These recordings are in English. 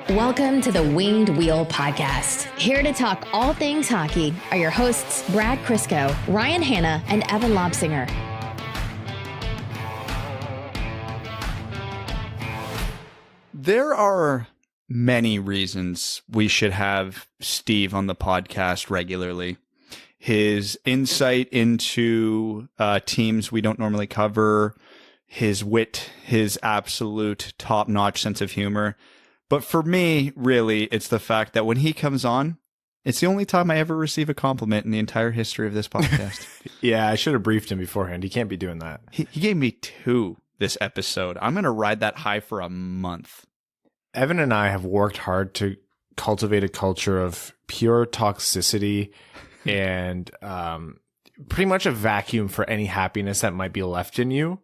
Welcome to the Winged Wheel Podcast. Here to talk all things hockey are your hosts, Brad Crisco, Ryan Hanna, and Evan Lobsinger. There are many reasons we should have Steve on the podcast regularly. His insight into teams we don't normally cover, his wit, his absolute top-notch sense of humor. But for me, really, it's the fact that when he comes on, it's the only time I ever receive a compliment in the entire history of this podcast. Yeah, I should have briefed him beforehand. He can't be doing that. He gave me 2 this episode. I'm going to ride that high for a month. Evan and I have worked hard to cultivate a culture of pure toxicity and pretty much a vacuum for any happiness that might be left in you.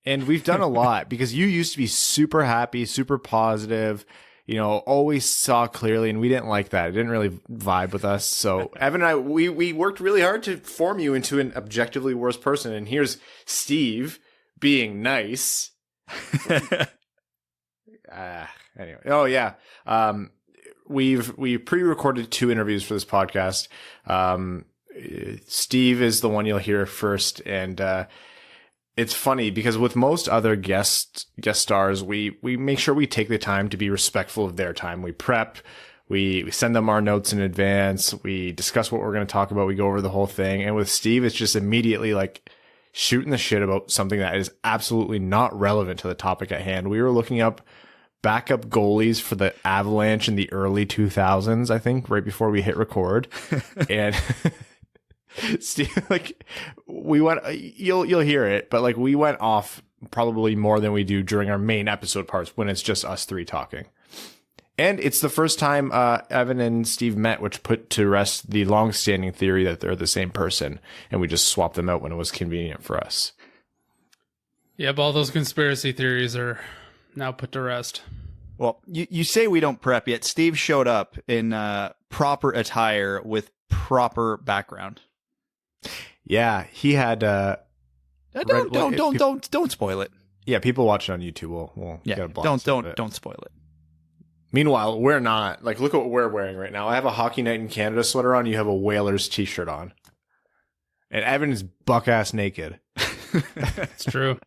And we've done a lot because you used to be super happy, super positive, you know, always saw clearly, and we didn't like that. It didn't really vibe with us. So Evan and I, we worked really hard to form you into an objectively worse person. And here's Steve being nice. Anyway. Oh yeah. We pre-recorded 2 interviews for this podcast. Steve is the one you'll hear first. And, it's funny because with most other guest stars, we make sure we take the time to be respectful of their time. We prep, we send them our notes in advance. We discuss what we're going to talk about. We go over the whole thing. And with Steve, it's just immediately like shooting the shit about something that is absolutely not relevant to the topic at hand. We were looking up backup goalies for the Avalanche in the early 2000s, I think, right before we hit record. And Steve, like, we went, you'll hear it, but like we went off probably more than we do during our main episode parts when it's just us 3 talking. And it's the first time Evan and Steve met, which put to rest the long-standing theory that they're the same person, and we just swapped them out when it was convenient for us. Yep, all those conspiracy theories are now put to rest. Well, you say we don't prep, yet Steve showed up in proper attire with proper background. Yeah, he had. Don't spoil it. Yeah, people watching on YouTube will get a blast. Don't spoil it. Meanwhile, we're not. Like, look at what we're wearing right now. I have a Hockey Night in Canada sweater on. You have a Whalers t-shirt on, and Evan is buck ass naked. It's true.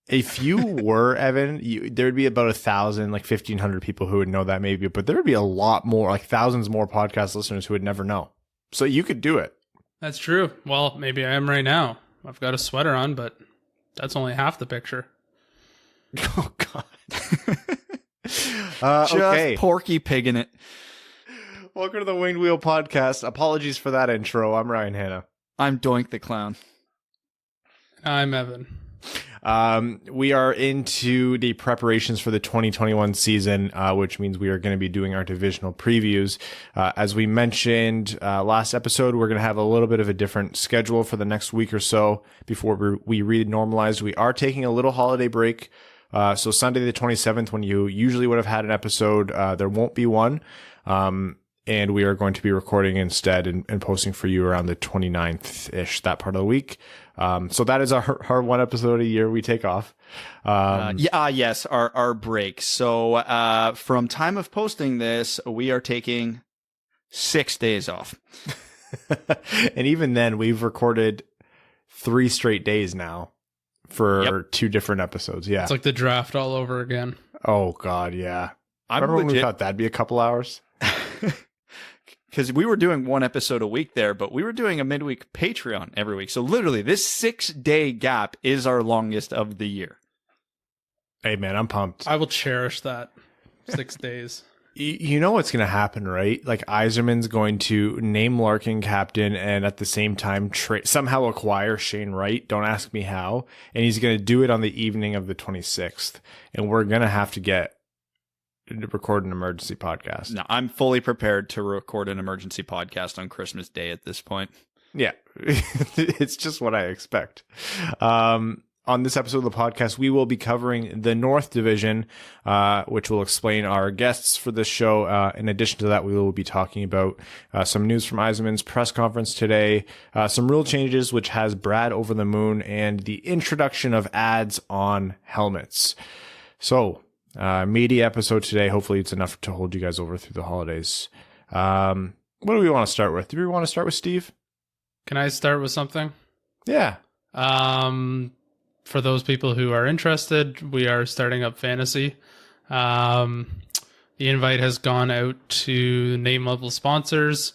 If you were Evan, there'd be about 1,000, like 1,500 people who would know that maybe, but there would be a lot more, like thousands more podcast listeners who would never know. So you could do it. That's true. Well, maybe I am right now. I've got a sweater on, but that's only half the picture. Oh, God. Just okay. Porky Pig in it. Welcome to the Winged Wheel Podcast. Apologies for that intro. I'm Ryan Hanna. I'm Doink the Clown. I'm Evan. We are into the preparations for the 2021 season, which means we are going to be doing our divisional previews. As we mentioned last episode, we're going to have a little bit of a different schedule for the next week or so before we re-normalize. We are taking a little holiday break. So Sunday the 27th, when you usually would have had an episode, there won't be one. And we are going to be recording instead and posting for you around the 29th-ish, that part of the week. So that is our one episode a year we take off. Yes, our break. So from time of posting this, we are taking 6 days off. And even then, we've recorded 3 straight days now for 2 different episodes. Yeah. It's like the draft all over again. Oh, God, yeah. Remember when we thought that'd be a couple hours? Because we were doing 1 episode a week there, but we were doing a midweek Patreon every week. So literally, this 6-day gap is our longest of the year. Hey, man, I'm pumped. I will cherish that 6 days. You know what's going to happen, right? Like, Yzerman's going to name Larkin captain and at the same time somehow acquire Shane Wright. Don't ask me how. And he's going to do it on the evening of the 26th. And we're going to have to record an emergency podcast. No, I'm fully prepared to record an emergency podcast on Christmas Day at this point. Yeah, it's just what I expect. On this episode of the podcast, we will be covering the North Division, which will explain our guests for this show. In addition to that, we will be talking about some news from Yzerman's press conference today, some rule changes, which has Brad over the moon, and the introduction of ads on helmets. So, Meaty episode today. Hopefully it's enough to hold you guys over through the holidays. What do we want to start with? Do we want to start with Steve? Can I start with something? Yeah. For those people who are interested, we are starting up fantasy. The invite has gone out to name level sponsors,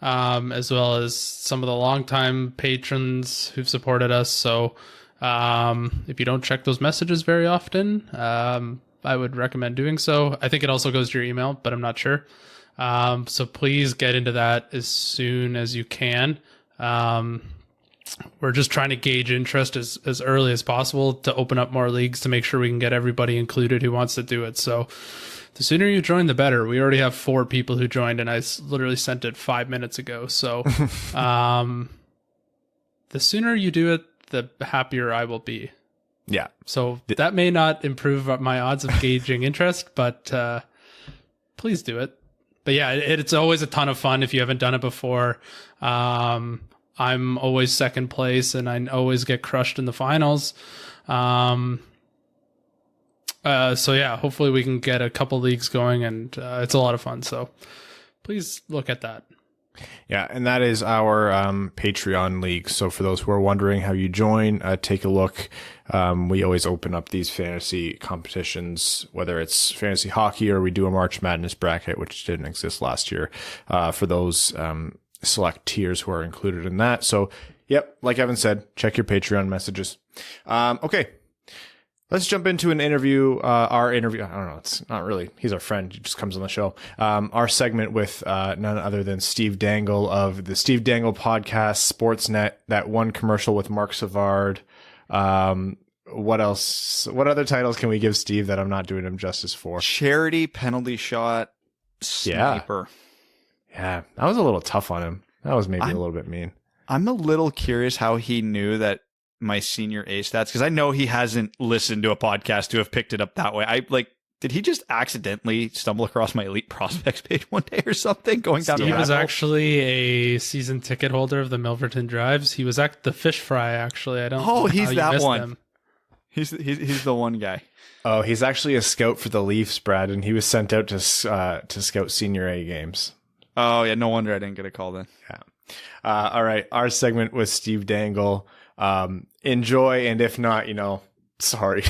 as well as some of the longtime patrons who've supported us. So if you don't check those messages very often, I would recommend doing so. I think it also goes to your email, but I'm not sure. So please get into that as soon as you can. We're just trying to gauge interest as early as possible to open up more leagues to make sure we can get everybody included who wants to do it. So the sooner you join, the better. We already have 4 people who joined, and I literally sent it 5 minutes ago. So the sooner you do it, the happier I will be. Yeah. So that may not improve my odds of gauging interest, but please do it. But yeah, it's always a ton of fun if you haven't done it before. I'm always second place, and I always get crushed in the finals. So yeah, hopefully we can get a couple leagues going, and it's a lot of fun. So please look at that. Yeah, and that is our Patreon league. So for those who are wondering how you join, take a look. We always open up these fantasy competitions, whether it's fantasy hockey or we do a March Madness bracket, which didn't exist last year, for those select tiers who are included in that. So, yep, like Evan said, check your Patreon messages. Okay. Let's jump into an interview, our interview. I don't know. It's not really, he's our friend. He just comes on the show. Our segment with none other than Steve Dangle of the Steve Dangle podcast, Sportsnet, that one commercial with Mark Savard. What else? What other titles can we give Steve that I'm not doing him justice for? Charity, penalty shot, sniper. Yeah, that was a little tough on him. That was maybe a little bit mean. I'm a little curious how he knew that my senior A stats, because I know he hasn't listened to a podcast to have picked it up that way. Did he just accidentally stumble across my elite prospects page one day or something going down? Steve was actually a season ticket holder of the Milverton Drives. He was at the Fish Fry, actually. I don't. Oh, know he's how you that missed one. him. He's the one guy. Oh, he's actually a scout for the Leafs, Brad, and he was sent out to scout senior A games. Oh yeah, no wonder I didn't get a call then. Yeah. All right, our segment with Steve Dangle. Enjoy, and if not, sorry.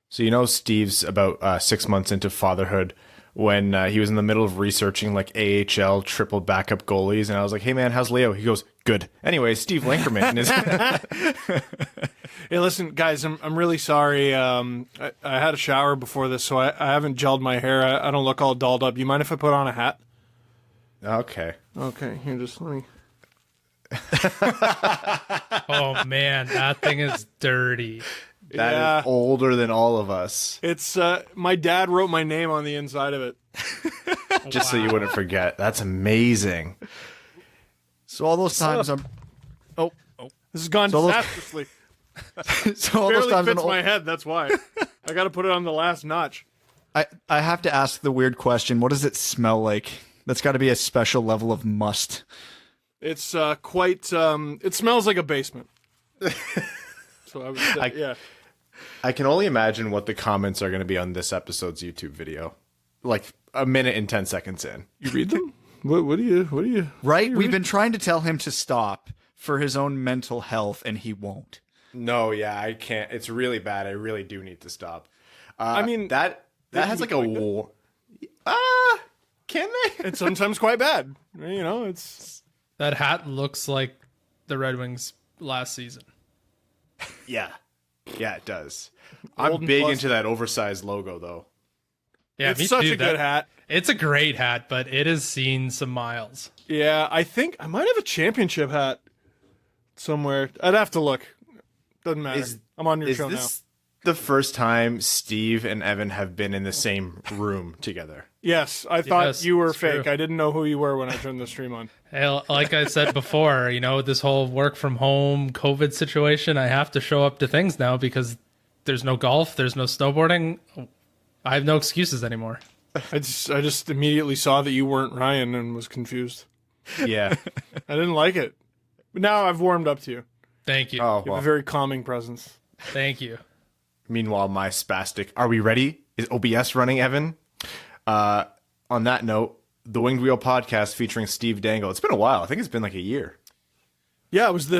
So Steve's about 6 months into fatherhood when he was in the middle of researching like AHL triple backup goalies, and I was like, "Hey man, how's Leo?" He goes, "Good." Anyway, Steve Linkerman is. Hey, listen, guys, I'm really sorry. I had a shower before this, so I haven't gelled my hair. I don't look all dolled up. You mind if I put on a hat? Okay. Okay, here, just let me. Oh man, that thing is dirty. That is older than all of us. It's my dad wrote my name on the inside of it. Just so you wouldn't forget. That's amazing. So all those times I'm. Oh, this has gone disastrously. So all Barely those times fits my head. That's why I got to put it on the last notch. I have to ask the weird question. What does it smell like? That's got to be a special level of must. It's quite. It smells like a basement. So I would say, yeah. I can only imagine what the comments are going to be on this episode's YouTube video. Like a minute and 10 seconds in. You read them? What do you? Right? We've been trying to tell him to stop for his own mental health, and he won't. No, yeah, I can't. It's really bad. I really do need to stop. I mean, that has like a war. Can they? It's sometimes quite bad. It's. That hat looks like the Red Wings last season. Yeah, it does. Old I'm and big busted. into that oversized logo, though. Yeah, It's me such too. a good hat. It's a great hat, but it has seen some miles. Yeah, I think I might have a championship hat somewhere. I'd have to look. Doesn't matter. I'm on your show Is this the first time Steve and Evan have been in the same room together? now. Yes, I thought Yes, you were it's fake. true. I didn't know who you were when I turned the stream on. Hey, like I said before, this whole work from home COVID situation, I have to show up to things now because there's no golf, there's no snowboarding. I have no excuses anymore. I just immediately saw that you weren't Ryan and was confused. Yeah. I didn't like it. But now I've warmed up to you. Thank you. Oh, You have well. a very calming presence. Thank you. Meanwhile, my spastic, are we ready? Is OBS running, Evan? On that note, the Winged Wheel podcast featuring Steve Dangle. It's been a while. I think it's been like a year. Yeah, it was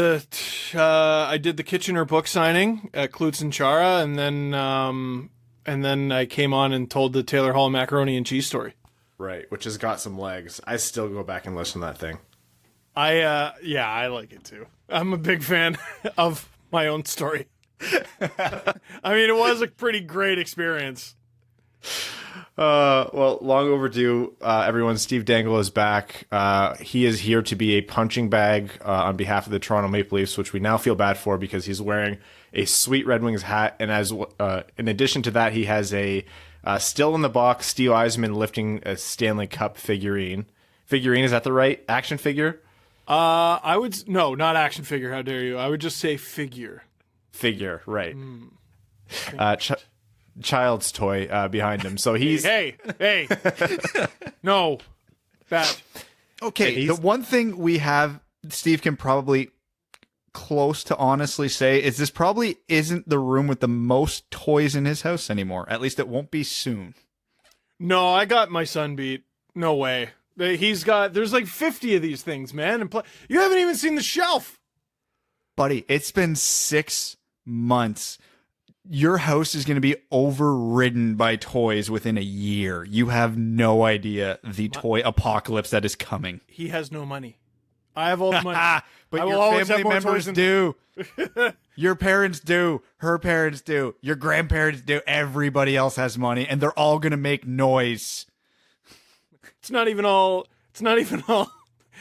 I did the Kitchener book signing at Klutz and Chara, and then I came on and told the Taylor Hall macaroni and cheese story. Right, which has got some legs. I still go back and listen to that thing. I like it too. I'm a big fan of my own story. I mean, it was a pretty great experience. Well, long overdue. Everyone, Steve Dangle is back. He is here to be a punching bag on behalf of the Toronto Maple Leafs, which we now feel bad for because he's wearing a sweet Red Wings hat. And as in addition to that, he has a still in the box Steve Yzerman lifting a Stanley Cup figurine. Figurine, is that the right action figure? No, not action figure. How dare you? I would just say figure. Figure, right. Child's toy behind him. So he's... Hey. No. Bad. Okay, the one thing we have, Steve can probably close to honestly say, is this probably isn't the room with the most toys in his house anymore. At least it won't be soon. No, I got my son beat. No way. There's like 50 of these things, man. And you haven't even seen the shelf. Buddy, it's been 6 months. Your house is going to be overridden by toys within a year. You have no idea the toy apocalypse that is coming. He has no money. I have all the money. But I will your always family have more members toys do. Your parents do. Her parents do. Your grandparents do. Everybody else has money, and they're all going to make noise. It's not even all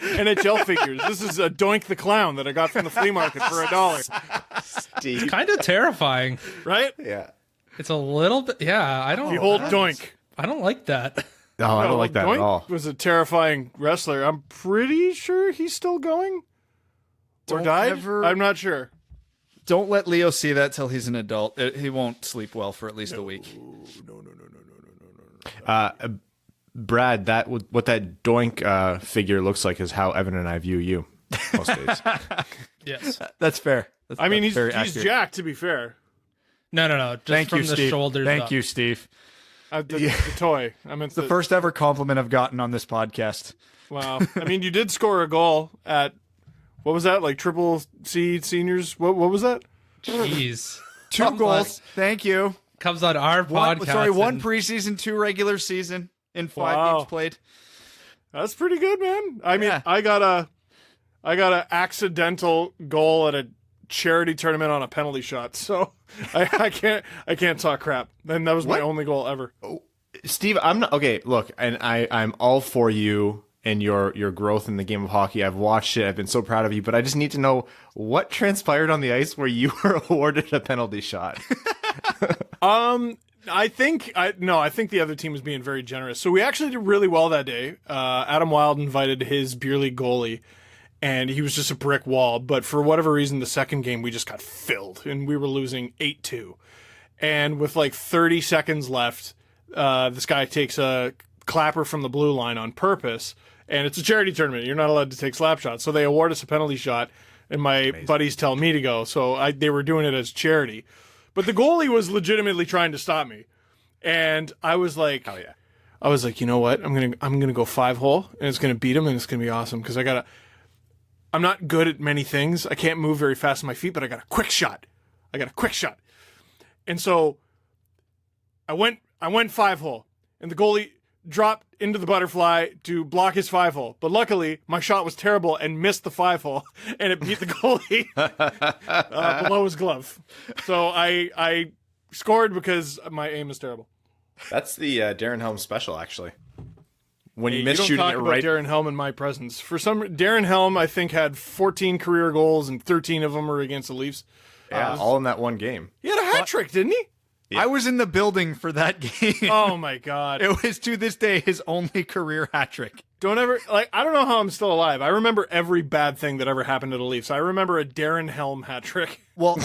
NHL figures. This is a Doink the Clown that I got from the flea market for $1. Steve. It's kind of terrifying, right? Yeah. It's a little bit. Yeah, I don't. Behold Doink. I don't like that. No, I don't like that Doink at all. Was a terrifying wrestler. I'm pretty sure he's still going. Or died? I'm not sure. Don't let Leo see that till he's an adult. He won't sleep well for at least a week. No. Brad, what that Doink figure looks like is how Evan and I view you most days. Yes. That's fair. He's jacked, to be fair. No. Just Thank from you, the Steve. shoulders Thank up. you, Steve. The toy. I meant The first ever compliment I've gotten on this podcast. Wow. I mean, you did score a goal at, what was that? Like Triple C seniors? What was that? Jeez. 2 goals. Thank you. Comes on our podcast. One preseason, 2 regular season in 5 games played. That's pretty good, man. I mean, Yeah. I got a accidental goal at a charity tournament on a penalty shot, so I can't talk crap. And that was my only goal ever. Steve, I'm not okay. Look, and I'm all for you and your growth in the game of hockey. I've watched it. I've been so proud of you, but I just need to know what transpired on the ice where you were awarded a penalty shot. I think the other team was being very generous. So we actually did really well that day. Adam Wilde invited his beer league goalie, and he was just a brick wall. But for whatever reason, the second game we just got filled, and we were losing 8-2. And with like 30 seconds left, this guy takes a clapper from the blue line on purpose, and it's a charity tournament. You're not allowed to take slap shots, so they award us a penalty shot, and my buddies tell me to go. So they were doing it as charity. But the goalie was legitimately trying to stop me. And I was like, Hell yeah. I was like, you know what? I'm gonna go 5-hole, and it's gonna beat him, and it's gonna be awesome because I'm not good at many things. I can't move very fast on my feet, but I got a quick shot. And so I went 5-hole, and the goalie dropped into the butterfly to block his 5-hole. But luckily, my shot was terrible and missed the 5-hole, and it beat the goalie below his glove. So I scored because my aim is terrible. That's the Darren Helm special, actually. When you You miss don't shooting talk it about right. Darren Helm in my presence. Darren Helm, I think, had 14 career goals, and 13 of them were against the Leafs. Yeah, all in that one game. He had a hat trick, didn't he? Yeah. I was in the building for that game. Oh my God. It was to this day his only career hat trick. I don't know how I'm still alive. I remember every bad thing that ever happened to the Leafs. I remember a Darren Helm hat trick. Well,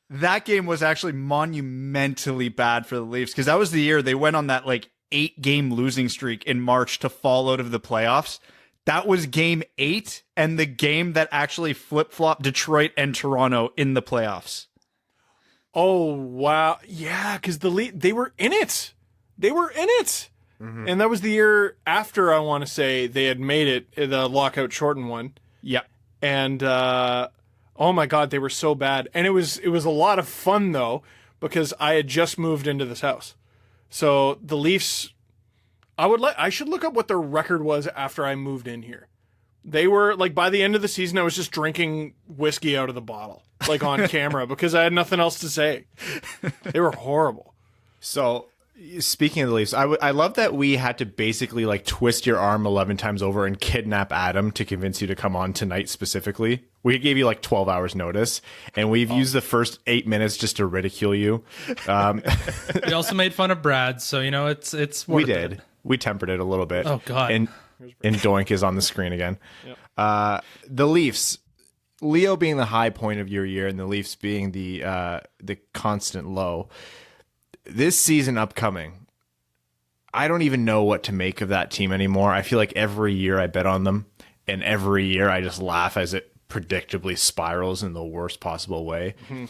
that game was actually monumentally bad for the Leafs because that was the year they went on that 8-game losing streak in March to fall out of the playoffs. That was game 8 and the game that actually flip-flopped Detroit and Toronto in the playoffs. Oh, wow. Yeah, because they were in it. They were in it. Mm-hmm. And that was the year after, I want to say, they had made it, the lockout shortened one. Yeah. And, oh my God, they were so bad. And it was a lot of fun, though, because I had just moved into this house. So the Leafs, I should look up what their record was after I moved in here. They were, like, by the end of the season, I was just drinking whiskey out of the bottle, like, on camera, because I had nothing else to say. They were horrible. So, speaking of the Leafs, I love that we had to basically, like, twist your arm 11 times over and kidnap Adam to convince you to come on tonight specifically. We gave you, like, 12 hours notice, and we've used the first 8 minutes just to ridicule you. We also made fun of Brad, so, you know, it's worth We did. it. We tempered it a little bit. Oh, God. And Doink is on the screen again. Yep. The Leafs, Leo being the high point of your year and the Leafs being the constant low. This season upcoming, I don't even know what to make of that team anymore. I feel like every year I bet on them, and every year I just laugh as it predictably spirals in the worst possible way. Mm-hmm.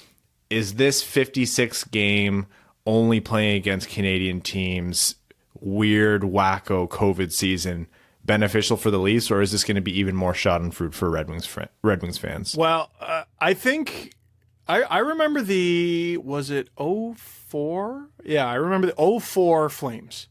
Is this 56 game only playing against Canadian teams, weird, wacko COVID season beneficial for the Leafs, or is this going to be even more shot fruit for Red Wings fans? Well, I think I remember was it 04? Yeah, I remember the 04 Flames.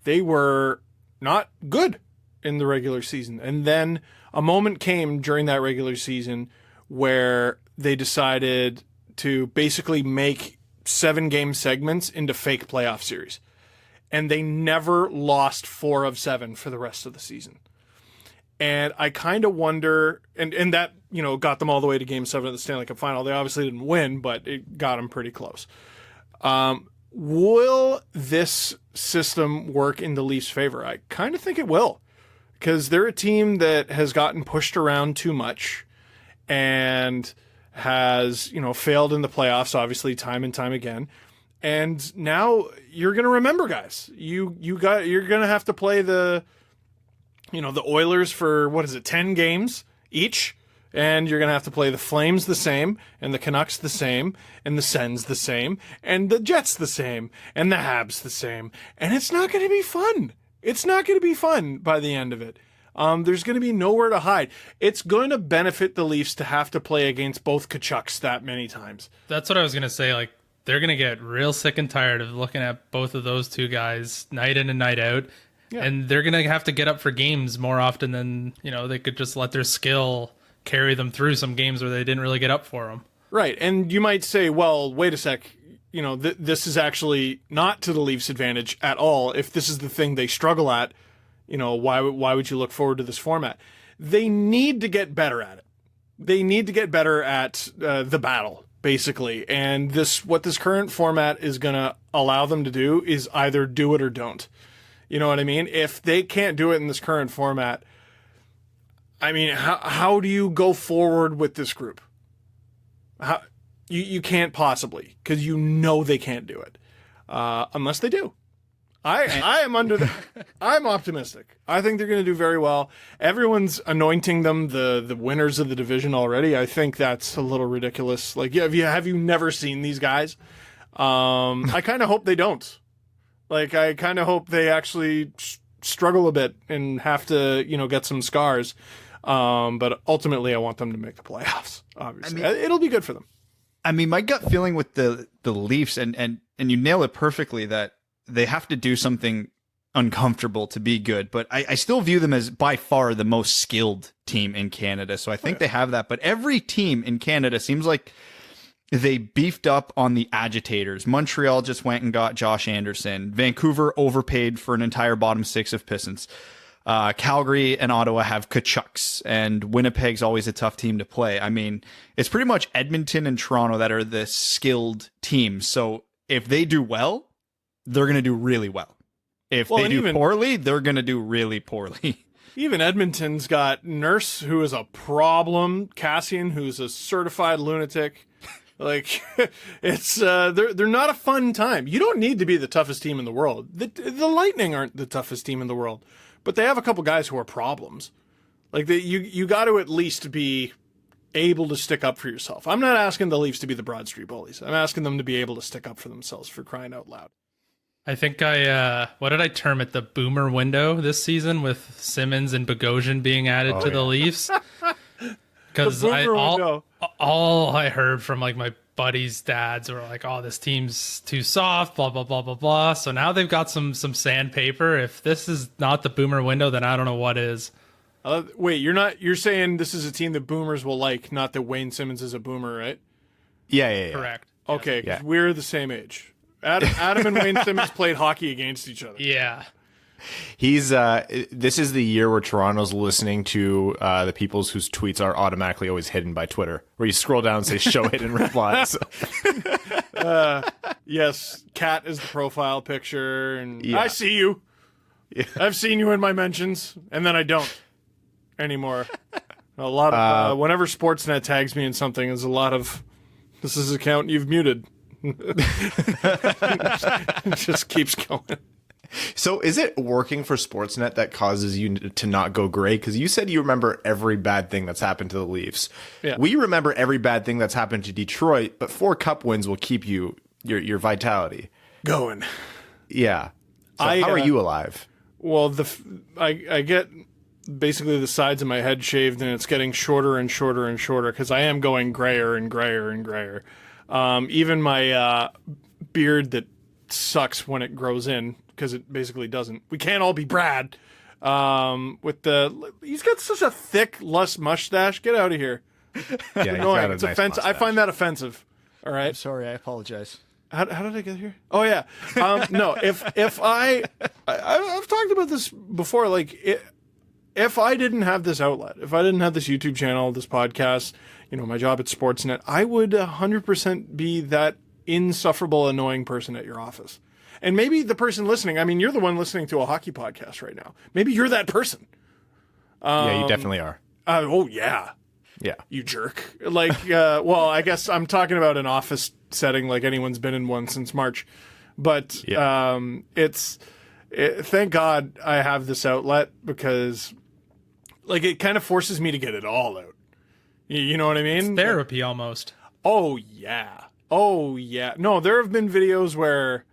They were not good in the regular season. And then a moment came during that regular season where they decided to basically make 7-game segments into fake playoff series. And they never lost 4 of 7 for the rest of the season. And I kind of wonder, and that, you know, got them all the way to Game 7 of the Stanley Cup Final. They obviously didn't win, but it got them pretty close. Will this system work in the Leafs' favor? I kind of think it will, because they're a team that has gotten pushed around too much and has, you know, failed in the playoffs, obviously, time and time again. And now you're going to remember, guys. You're going to have to play the Oilers for 10 games each, and you're going to have to play the Flames the same, and the Canucks the same, and the Sens the same, and the Jets the same, and the Habs the same. And it's not going to be fun. It's not going to be fun by the end of it. There's going to be nowhere to hide. It's going to benefit the Leafs to have to play against both Kachucks that many times. That's what I was going to say. Like, they're going to get real sick and tired of looking at both of those two guys night in and night out. Yeah. And they're going to have to get up for games more often than, you know, they could just let their skill carry them through some games where they didn't really get up for them. Right. And you might say, well, wait a sec. You know, this is actually not to the Leafs' advantage at all. If this is the thing they struggle at, you know, why would you look forward to this format? They need to get better at it. They need to get better at the battle, basically. And what this current format is going to allow them to do is either do it or don't. You know what I mean? If they can't do it in this current format, I mean, how do you go forward with this group? You can't possibly, because you know they can't do it unless they do. I'm optimistic. I think they're going to do very well. Everyone's anointing them the winners of the division already. I think that's a little ridiculous. Like, yeah, have you never seen these guys? I kind of hope they don't. Like, I kind of hope they actually struggle a bit and have to, you know, get some scars. But ultimately, I want them to make the playoffs. Obviously, I mean, it'll be good for them. I mean, my gut feeling with the Leafs, and you nail it perfectly, that they have to do something uncomfortable to be good. But I still view them as by far the most skilled team in Canada. So I think they have that. But every team in Canada seems like they beefed up on the agitators. Montreal just went and got Josh Anderson. Vancouver overpaid for an entire bottom six of Pistons. Calgary and Ottawa have Kachucks, and Winnipeg's always a tough team to play. I mean, it's pretty much Edmonton and Toronto that are the skilled teams. So if they do well, they're going to do really well. If they do poorly, they're going to do really poorly. Even Edmonton's got Nurse, who is a problem, Cassian, who's a certified lunatic. Like, it's they're not a fun time. You don't need to be the toughest team in the world. The Lightning aren't the toughest team in the world, but they have a couple guys who are problems. Like, you got to at least be able to stick up for yourself. I'm not asking the Leafs to be the Broad Street Bullies. I'm asking them to be able to stick up for themselves, for crying out loud. I think what did I term it? The boomer window this season with Simmons and Bogosian being added to the Leafs. Because all I heard from like my buddies' dads were like, "Oh, this team's too soft." Blah blah blah blah blah. So now they've got some sandpaper. If this is not the boomer window, then I don't know what is. Wait, you're saying this is a team that boomers will like, not that Wayne Simmons is a boomer, right? Yeah. Correct. Okay, 'cause we're the same age. Adam and Wayne Simmons played hockey against each other. Yeah. He's this is the year where Toronto's listening to the people whose tweets are automatically always hidden by Twitter, where you scroll down and say show hidden replies. Yes, cat is the profile picture, and I see you. Yeah. I've seen you in my mentions, and then I don't anymore. A lot of whenever Sportsnet tags me in something, there's a lot of this is an account you've muted. It just keeps going. So is it working for Sportsnet that causes you to not go gray? Because you said you remember every bad thing that's happened to the Leafs. Yeah. We remember every bad thing that's happened to Detroit, but 4 cup wins will keep your vitality going. Yeah. So how are you alive? Well, I get basically the sides of my head shaved, and it's getting shorter and shorter and shorter because I am going grayer and grayer and grayer. Even my beard that sucks when it grows in, because it basically doesn't. We can't all be Brad. He's got such a thick, lush mustache. Get out of here. Yeah, annoying. It's offensive. I find that offensive. All right. I'm sorry. I apologize. How did I get here? Oh yeah. No. If I've talked about this before. Like, if I didn't have this outlet, if I didn't have this YouTube channel, this podcast, my job at Sportsnet, I would 100% be that insufferable, annoying person at your office. And maybe the person listening, I mean, you're the one listening to a hockey podcast right now. Maybe you're that person. Yeah, you definitely are. Oh, yeah. Yeah. You jerk. Like, well, I guess I'm talking about an office setting like anyone's been in one since March. But thank God I have this outlet, because like it kind of forces me to get it all out. You know what I mean? It's therapy almost. Oh, yeah. No, there have been videos where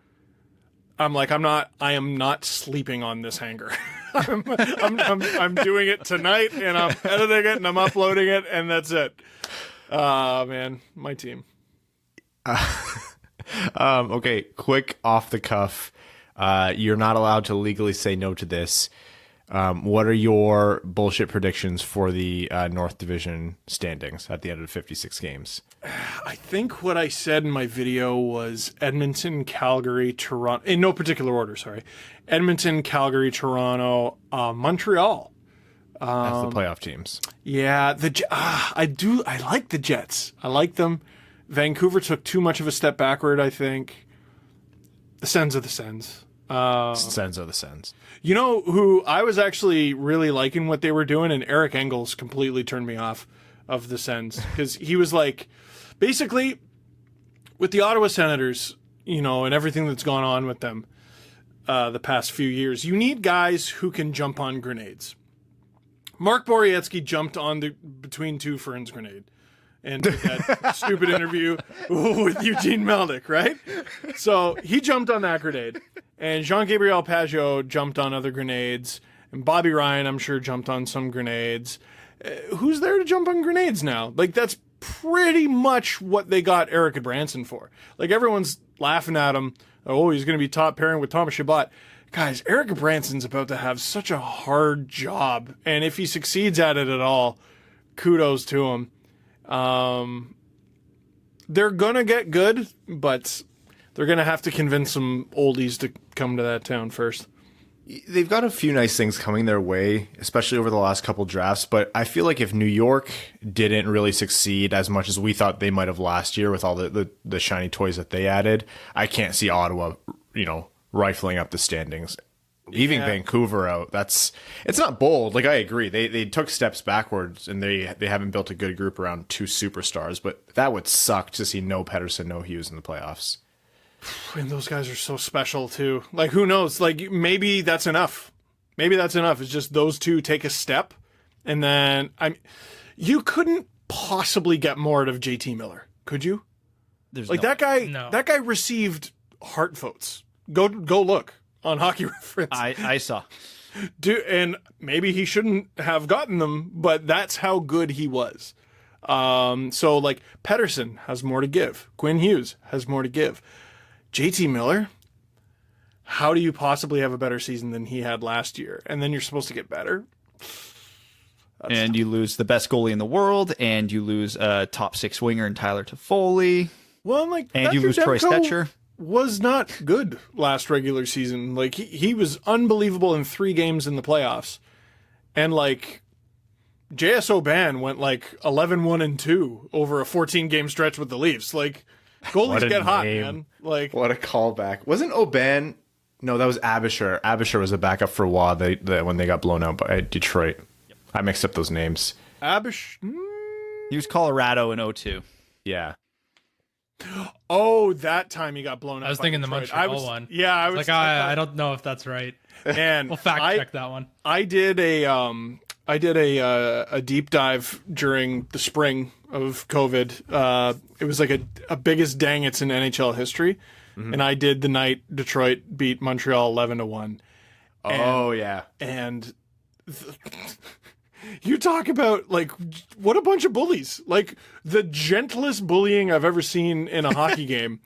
I'm like, I am not sleeping on this hanger. I'm doing it tonight, and I'm editing it, and I'm uploading it, and that's it. Man, my team. Okay, quick off the cuff. You're not allowed to legally say no to this. What are your bullshit predictions for the North Division standings at the end of 56 games? I think what I said in my video was Edmonton, Calgary, Toronto, in no particular order, sorry. Edmonton, Calgary, Toronto, Montreal. That's the playoff teams. Yeah, I like the Jets. I like them. Vancouver took too much of a step backward, I think. The Sens are the Sens. Sens are the Sens. You know who I was actually really liking what they were doing, and Eric Engels completely turned me off of the Sens, because he was like, basically, with the Ottawa Senators, and everything that's gone on with them the past few years, you need guys who can jump on grenades. Mark Borowiecki jumped on the Between Two Ferns grenade and did that stupid interview with Eugene Melnyk, right? So he jumped on that grenade. And Jean-Gabriel Pageau jumped on other grenades. And Bobby Ryan, I'm sure, jumped on some grenades. Who's there to jump on grenades now? Like, that's pretty much what they got Eric Branson for. Like, everyone's laughing at him. Oh, he's going to be top pairing with Thomas Chabot. Guys, Eric Branson's about to have such a hard job. And if he succeeds at it at all, kudos to him. They're going to get good, but they're going to have to convince some oldies to come to that town first. They've got a few nice things coming their way, especially over the last couple drafts. But I feel like if New York didn't really succeed as much as we thought they might have last year with all the shiny toys that they added, I can't see Ottawa, rifling up the standings. Leaving Vancouver out, it's not bold. Like, I agree. They took steps backwards, and they haven't built a good group around 2 superstars. But that would suck to see no Pettersson, no Hughes in the playoffs. And those guys are so special too. Like, who knows? Like, maybe that's enough. Maybe that's enough. It's just those two take a step, and then you couldn't possibly get more out of JT Miller? Could you? There's Like no that guy. No. That guy received heart votes. Go look on Hockey Reference. I saw. And maybe he shouldn't have gotten them, but that's how good he was. So like Pettersson has more to give. Quinn Hughes has more to give. JT Miller, how do you possibly have a better season than he had last year? And then you're supposed to get better. And you lose the best goalie in the world, and you lose a top 6 winger in Tyler Toffoli, Well, like, and you lose Troy Demko Stetcher. was not good last regular season. Like he was unbelievable in 3 games in the playoffs. And like JS O'Ban went like 11-1-2 over a 14-game stretch with the Leafs. Like goalies get hot, man. Like What a callback. Wasn't Oban? No, that was Abisher. Abisher was a backup for a while when they got blown out by Detroit. I mixed up those names. Abish. He was Colorado in 02. Yeah. Oh, that time he got blown out. I was by thinking the Detroit. Montreal one. Yeah, I was Like, I don't know if that's right. And We'll fact check that one. I did a deep dive during the spring of COVID. It was like a biggest dang it's in NHL history, and I did the night Detroit beat Montreal 11-1. Oh, yeah. And you talk about like what a bunch of bullies! Like the gentlest bullying I've ever seen in a hockey game.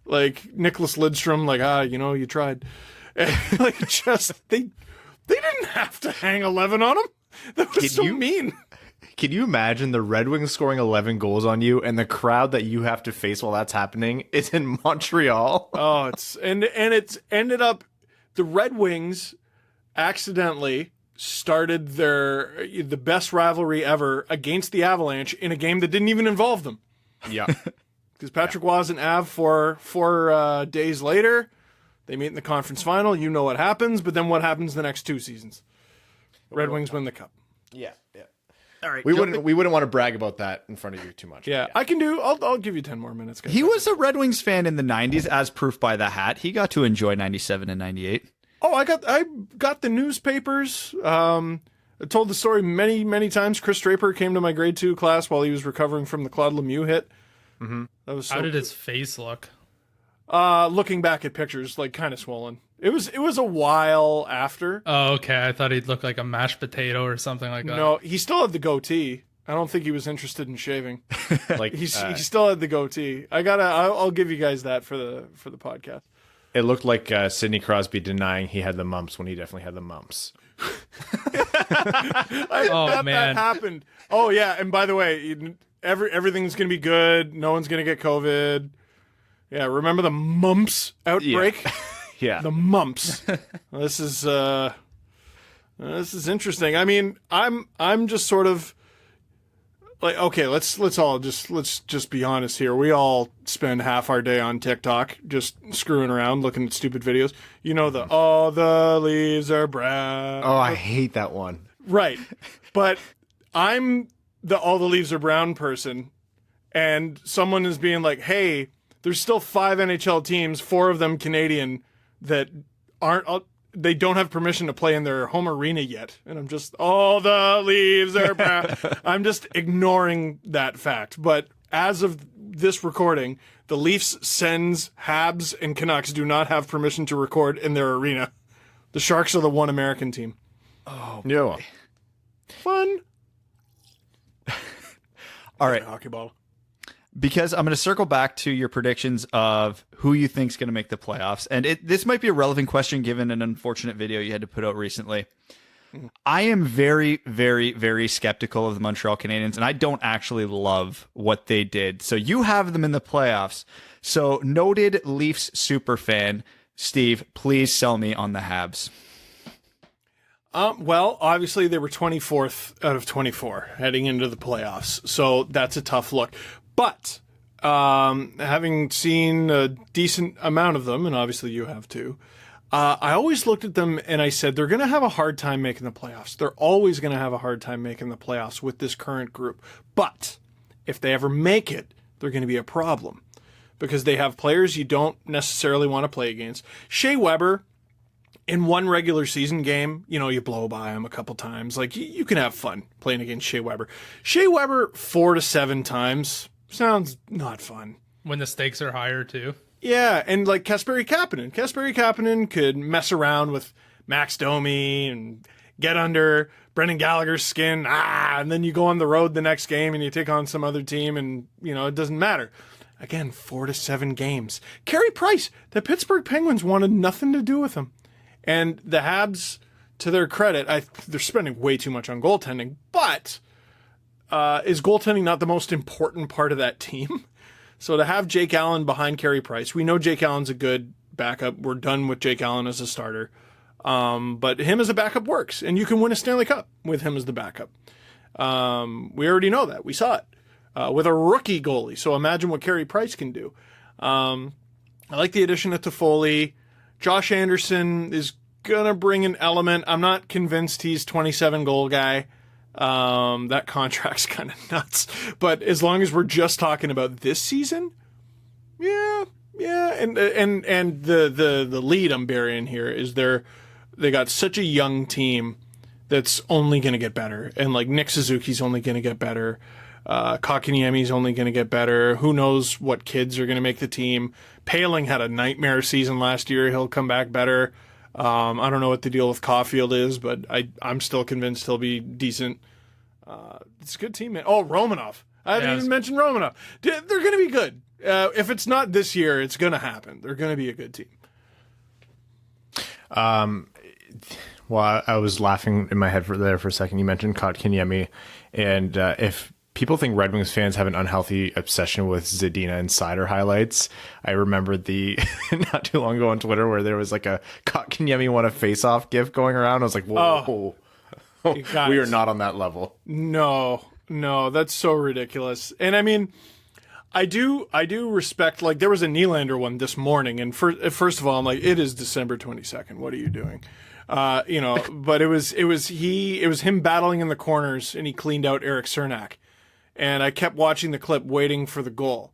Like Nicholas Lidstrom, like you tried. And, like just they didn't have to hang 11 on him. That was so mean. Can you imagine the Red Wings scoring 11 goals on you, and the crowd that you have to face while that's happening is in Montreal? Oh, it's ended up the Red Wings accidentally started the best rivalry ever against the Avalanche in a game that didn't even involve them. Yeah. Because Patrick Roy and Av four days later, they meet in the conference final. You know what happens, but then what happens the next 2 seasons? Red Wings win the cup. Yeah. All right. We wouldn't want to brag about that in front of you too much. Yeah, I can do. I'll give you 10 more minutes, guys. He was a Red Wings fan in the 90s, as proof by the hat. He got to enjoy 97 and 98. Oh, I got the newspapers. I told the story many times. Chris Draper came to my grade 2 class while he was recovering from the Claude Lemieux hit. Mm-hmm. That was How did his face look? looking back at pictures, like kind of swollen. It was a while after. Oh, okay. I thought he'd look like a mashed potato or something like that. No, he still had the goatee. I don't think he was interested in shaving. Like he still had the goatee. I'll give you guys that for the podcast. it looked like Sidney Crosby denying he had the mumps when he definitely had the mumps. That happened. Oh yeah, and by the way, everything's gonna be good. No one's gonna get COVID. Yeah, remember the mumps outbreak? Yeah. The mumps. This is interesting. I mean, I'm just sort of like, okay, let's just be honest here. We all spend half our day on TikTok just screwing around, looking at stupid videos. You know all the leaves are brown. Oh, I hate that one. Right. But I'm the all the leaves are brown person, and someone is being like, hey, there's still 5 NHL teams, 4 of them Canadian, that they don't have permission to play in their home arena yet. And I'm just, all the leaves are brown. I'm just ignoring that fact. But as of this recording, the Leafs, Sens, Habs, and Canucks do not have permission to record in their arena. The Sharks are the one American team. Oh, yeah. Fun. All right. Hockey ball. Because I'm going to circle back to your predictions of who you think is going to make the playoffs. And this might be a relevant question given an unfortunate video you had to put out recently. I am very, very, very skeptical of the Montreal Canadiens, and I don't actually love what they did. So you have them in the playoffs. So noted Leafs superfan, Steve, please sell me on the Habs. Well, obviously they were 24th out of 24 heading into the playoffs. So that's a tough look. But having seen a decent amount of them, and obviously you have too, I always looked at them and I said, they're going to have a hard time making the playoffs. They're always going to have a hard time making the playoffs with this current group. But if they ever make it, they're going to be a problem because they have players you don't necessarily want to play against. Shea Weber in one regular season game, you blow by him a couple times. Like, you can have fun playing against Shea Weber. Shea Weber 4 to 7 times sounds not fun. When the stakes are higher, too. Yeah, and like Kasperi Kapanen could mess around with Max Domi and get under Brendan Gallagher's skin. And then you go on the road the next game and you take on some other team and, it doesn't matter. Again, 4 to 7 games. Carey Price, the Pittsburgh Penguins wanted nothing to do with him. And the Habs, to their credit, they're spending way too much on goaltending, but is goaltending not the most important part of that team? So to have Jake Allen behind Carey Price, we know Jake Allen's a good backup. We're done with Jake Allen as a starter. But him as a backup works, and you can win a Stanley Cup with him as the backup. We already know that. We saw it with a rookie goalie. So imagine what Carey Price can do. I like the addition of Toffoli. Josh Anderson is going to bring an element. I'm not convinced he's 27 goal guy. That contract's kind of nuts. But as long as we're just talking about this season, yeah. And the lead I'm burying here is they got such a young team that's only going to get better. And like Nick Suzuki's only going to get better. Kotkaniemi's only going to get better. Who knows what kids are going to make the team. Paling had a nightmare season last year. He'll come back better. I don't know what the deal with Caulfield is, but I'm still convinced he'll be decent. It's a good team, man. Oh, Romanov. I didn't even mention Romanov. They're going to be good. If it's not this year, it's going to happen. They're going to be a good team. Well, I was laughing in my head for a second. You mentioned Kotkaniemi, and if people think Red Wings fans have an unhealthy obsession with Zadina Insider highlights, I remember not too long ago on Twitter where there was like a Kotkaniemi won a face-off gif going around. I was like, whoa, we are not on that level. No, that's so ridiculous. And I mean, I do respect, like, there was a Nylander one this morning, and first of all, I'm like, it is December 22nd. What are you doing? But it was him battling in the corners, and he cleaned out Eric Cernak. And I kept watching the clip, waiting for the goal.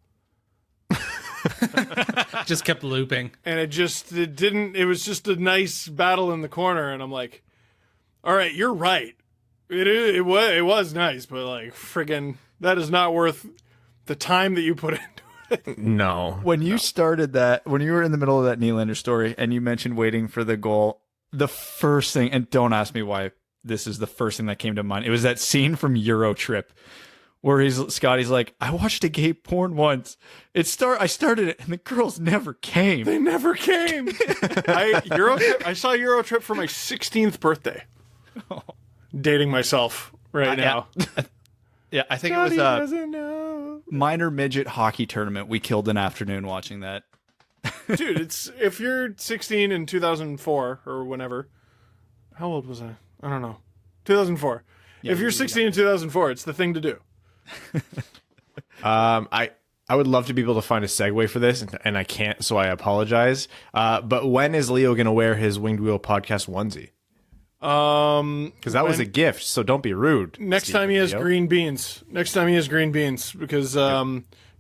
Just kept looping. And it was just a nice battle in the corner, and I'm like, all right, you're right. It was nice, but like, friggin', that is not worth the time that you put into it. No. When you started that, when you were in the middle of that Nylander story and you mentioned waiting for the goal, the first thing, and don't ask me why this is the first thing that came to mind, it was that scene from Euro Trip where Scotty's like, I watched a gay porn once. I started it and the girls never came. They never came. I saw Euro Trip for my 16th birthday. Oh. Dating myself right now. Yeah, I think Scotty it was doesn't know. Minor midget hockey tournament. We killed an afternoon watching that. Dude, if you're 16 in 2004 or whenever, how old was I? I don't know. 2004. Yeah, if you're 16 in 2004, it's the thing to do. I would love to be able to find a segue for this, and I can't, so I apologize. But when is Leo going to wear his Winged Wheel podcast onesie? Because that was a gift, so don't be rude. Next time he has green beans. Because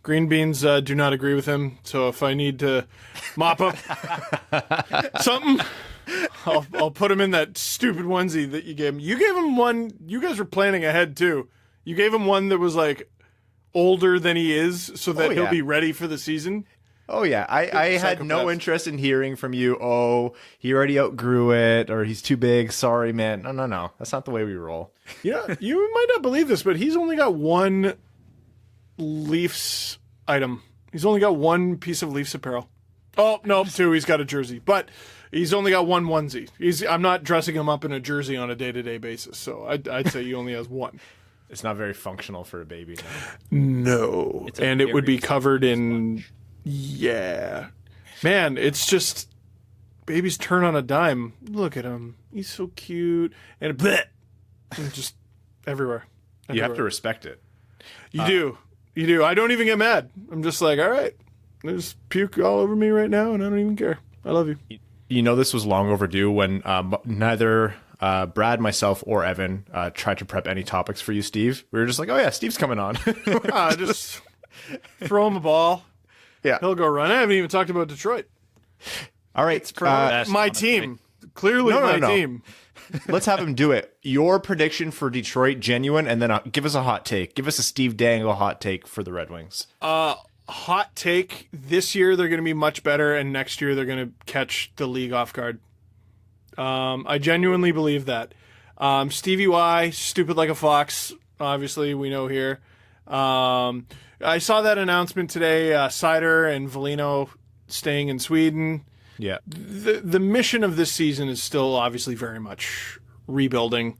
green beans do not agree with him. So if I need to mop up something, I'll put him in that stupid onesie that you gave him. You gave him one. You guys were planning ahead too. You gave him one that was like older than he is, so that he'll be ready for the season. Oh, yeah. I had no interest in hearing from you, he already outgrew it, or he's too big. Sorry, man. No. That's not the way we roll. Yeah, you might not believe this, but he's only got one Leafs item. He's only got one piece of Leafs apparel. Oh, no, two. He's got a jersey. But he's only got one onesie. I'm not dressing him up in a jersey on a day-to-day basis, so I'd say he only has one. It's not very functional for a baby. No. And it would be covered in... Yeah. Man, it's just babies turn on a dime. Look at him. He's so cute. And just everywhere. You have to respect it. You do. You do. I don't even get mad. I'm just like, all right. There's puke all over me right now, and I don't even care. I love you. You know, this was long overdue when neither Brad, myself, or Evan tried to prep any topics for you, Steve. We were just like, oh, yeah, Steve's coming on. Just throw him a ball. Yeah. He'll go run. I haven't even talked about Detroit. All right. My team. Clearly my No. team. Let's have him do it. Your prediction for Detroit, genuine, and then give us a hot take. Give us a Steve Dangle hot take for the Red Wings. Hot take, this year they're going to be much better, and next year they're going to catch the league off guard. I genuinely believe that. Stevie Y, stupid like a fox, obviously, we know here. I saw that announcement today, Seider and Velino staying in Sweden. Yeah. The mission of this season is still obviously very much rebuilding.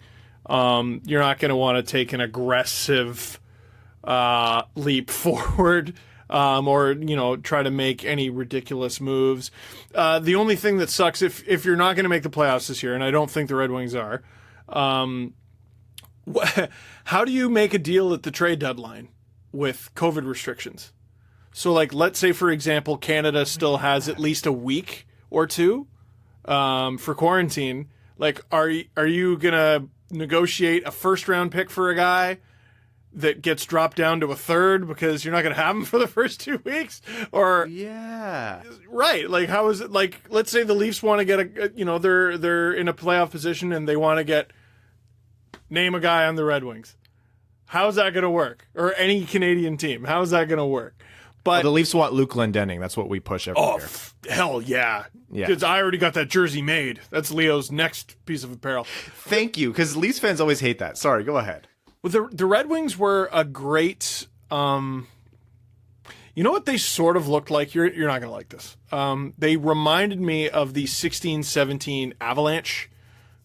You're not going to want to take an aggressive leap forward. Or try to make any ridiculous moves. The only thing that sucks if you're not going to make the playoffs this year, and I don't think the Red Wings are, how do you make a deal at the trade deadline with COVID restrictions? So, like, let's say, for example, Canada still has at least a week or two for quarantine. Like, are you going to negotiate a first-round pick for a guy that gets dropped down to a third because you're not going to have him for the first 2 weeks? Or Yeah. right, like, how is it, like, let's say the Leafs want to get they're in a playoff position and they want to name a guy on the Red Wings. How's that going to work? Or any Canadian team, how's that going to work? But The Leafs want Luke Glendening. That's what we push every year. hell yeah. Yeah. Because I already got that jersey made. That's Leo's next piece of apparel. Thank you, because Leafs fans always hate that. Sorry, go ahead. Well, the Red Wings were a great. You know what they sort of looked like? You're not going to like this. They reminded me of the 16-17 Avalanche,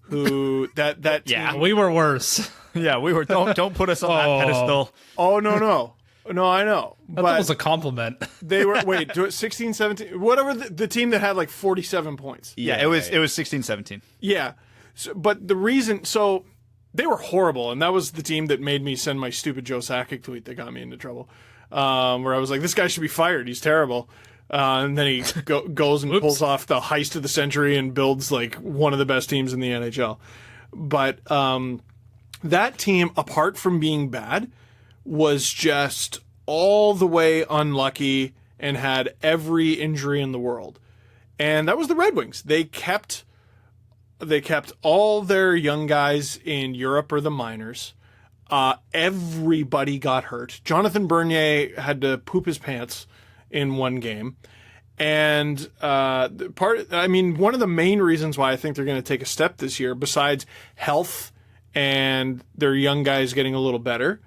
who that Yeah, team. we were worse. Yeah, we were. Don't put us on that pedestal. Oh no, I know. That But was a compliment. they were 16-17, whatever the team that had like 47 points. Yeah, it was 16-17. Yeah, but the reason they were horrible, and that was the team that made me send my stupid Joe Sakic tweet that got me into trouble. Where I was like, this guy should be fired. He's terrible. And then he goes and pulls off the heist of the century and builds like one of the best teams in the NHL. But that team, apart from being bad, was just all the way unlucky and had every injury in the world. And that was the Red Wings. They kept all their young guys in Europe or the minors. Everybody got hurt. Jonathan Bernier had to poop his pants in one game. And one of the main reasons why I think they're going to take a step this year, besides health and their young guys getting a little better,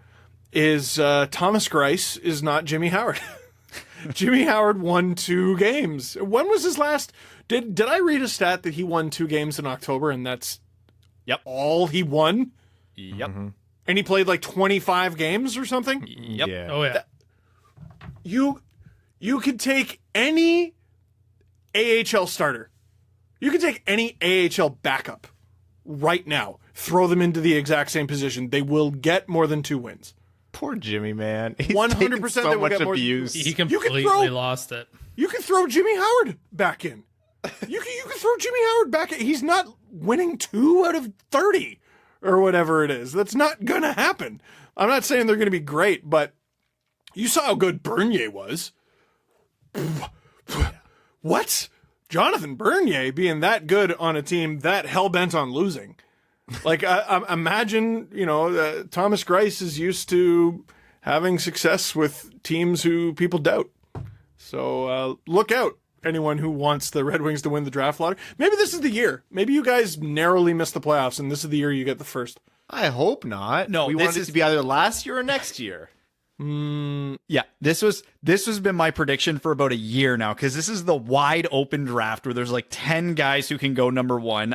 is Thomas Greiss is not Jimmy Howard. Jimmy Howard won 2 games. When was his last? Did I read a stat that he won 2 games in October and that's all he won? Yep. Mm-hmm. And he played like 25 games or something? Yep. Yeah. Oh yeah. You could take any AHL starter. You could take any AHL backup right now. Throw them into the exact same position. They will get more than 2 wins. Poor Jimmy, man. He's 100% taken they so will much get more- abuse. He completely lost it. You can throw Jimmy Howard back in. You can throw Jimmy Howard back in. He's not winning 2 out of 30 or whatever it is. That's not going to happen. I'm not saying they're going to be great, but you saw how good Bernier was. What? Jonathan Bernier being that good on a team that hell-bent on losing. Like, I imagine, Thomas Greiss is used to having success with teams who people doubt. So look out, anyone who wants the Red Wings to win the draft lottery. Maybe this is the year. Maybe you guys narrowly missed the playoffs, and this is the year you get the first. I hope not. No, we this wanted it is- to be either last year or next year. Yeah, this has been my prediction for about a year now, because this is the wide open draft where there's like 10 guys who can go number 1.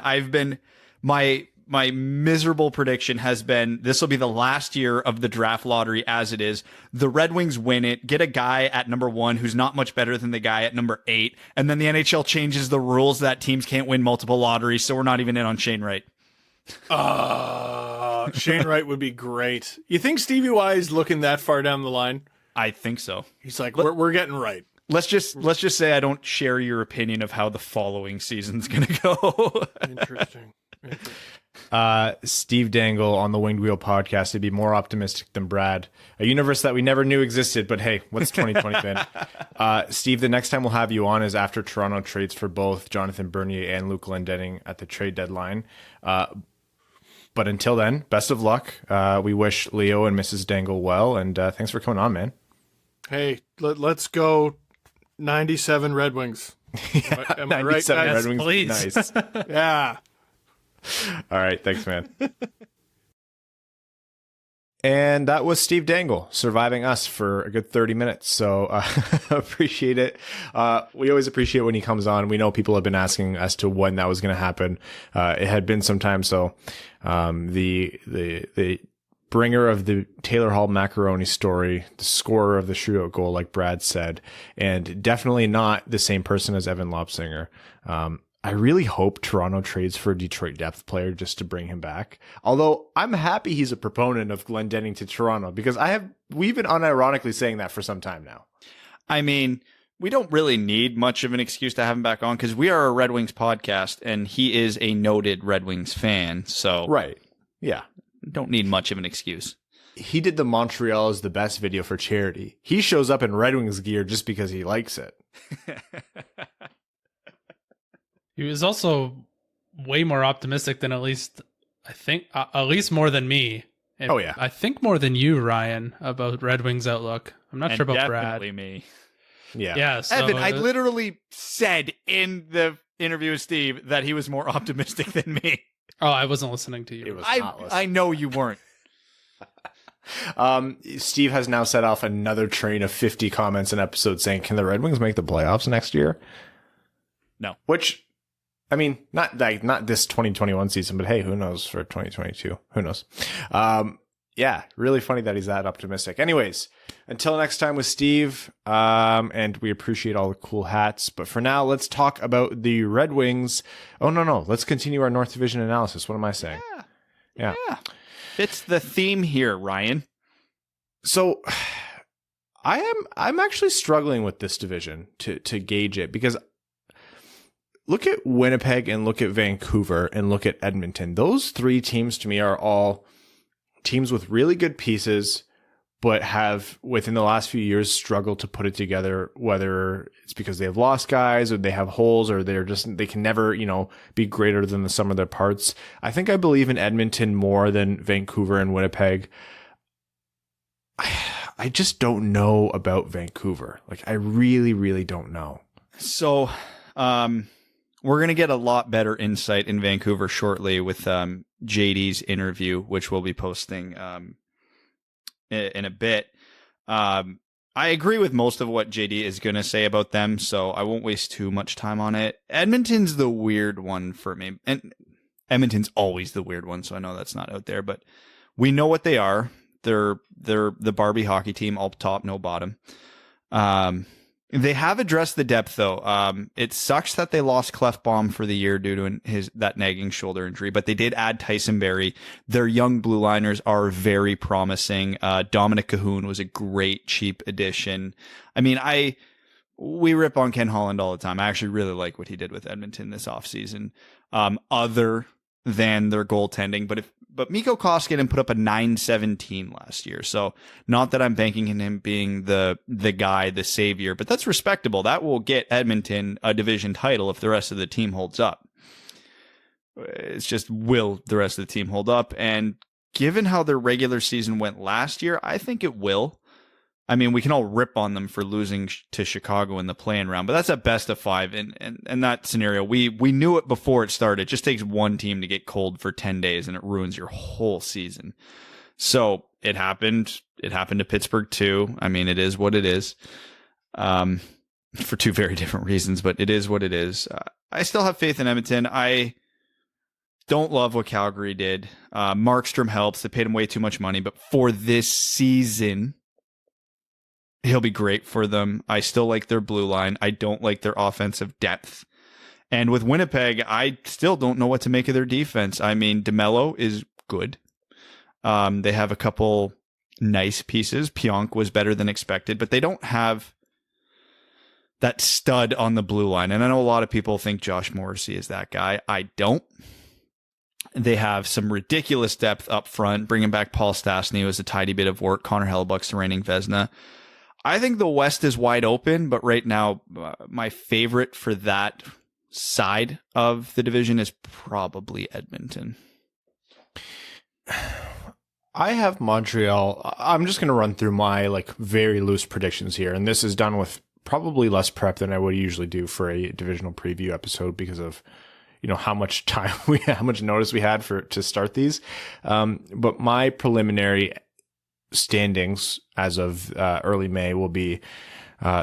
My miserable prediction has been this will be the last year of the draft lottery as it is. The Red Wings win it, get a guy at number 1 who's not much better than the guy at number 8, and then the NHL changes the rules that teams can't win multiple lotteries, so we're not even in on Shane Wright. Shane Wright would be great. You think Stevie Y is looking that far down the line? I think so. He's like, we're getting right. Let's just say I don't share your opinion of how the following season's going to go. Steve Dangle on the Winged Wheel podcast to be more optimistic than Brad. A universe that we never knew existed, but hey, what's 2020 been? Steve, the next time we'll have you on is after Toronto trades for both Jonathan Bernier and Luke Glendening at the trade deadline. But until then, best of luck. We wish Leo and Mrs. Dangle well, and thanks for coming on, man. Hey, let's go 97 Red Wings. Am I right, guys? Red Wings. Please. Nice. Yeah. All right. Thanks, man. And that was Steve Dangle surviving us for a good 30 minutes. So appreciate it. We always appreciate when he comes on. We know people have been asking as to when that was going to happen. It had been some time. So the bringer of the Taylor Hall macaroni story, the scorer of the shootout goal, like Brad said, and definitely not the same person as Evan Lobsinger. I really hope Toronto trades for a Detroit depth player just to bring him back. Although I'm happy he's a proponent of Glendening to Toronto because we've been unironically saying that for some time now. I mean, we don't really need much of an excuse to have him back on because we are a Red Wings podcast and he is a noted Red Wings fan. So right. Yeah. Don't need much of an excuse. He did the Montreal is the best video for charity. He shows up in Red Wings gear just because he likes it. He was also way more optimistic than at least more than me. And oh yeah, I think more than you, Ryan, about Red Wings outlook. I'm not sure about definitely Brad. Me. Yeah. So Evan, I literally said in the interview with Steve that he was more optimistic than me. Oh, I wasn't listening to you. I know you weren't. Steve has now set off another train of 50 comments an episode saying, "Can the Red Wings make the playoffs next year?" No. Which, I mean, not this 2021 season, but hey, who knows for 2022? Who knows? Yeah, really funny that he's that optimistic. Anyways, until next time with Steve, and we appreciate all the cool hats. But for now, let's talk about the Red Wings. Oh, no. Let's continue our North Division analysis. What am I saying? Yeah. Fits the theme here, Ryan. So I'm actually struggling with this division to gauge it because look at Winnipeg and look at Vancouver and look at Edmonton. Those three teams to me are all teams with really good pieces, but have within the last few years struggled to put it together, whether it's because they have lost guys or they have holes or they can never, be greater than the sum of their parts. I think I believe in Edmonton more than Vancouver and Winnipeg. I just don't know about Vancouver. Like, I really, really don't know. So, we're going to get a lot better insight in Vancouver shortly with JD's interview, which we'll be posting in a bit. I agree with most of what JD is going to say about them, so I won't waste too much time on it. Edmonton's the weird one for me, and Edmonton's always the weird one, so I know that's not out there, but we know what they are. They're the Barbie hockey team, all top, no bottom. They have addressed the depth, though. It sucks that they lost Clefbaum for the year due to that nagging shoulder injury, but they did add Tyson Barrie. Their young blue liners are very promising. Dominic Cahoon was a great cheap addition. I mean, we rip on Ken Holland all the time. I actually really like what he did with Edmonton this offseason, other than their goaltending. But Mikko Koskinen put up a .917 last year. So not that I'm banking on him being the guy, the savior, but that's respectable. That will get Edmonton a division title if the rest of the team holds up. It's just, will the rest of the team hold up? And given how their regular season went last year, I think it will. I mean, we can all rip on them for losing to Chicago in the play-in round, but that's a best of 5. And that scenario, we knew it before it started. It just takes one team to get cold for 10 days and it ruins your whole season. So it happened. It happened to Pittsburgh too. I mean, it is what it is, for two very different reasons, but it is what it is. I still have faith in Edmonton. I don't love what Calgary did. Markstrom helps. They paid him way too much money, but for this season, he'll be great for them. I still like their blue line. I don't like their offensive depth. And with Winnipeg, I still don't know what to make of their defense. I mean, DeMello is good. They have a couple nice pieces. Pionk was better than expected, but they don't have that stud on the blue line. And I know a lot of people think Josh Morrissey is that guy. I don't. They have some ridiculous depth up front. Bringing back Paul Stastny was a tidy bit of work. Connor Hellebuck's the reigning Vezina. I think the West is wide open, but right now, my favorite for that side of the division is probably Edmonton. I have Montreal. I'm just going to run through my very loose predictions here, and this is done with probably less prep than I would usually do for a divisional preview episode because of how much time how much notice we had to start these. But my preliminary standings as of early May will be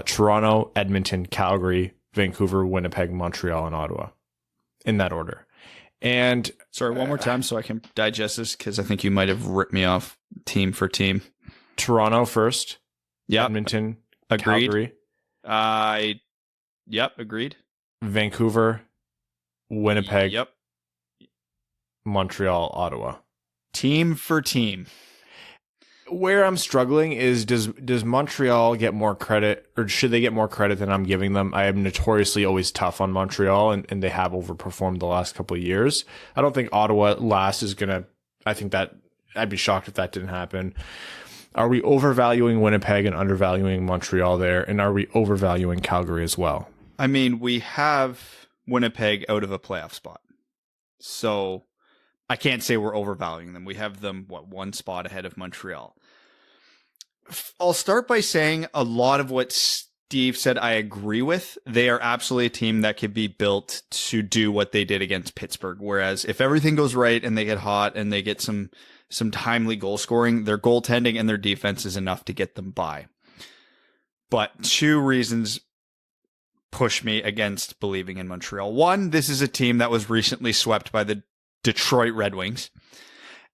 Toronto, Edmonton, Calgary, Vancouver, Winnipeg, Montreal, and Ottawa, in that order. And sorry, one more time so I can digest this, because I think you might have ripped me off team for team. Toronto first. Yep. Edmonton. Agreed. Calgary. Yep. Agreed. Vancouver. Winnipeg. Yep. Montreal. Ottawa. Team for team. Where I'm struggling is, does Montreal get more credit, or should they get more credit than I'm giving them? I am notoriously always tough on Montreal, and they have overperformed the last couple of years. I don't think Ottawa last is going to, I think that I'd be shocked if that didn't happen. Are we overvaluing Winnipeg and undervaluing Montreal there? And are we overvaluing Calgary as well? I mean, we have Winnipeg out of a playoff spot. So I can't say we're overvaluing them. We have them, one spot ahead of Montreal. I'll start by saying a lot of what Steve said I agree with. They are absolutely a team that could be built to do what they did against Pittsburgh. Whereas if everything goes right and they get hot and they get some timely goal scoring, their goaltending and their defense is enough to get them by. But two reasons push me against believing in Montreal. One, this is a team that was recently swept by the Detroit Red Wings.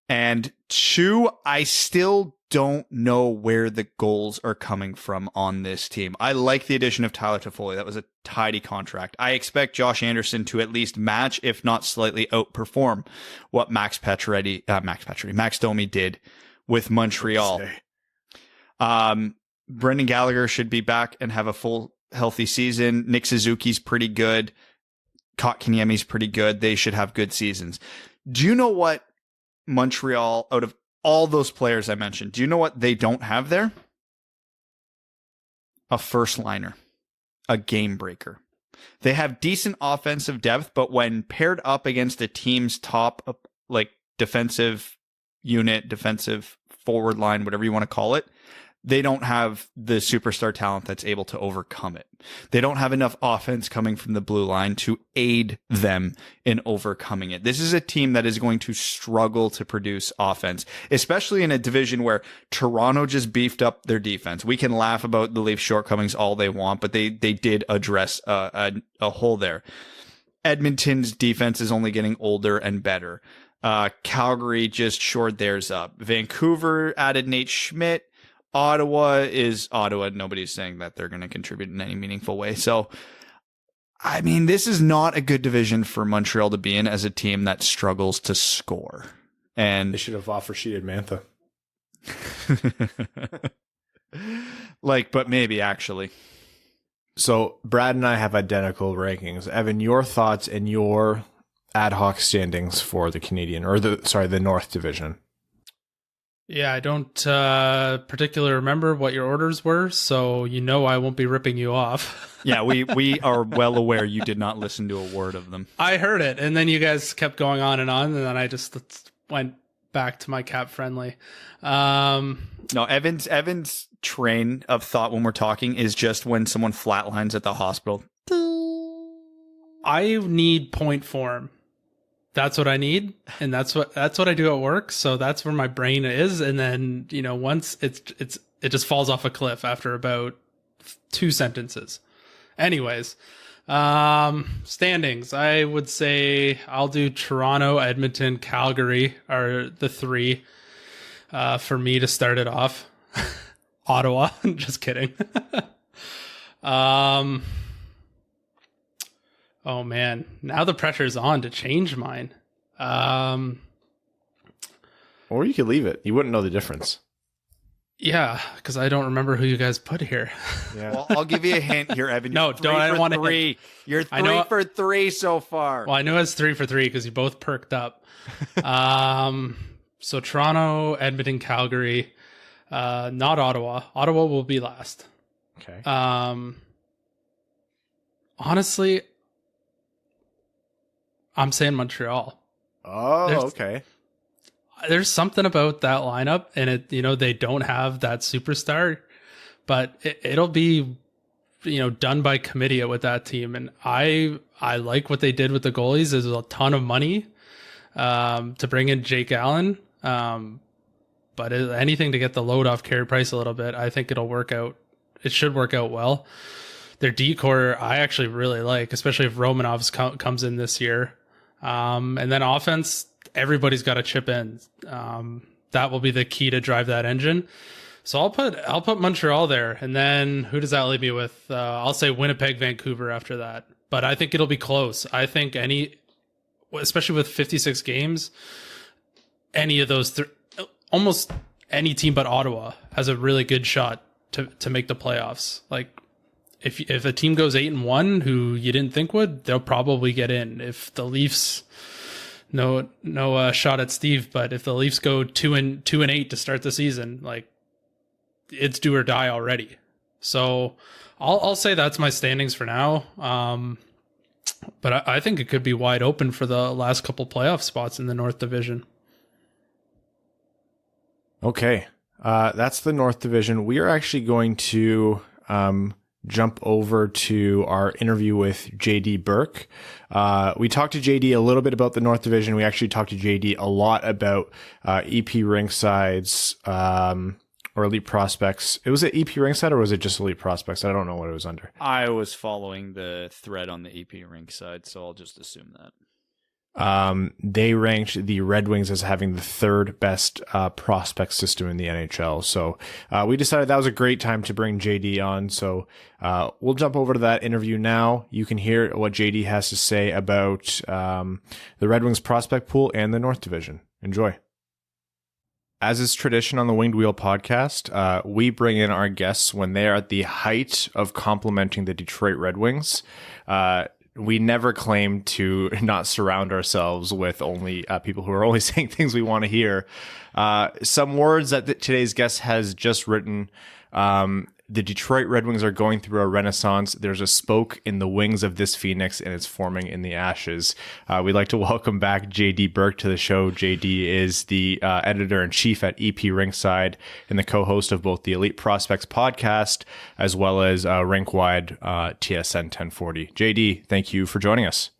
And two, I still don't know where the goals are coming from on this team. I like the addition of Tyler Toffoli. That was a tidy contract. I expect Josh Anderson to at least match, if not slightly outperform, what Max Domi did with Montreal. Brendan Gallagher should be back and have a full healthy season. Nick Suzuki's pretty good. Kotkaniemi's pretty good. They should have good seasons. Do you know what Montreal, out of all those players I mentioned, do you know what they don't have there? A first liner, a game breaker. They have decent offensive depth, but when paired up against a team's top, defensive unit, defensive forward line, whatever you want to call it, they don't have the superstar talent that's able to overcome it. They don't have enough offense coming from the blue line to aid them in overcoming it. This is a team that is going to struggle to produce offense, especially in a division where Toronto just beefed up their defense. We can laugh about the Leafs' shortcomings all they want, but they did address a hole there. Edmonton's defense is only getting older and better. Calgary just shored theirs up. Vancouver added Nate Schmidt. Ottawa. Nobody's saying that they're going to contribute in any meaningful way. So, I mean, this is not a good division for Montreal to be in as a team that struggles to score. And they should have offer sheeted Mantha. but maybe actually. So Brad and I have identical rankings. Evan, your thoughts and your ad hoc standings for the Canadian, the North Division. Yeah, I don't particularly remember what your orders were, so I won't be ripping you off. Yeah, we are well aware you did not listen to a word of them. I heard it, and then you guys kept going on, and then I just went back to my cap friendly. No, Evan's train of thought when we're talking is just when someone flatlines at the hospital. I need point form. That's what I need, and that's what I do at work. So that's where my brain is, and then once it just falls off a cliff after about 2 sentences. Anyways, standings. I would say I'll do Toronto, Edmonton, Calgary are the 3 for me to start it off. Ottawa, just kidding. Oh man, now the pressure's on to change mine. Or you could leave it. You wouldn't know the difference. Yeah, because I don't remember who you guys put here. Yeah. Well, I'll give you a hint here, Evan. No, don't. I don't want to. Three. You're 3 for 3 so far. Well, I know it's 3 for 3 because you both perked up. So Toronto, Edmonton, Calgary, not Ottawa. Ottawa will be last. Okay. Honestly, I'm saying Montreal. Okay. There's something about that lineup, and they don't have that superstar, but it'll be, done by committee with that team. And I like what they did with the goalies. There's a ton of money to bring in Jake Allen. But anything to get the load off Carey Price a little bit, I think it'll work out. It should work out well. Their D-core, I actually really like, especially if Romanovs comes in this year. And then offense, everybody's got to chip in. That will be the key to drive that engine. So I'll put Montreal there, and then who does that leave me with? I'll say Winnipeg, Vancouver after that. But I think it'll be close. I think especially with 56 games, any of those almost any team but Ottawa has a really good shot to make the playoffs. Like if a team goes 8-1 who you didn't think would, they'll probably get in. If the Leafs, no shot at Steve, but if the Leafs go 2-8 to start the season, like it's do or die already. So I'll say that's my standings for now. But I think it could be wide open for the last couple playoff spots in the North Division. Okay. That's the North Division. We are actually going to jump over to our interview with JD Burke. We talked to JD a little bit about the North Division. We actually talked to JD a lot about EP Ringside's or Elite Prospects. Was it EP Ringside or was it just Elite Prospects? I don't know what it was under. I was following the thread on the EP Ringside, so I'll just assume that. They ranked the Red Wings as having the third best prospect system in the NHL. So we decided that was a great time to bring JD on. So we'll jump over to that interview now. You can hear what JD has to say about the Red Wings prospect pool and the North Division. Enjoy. As is tradition on the Winged Wheel podcast, we bring in our guests when they are at the height of complimenting the Detroit Red Wings. We never claim to not surround ourselves with only people who are only saying things we want to hear. Some words that today's guest has just written. The Detroit Red Wings are going through a renaissance. There's a spoke in the wings of this phoenix, and it's forming in the ashes. We'd like to welcome back JD Burke to the show. JD is the editor-in-chief at EP Ringside and the co-host of both the Elite Prospects podcast as well as Rink-Wide TSN 1040. JD, thank you for joining us.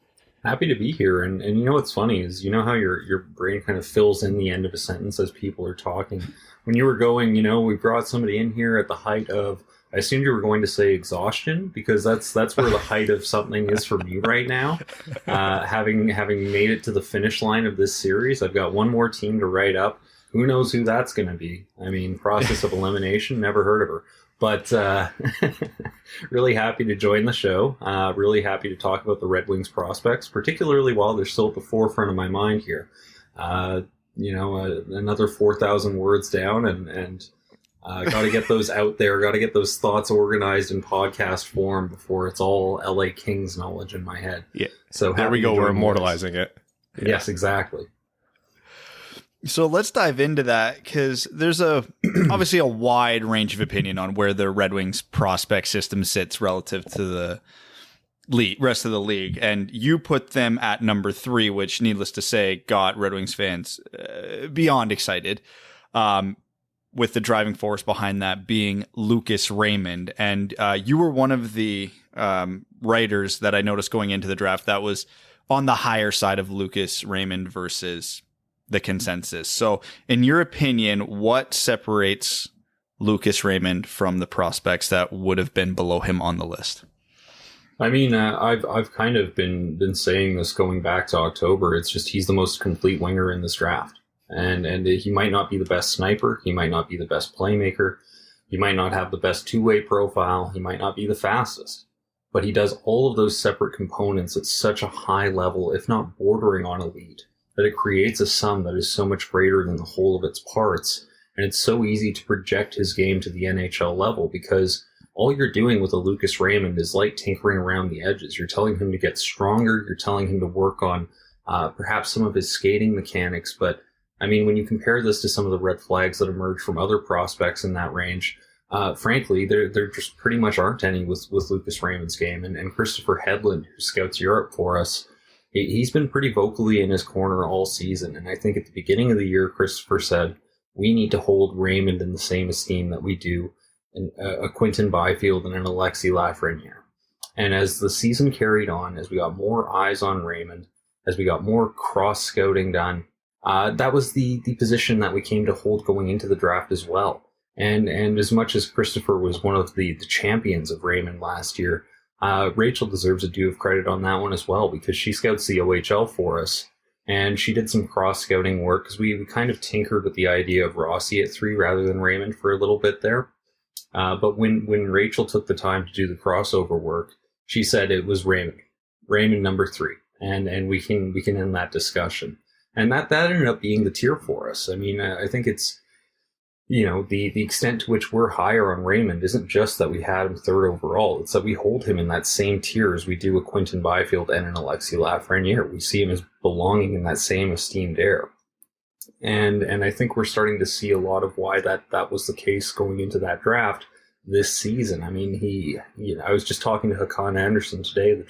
Happy to be here. And you know what's funny is, you know how your brain kind of fills in the end of a sentence as people are talking. When you were going, we brought somebody in here at the height of, I assumed you were going to say exhaustion, because that's where the height of something is for me right now. Having made it to the finish line of this series, I've got one more team to write up. Who knows who that's going to be? I mean, process of elimination, never heard of her. But really happy to join the show. Really happy to talk about the Red Wings prospects, particularly while they're still at the forefront of my mind here. Another 4,000 words down and got to get those out there, got to get those thoughts organized in podcast form before it's all LA Kings knowledge in my head. Yeah. So there we go. We're immortalizing it. Yeah. Yes, exactly. So let's dive into that, because there's obviously a wide range of opinion on where the Red Wings prospect system sits relative to the rest of the league, and you put them at number 3, which, needless to say, got Red Wings fans beyond excited, with the driving force behind that being Lucas Raymond. And you were one of the writers that I noticed going into the draft that was on the higher side of Lucas Raymond versus the consensus. So in your opinion, what separates Lucas Raymond from the prospects that would have been below him on the list? I mean, I've kind of been saying this going back to October. It's just he's the most complete winger in this draft. And he might not be the best sniper. He might not be the best playmaker. He might not have the best two-way profile. He might not be the fastest. But he does all of those separate components at such a high level, if not bordering on elite, that it creates a sum that is so much greater than the whole of its parts. And it's so easy to project his game to the NHL level because all you're doing with a Lucas Raymond is like tinkering around the edges. You're telling him to get stronger. You're telling him to work on perhaps some of his skating mechanics. But I mean, when you compare this to some of the red flags that emerge from other prospects in that range, frankly, there just pretty much aren't any with Lucas Raymond's game. And Christopher Hedlund, who scouts Europe for us, he's been pretty vocally in his corner all season. And I think at the beginning of the year, Christopher said, we need to hold Raymond in the same esteem that we do a Quinton Byfield and an Alexis Lafreniere. And as the season carried on, as we got more eyes on Raymond, as we got more cross-scouting done, that was the position that we came to hold going into the draft as well. And as much as Christopher was one of the champions of Raymond last year, Rachel deserves a due of credit on that one as well, because she scouts the OHL for us. And she did some cross-scouting work because we kind of tinkered with the idea of Rossi at 3 rather than Raymond for a little bit there. But when Rachel took the time to do the crossover work, she said it was Raymond number 3, and we can end that discussion. And that ended up being the tier for us. I mean, I think it's, the extent to which we're higher on Raymond isn't just that we had him 3rd overall. It's that we hold him in that same tier as we do a Quinton Byfield and an Alexis Lafreniere. We see him as belonging in that same esteemed air. And I think we're starting to see a lot of why that was the case going into that draft this season. I mean, I was just talking to Hakan Anderson today, the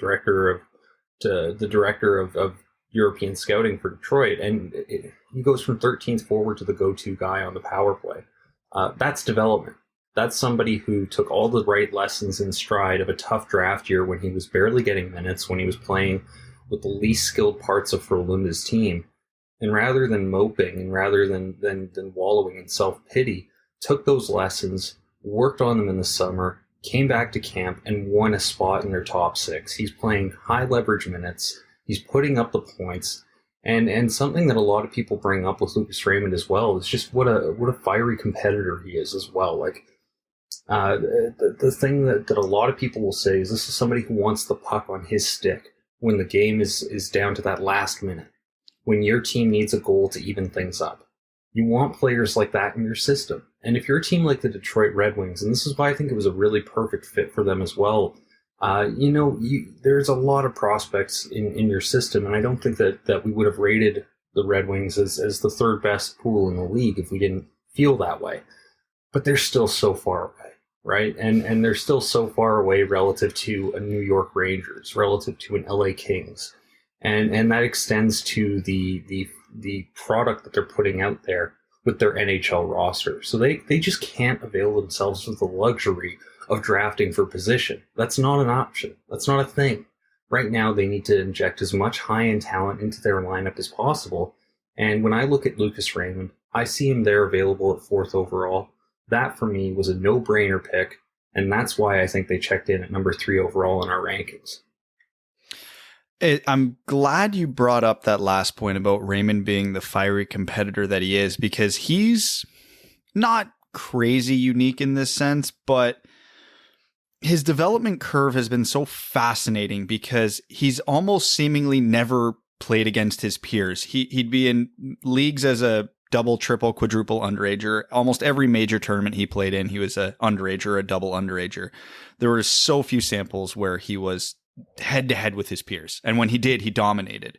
director of European scouting for Detroit, and he goes from 13th forward to the go-to guy on the power play. That's development. That's somebody who took all the right lessons in stride of a tough draft year when he was barely getting minutes, when he was playing with the least skilled parts of Frölunda's team. And rather than moping and rather than wallowing in self-pity, took those lessons, worked on them in the summer, came back to camp, and won a spot in their top 6. He's playing high leverage minutes. He's putting up the points. And something that a lot of people bring up with Lucas Raymond as well is just what a fiery competitor he is as well. Like, the thing that a lot of people will say is this is somebody who wants the puck on his stick when the game is down to that last minute, when your team needs a goal to even things up. You want players like that in your system. And if you're a team like the Detroit Red Wings, and this is why I think it was a really perfect fit for them as well, there's a lot of prospects in your system, and I don't think that we would have rated the Red Wings as the 3rd best pool in the league if we didn't feel that way. But they're still so far away, right? And they're still so far away relative to a New York Rangers, relative to an LA Kings. And that extends to the product that they're putting out there with their NHL roster. So they just can't avail themselves of the luxury of drafting for position. That's not an option. That's not a thing. Right now, they need to inject as much high-end talent into their lineup as possible. And when I look at Lucas Raymond, I see him there available at 4th overall. That, for me, was a no-brainer pick, and that's why I think they checked in at number 3 overall in our rankings. I'm glad you brought up that last point about Raymond being the fiery competitor that he is, because he's not crazy unique in this sense, but his development curve has been so fascinating because he's almost seemingly never played against his peers. He'd be in leagues as a double, triple, quadruple underager. Almost every major tournament he played in, he was a underager or a double underager. There were so few samples where he was head to head with his peers. And when he did, he dominated.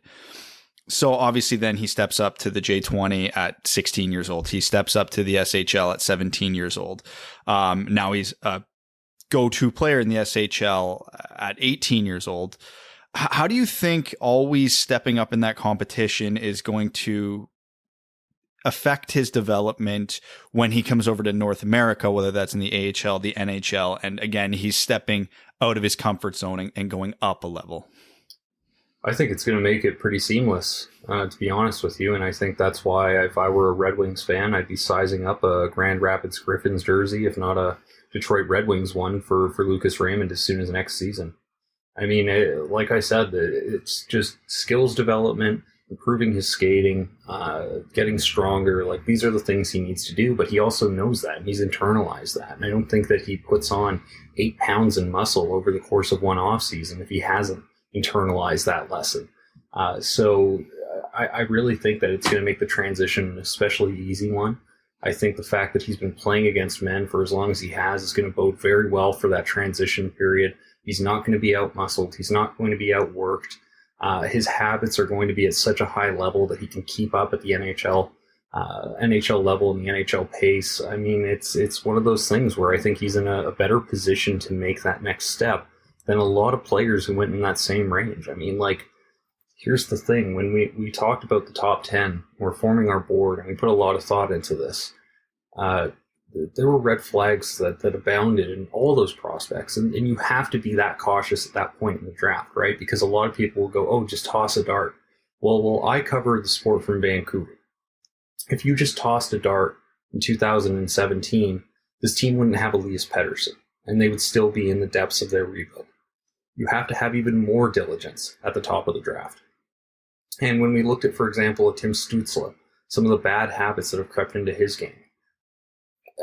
So obviously then he steps up to the J20 at 16 years old. He steps up to the SHL at 17 years old. Now he's a go-to player in the SHL at 18 years old. How do you think always stepping up in that competition is going to affect his development when he comes over to North America, whether that's in the AHL, the NHL, and again, he's stepping out of his comfort zone and going up a level? I think it's going to make it pretty seamless, to be honest with you. And I think that's why if I were a Red Wings fan, I'd be sizing up a Grand Rapids Griffins jersey, if not a Detroit Red Wings one for Lucas Raymond as soon as next season. I mean, like I said, it's just skills development, improving his skating, getting stronger. Like, these are the things he needs to do, but he also knows that, and he's internalized that. And I don't think that he puts on 8 pounds in muscle over the course of one off season if he hasn't internalized that lesson. So I really think that it's going to make the transition an especially easy one. I think the fact that he's been playing against men for as long as he has is going to bode very well for that transition period. He's not going to be out-muscled. He's not going to be outworked. His habits are going to be at such a high level that he can keep up at the NHL level and the NHL pace. I mean, it's one of those things where I think he's in a better position to make that next step than a lot of players who went in that same range. I mean, like, here's the thing. When we talked about the top 10, we're forming our board, and we put a lot of thought into this. There were red flags that abounded in all those prospects, and you have to be that cautious at that point in the draft, right? Because a lot of people will go, oh, just toss a dart. Well, I cover the sport from Vancouver. If you just tossed a dart in 2017, this team wouldn't have Elias Pettersson, and they would still be in the depths of their rebuild. You have to have even more diligence at the top of the draft. And when we looked at, for example, Tim Stützle, some of the bad habits that have crept into his game,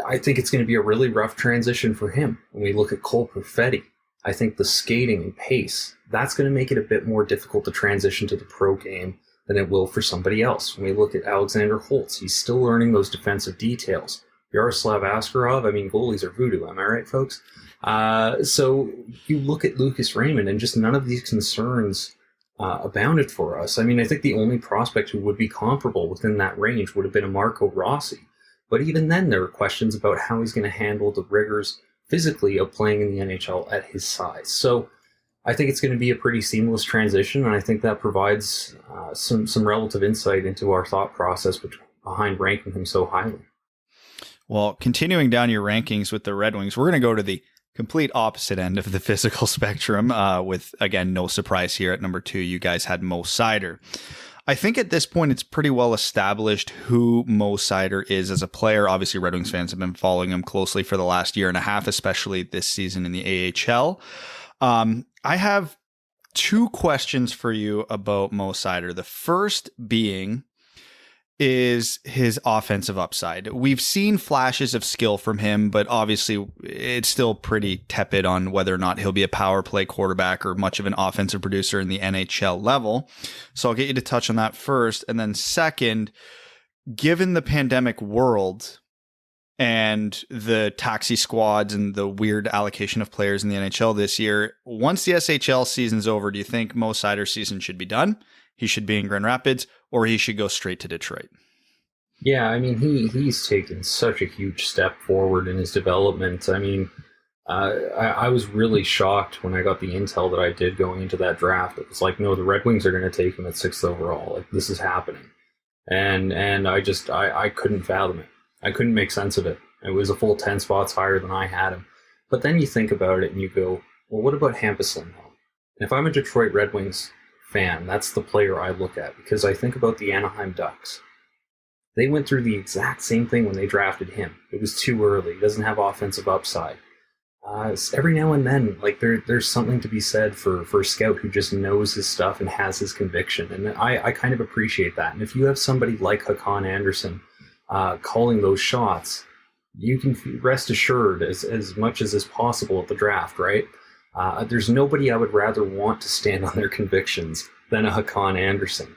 I think it's going to be a really rough transition for him. When we look at Cole Perfetti, I think the skating and pace, that's going to make it a bit more difficult to transition to the pro game than it will for somebody else. When we look at Alexander Holtz, he's still learning those defensive details. Yaroslav Askarov, I mean, goalies are voodoo, am I right, folks? So you look at Lucas Raymond, and just none of these concerns abounded for us. I mean, I think the only prospect who would be comparable within that range would have been a Marco Rossi. But even then, there were questions about how he's going to handle the rigors physically of playing in the NHL at his size. So I think it's going to be a pretty seamless transition, and I think that provides some relative insight into our thought process behind ranking him so highly. Well, continuing down your rankings with the Red Wings, we're going to go to the complete opposite end of the physical spectrum with, again, no surprise here at number 2, you guys had Mo Seider. I think at this point, it's pretty well established who Mo Seider is as a player. Obviously, Red Wings fans have been following him closely for the last year and a half, especially this season in the AHL. I have 2 questions for you about Mo Seider. The first being is his offensive upside. We've seen flashes of skill from him, but obviously it's still pretty tepid on whether or not he'll be a power play quarterback or much of an offensive producer in the NHL level. So I'll get you to touch on that first. And then second, given the pandemic world and the taxi squads and the weird allocation of players in the NHL this year, once the SHL season's over, do you think Mo Seider's season should be done? He should be in Grand Rapids, or he should go straight to Detroit? Yeah, I mean, he's taken such a huge step forward in his development. I mean, I was really shocked when I got the intel that I did going into that draft. It was like, no, the Red Wings are going to take him at 6th overall. Like, this is happening. And I couldn't fathom it. I couldn't make sense of it. It was a full 10 spots higher than I had him. But then you think about it and you go, well, what about Hampus Lindholm? And if I'm a Detroit Red Wings fan, that's the player I look at, because I think about the Anaheim Ducks. They went through the exact same thing when they drafted him. It was too early. He doesn't have offensive upside. Every now and then, like there's something to be said for a scout who just knows his stuff and has his conviction, and I kind of appreciate that. And if you have somebody like Hakan Andersson calling those shots, you can rest assured as much as is possible at the draft, right? There's nobody I would rather want to stand on their convictions than a Hakan Andersson.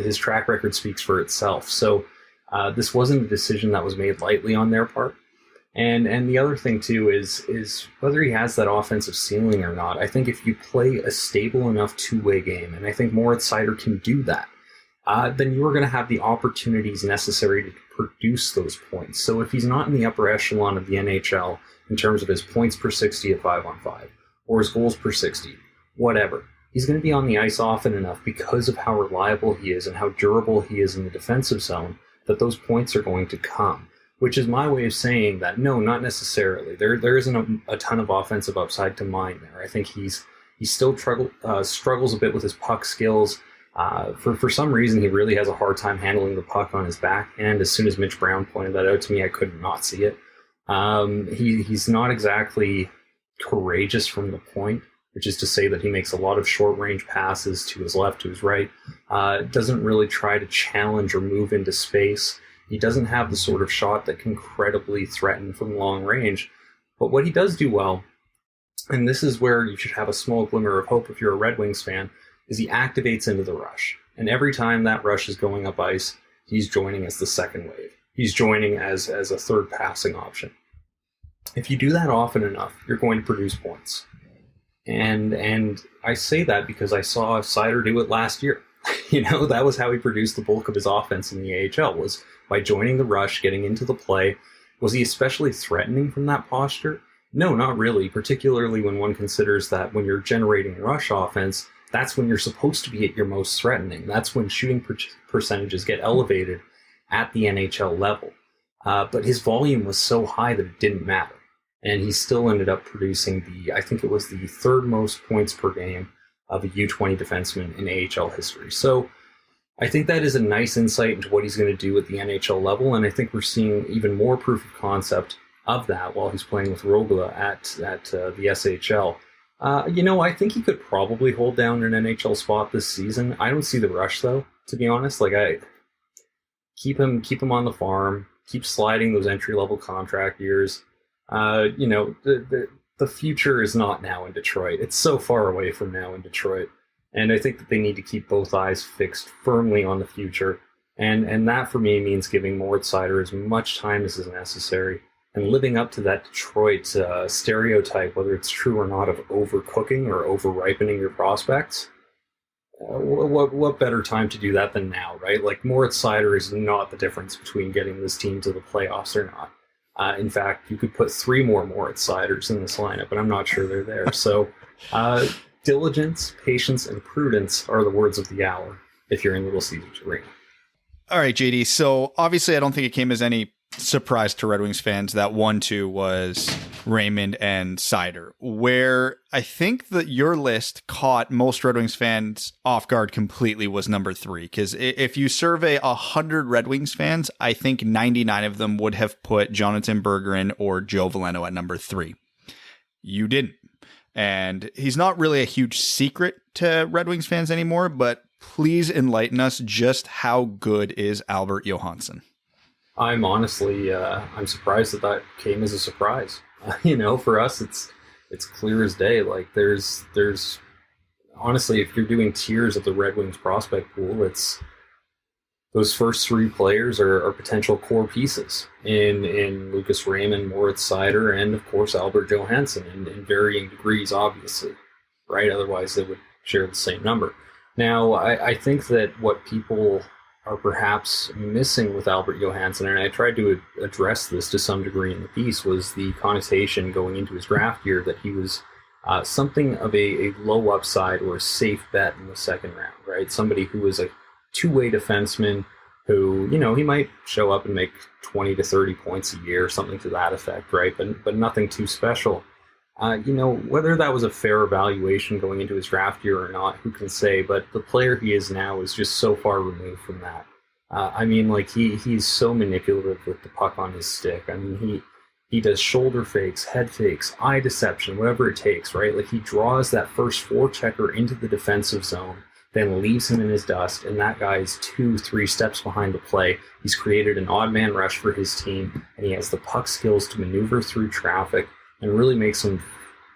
His track record speaks for itself. So this wasn't a decision that was made lightly on their part. And the other thing, too, is whether he has that offensive ceiling or not. I think if you play a stable enough two-way game, and I think Moritz Seider can do that, then you're going to have the opportunities necessary to produce those points. So if he's not in the upper echelon of the NHL in terms of his points per 60 at 5-on-5, or his goals per 60, whatever, he's going to be on the ice often enough because of how reliable he is and how durable he is in the defensive zone that those points are going to come. Which is my way of saying that, no, not necessarily. There isn't a ton of offensive upside to mine there. I think he still struggles a bit with his puck skills. For some reason, he really has a hard time handling the puck on his backhand. As soon as Mitch Brown pointed that out to me, I could not see it. He's not exactly courageous from the point, which is to say that he makes a lot of short-range passes to his left, to his right. Doesn't really try to challenge or move into space. He doesn't have the sort of shot that can credibly threaten from long range. But what he does do well, and this is where you should have a small glimmer of hope if you're a Red Wings fan, is he activates into the rush. And every time that rush is going up ice, he's joining as the second wave. he's joining as a third passing option. If you do that often enough, you're going to produce points. And I say that because I saw Seider do it last year. That was how he produced the bulk of his offense in the AHL, was by joining the rush, getting into the play. Was he especially threatening from that posture? No, not really, particularly when one considers that when you're generating rush offense, that's when you're supposed to be at your most threatening. That's when shooting percentages get elevated at the NHL level. But his volume was so high that it didn't matter. And he still ended up producing I think it was the third most points per game of a U20 defenseman in AHL history. So I think that is a nice insight into what he's going to do at the NHL level, and I think we're seeing even more proof of concept of that while he's playing with Rogla at the SHL. I think he could probably hold down an NHL spot this season. I don't see the rush, though, to be honest. I keep him on the farm, keep sliding those entry-level contract years. The future is not now in Detroit. It's so far away from now in Detroit. And I think that they need to keep both eyes fixed firmly on the future. And that for me means giving Moritz Seider as much time as is necessary and living up to that Detroit stereotype, whether it's true or not, of overcooking or over-ripening your prospects. What better time to do that than now, right? Like, Moritz Seider is not the difference between getting this team to the playoffs or not. In fact, you could put 3 more Moritz Seiders in this lineup, but I'm not sure they're there. So diligence, patience, and prudence are the words of the hour if you're in Little Caesars Arena. All right, JD. So obviously I don't think it came as any surprise to Red Wings fans that 1-2 was Raymond and Seider, where I think that your list caught most Red Wings fans off guard completely was number 3. Because if you survey 100 Red Wings fans, I think 99 of them would have put Jonathan Bergeron or Joe Veleno at number 3. You didn't. And he's not really a huge secret to Red Wings fans anymore, but please enlighten us, just how good is Albert Johansson? I'm honestly, I'm surprised that came as a surprise. For us, it's clear as day. Like, there's honestly, if you're doing tiers of the Red Wings prospect pool, it's those first 3 players are potential core pieces in Lucas Raymond, Moritz Seider, and of course Albert Johansson in varying degrees, obviously, right? Otherwise, they would share the same number. Now, I think that what people are perhaps missing with Albert Johansson, and I tried to address this to some degree in the piece, was the connotation going into his draft year that he was something of a low upside or a safe bet in the second round, right? Somebody who was a two-way defenseman who, he might show up and make 20 to 30 points a year, something to that effect, right? But nothing too special. Whether that was a fair evaluation going into his draft year or not, who can say? But the player he is now is just so far removed from that. He's so manipulative with the puck on his stick. I mean, he does shoulder fakes, head fakes, eye deception, whatever it takes, right? Like, he draws that first forechecker into the defensive zone, then leaves him in his dust, and that guy is 2-3 steps behind the play. He's created an odd man rush for his team, and he has the puck skills to maneuver through traffic and really make some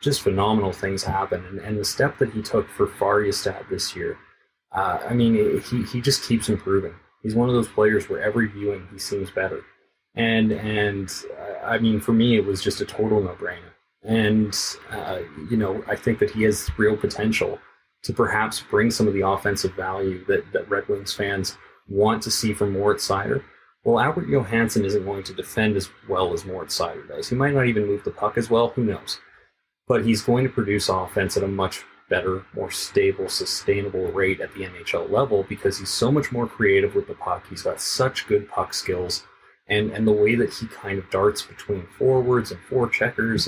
just phenomenal things happen. And the step that he took for Färjestad this year, he just keeps improving. He's one of those players where every viewing he seems better. And for me, it was just a total no-brainer. And, I think that he has real potential to perhaps bring some of the offensive value that Red Wings fans want to see from Moritz Seider. Well, Albert Johansson isn't going to defend as well as Moritz Seider does. He might not even move the puck as well, who knows? But he's going to produce offense at a much better, more stable, sustainable rate at the NHL level because he's so much more creative with the puck. He's got such good puck skills, and the way that he kind of darts between forwards and forecheckers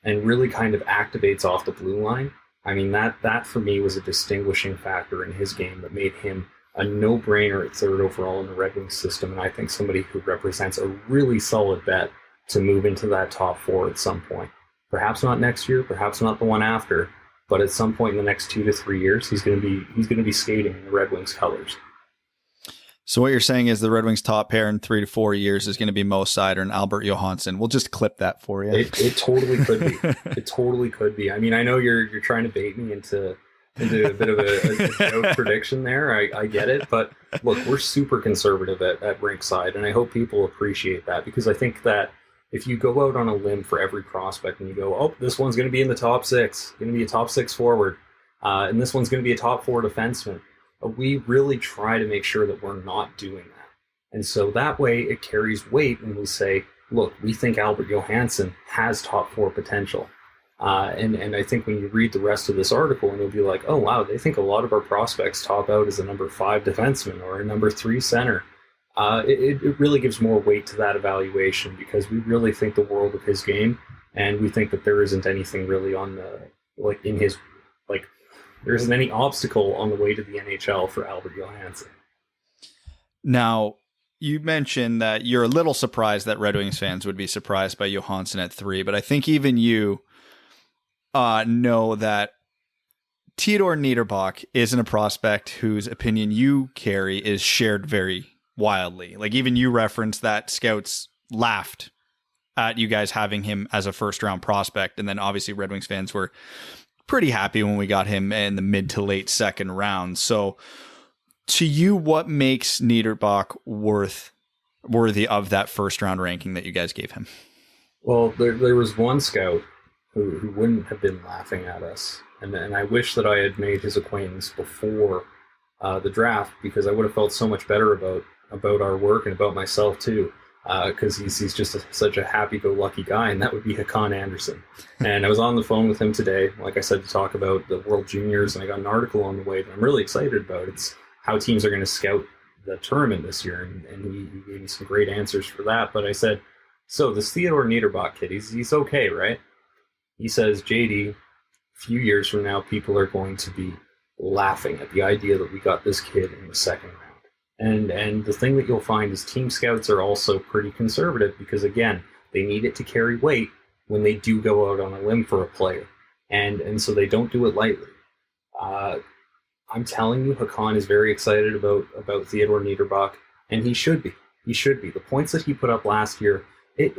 and really kind of activates off the blue line. I mean, that for me was a distinguishing factor in his game that made him a no-brainer at 3rd overall in the Red Wings system, and I think somebody who represents a really solid bet to move into that top 4 at some point. Perhaps not next year, perhaps not the one after, but at some point in the next 2 to 3 years, he's going to be skating in the Red Wings colors. So what you're saying is the Red Wings top pair in 3 to 4 years is going to be Mo Seider and Albert Johansson. We'll just clip that for you. It totally could be. It totally could be. I mean, I know you're trying to bait me into into a bit of a doubt prediction there. I get it. But look, we're super conservative at Rinkside, and I hope people appreciate that, because I think that if you go out on a limb for every prospect and you go, oh, this one's going to be in the top 6, going to be a top 6 forward, and this one's going to be a top 4 defenseman, we really try to make sure that we're not doing that. And so that way it carries weight when we say, look, we think Albert Johansson has top 4 potential. And I think when you read the rest of this article, and you'll be like, oh, wow, they think a lot of our prospects top out as a number 5 defenseman or a number 3 center. It really gives more weight to that evaluation, because we really think the world of his game, and we think that there isn't anything really on the, like, in his, like, there isn't any obstacle on the way to the NHL for Albert Johansson. Now, you mentioned that you're a little surprised that Red Wings fans would be surprised by Johansson at 3, but I think even you know that Theodor Niederbach isn't a prospect whose opinion you carry is shared very wildly. Like, even you referenced that scouts laughed at you guys having him as a first round prospect. And then obviously Red Wings fans were pretty happy when we got him in the mid to late second round. So to you, what makes Niederbach worthy of that first round ranking that you guys gave him? Well, there was one scout who wouldn't have been laughing at us. And I wish that I had made his acquaintance before the draft, because I would have felt so much better about our work and about myself too, because he's just such a happy-go-lucky guy, and that would be Hakan Anderson. And I was on the phone with him today, like I said, to talk about the World Juniors, and I got an article on the way that I'm really excited about. It's how teams are going to scout the tournament this year, and he gave me some great answers for that. But I said, so this Theodor Niederbach kid, he's okay, right? He says, JD, a few years from now, people are going to be laughing at the idea that we got this kid in the second round. And the thing that you'll find is team scouts are also pretty conservative, because, again, they need it to carry weight when they do go out on a limb for a player. And so they don't do it lightly. I'm telling you, Hakan is very excited about Theodor Niederbach, and he should be. He should be. The points that he put up last year, it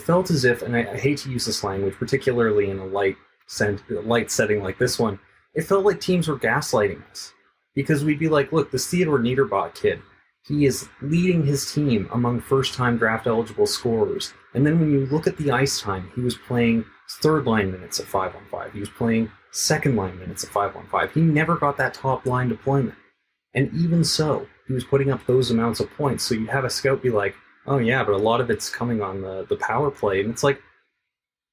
felt as if, and I hate to use this language, particularly in a light setting like this one, it felt like teams were gaslighting us. Because we'd be like, look, this Theodor Niederbach kid, he is leading his team among first-time draft-eligible scorers. And then when you look at the ice time, he was playing third-line minutes at 5-on-5. He was playing second-line minutes at 5-on-5. He never got that top-line deployment. And even so, he was putting up those amounts of points. So you'd have a scout be like, oh yeah, but a lot of it's coming on the power play. And it's like,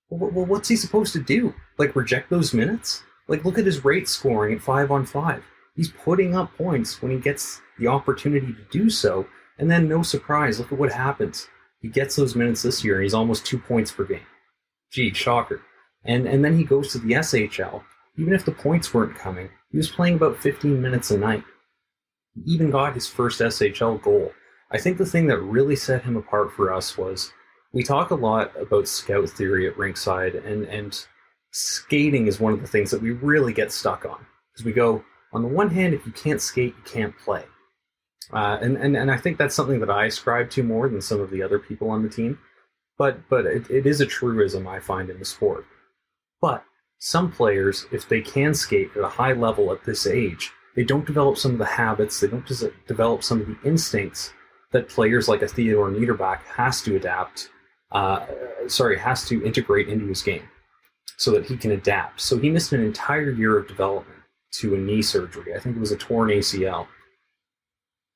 well, what's he supposed to do? Like, reject those minutes? Like, look at his rate scoring at 5-on-5. He's putting up points when he gets the opportunity to do so. And then, no surprise, look at what happens. He gets those minutes this year, and he's almost 2 points per game. Gee, shocker. And then he goes to the SHL. Even if the points weren't coming, he was playing about 15 minutes a night. He even got his first SHL goal. I think the thing that really set him apart for us was, we talk a lot about scout theory at Rinkside, and skating is one of the things that we really get stuck on. Because we go, on the one hand, if you can't skate, you can't play. And I think that's something that I ascribe to more than some of the other people on the team. But it is a truism I find in the sport. But some players, if they can skate at a high level at this age, they don't develop some of the habits, they don't develop some of the instincts that players like a Theodor Niederbach has to integrate into his game so that he can adapt. So he missed an entire year of development to a knee surgery. I think it was a torn ACL.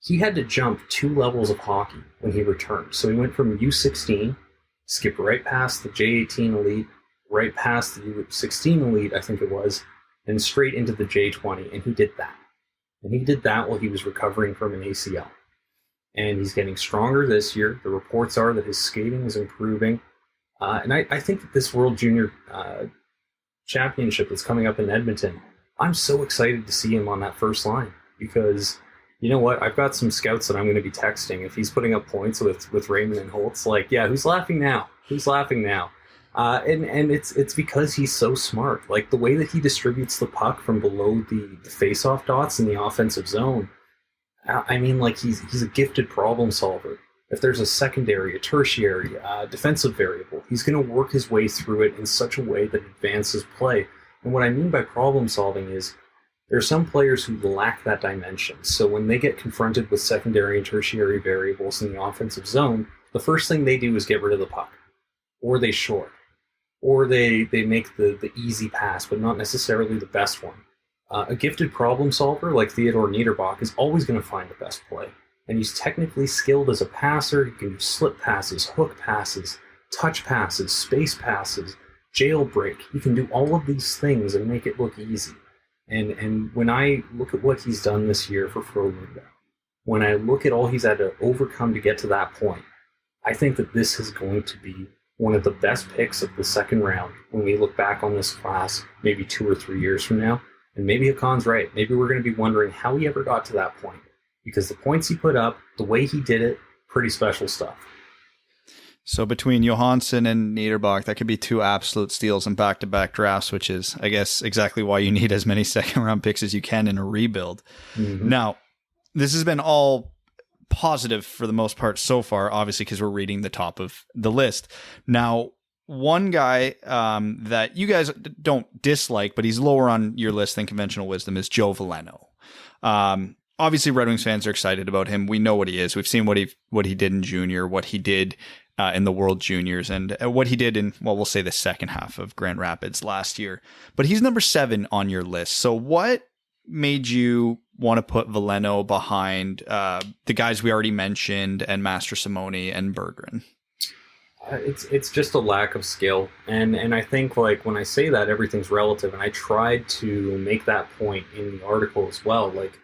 He had to jump 2 levels of hockey when he returned. So he went from U16, skipped right past the J18 elite, right past the U16 elite, I think it was, and straight into the J20, and he did that. And he did that while he was recovering from an ACL. And he's getting stronger this year. The reports are that his skating is improving. And I think that this World Junior Championship that's coming up in Edmonton, I'm so excited to see him on that first line, because you know what? I've got some scouts that I'm going to be texting if he's putting up points with Raymond and Holtz. Like, yeah, who's laughing now? Who's laughing now? And it's because he's so smart. Like, the way that he distributes the puck from below the face-off dots in the offensive zone, I mean, like, he's a gifted problem solver. If there's a secondary, a tertiary, defensive variable, he's going to work his way through it in such a way that advances play. And what I mean by problem solving is There are some players who lack that dimension. So when they get confronted with secondary and tertiary variables in the offensive zone, the first thing they do is get rid of the puck. Or they short. Or they make the easy pass, but not necessarily the best one. A gifted problem solver like Theodor Niederbach is always going to find the best play. And he's technically skilled as a passer. He can do slip passes, hook passes, touch passes, space passes, jailbreak. He can do all of these things and make it look easy. And when I look at what he's done this year for Frölunda, when I look at all he's had to overcome to get to that point, I think that this is going to be one of the best picks of the second round when we look back on this class maybe 2 or 3 years from now. And maybe Hakan's right. Maybe we're going to be wondering how he ever got to that point. Because the points he put up, the way he did it, pretty special stuff. So between Johansson and Niederbach, that could be 2 absolute steals in back-to-back drafts, which is, I guess, exactly why you need as many second-round picks as you can in a rebuild. Mm-hmm. Now, this has been all positive for the most part so far, obviously, because we're reading the top of the list. Now, one guy that you guys don't dislike, but he's lower on your list than conventional wisdom, is Joe Veleno. Obviously, Red Wings fans are excited about him. We know what he is. We've seen what he did in junior, what he did in the World Juniors, and what he did in, well, we'll say the second half of Grand Rapids last year. But he's number 7 on your list. So what made you want to put Veleno behind the guys we already mentioned and Master Simone and Berggren? It's just a lack of skill. And I think, like, when I say that, everything's relative. And I tried to make that point in the article as well. Like,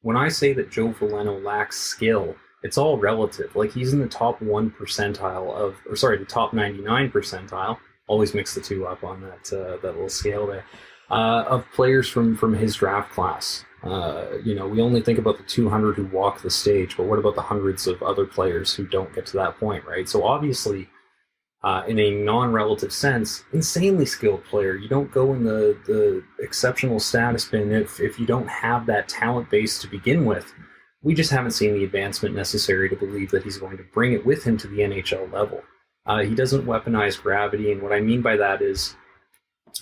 when I say that Joe Veleno lacks skill, it's all relative. Like, he's in the top 1 percentile the top 99 percentile. Always mix the two up on that little scale there. Of players from his draft class. We only think about the 200 who walk the stage, but what about the hundreds of other players who don't get to that point, right? So obviously, in a non-relative sense, insanely skilled player. You don't go in the exceptional status bin if you don't have that talent base to begin with. We just haven't seen the advancement necessary to believe that he's going to bring it with him to the NHL level. He doesn't weaponize gravity, and what I mean by that is,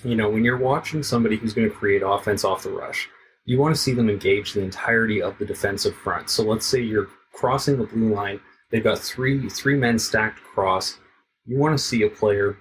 when you're watching somebody who's going to create offense off the rush, you want to see them engage the entirety of the defensive front. So let's say you're crossing the blue line, they've got three men stacked across. You want to see a player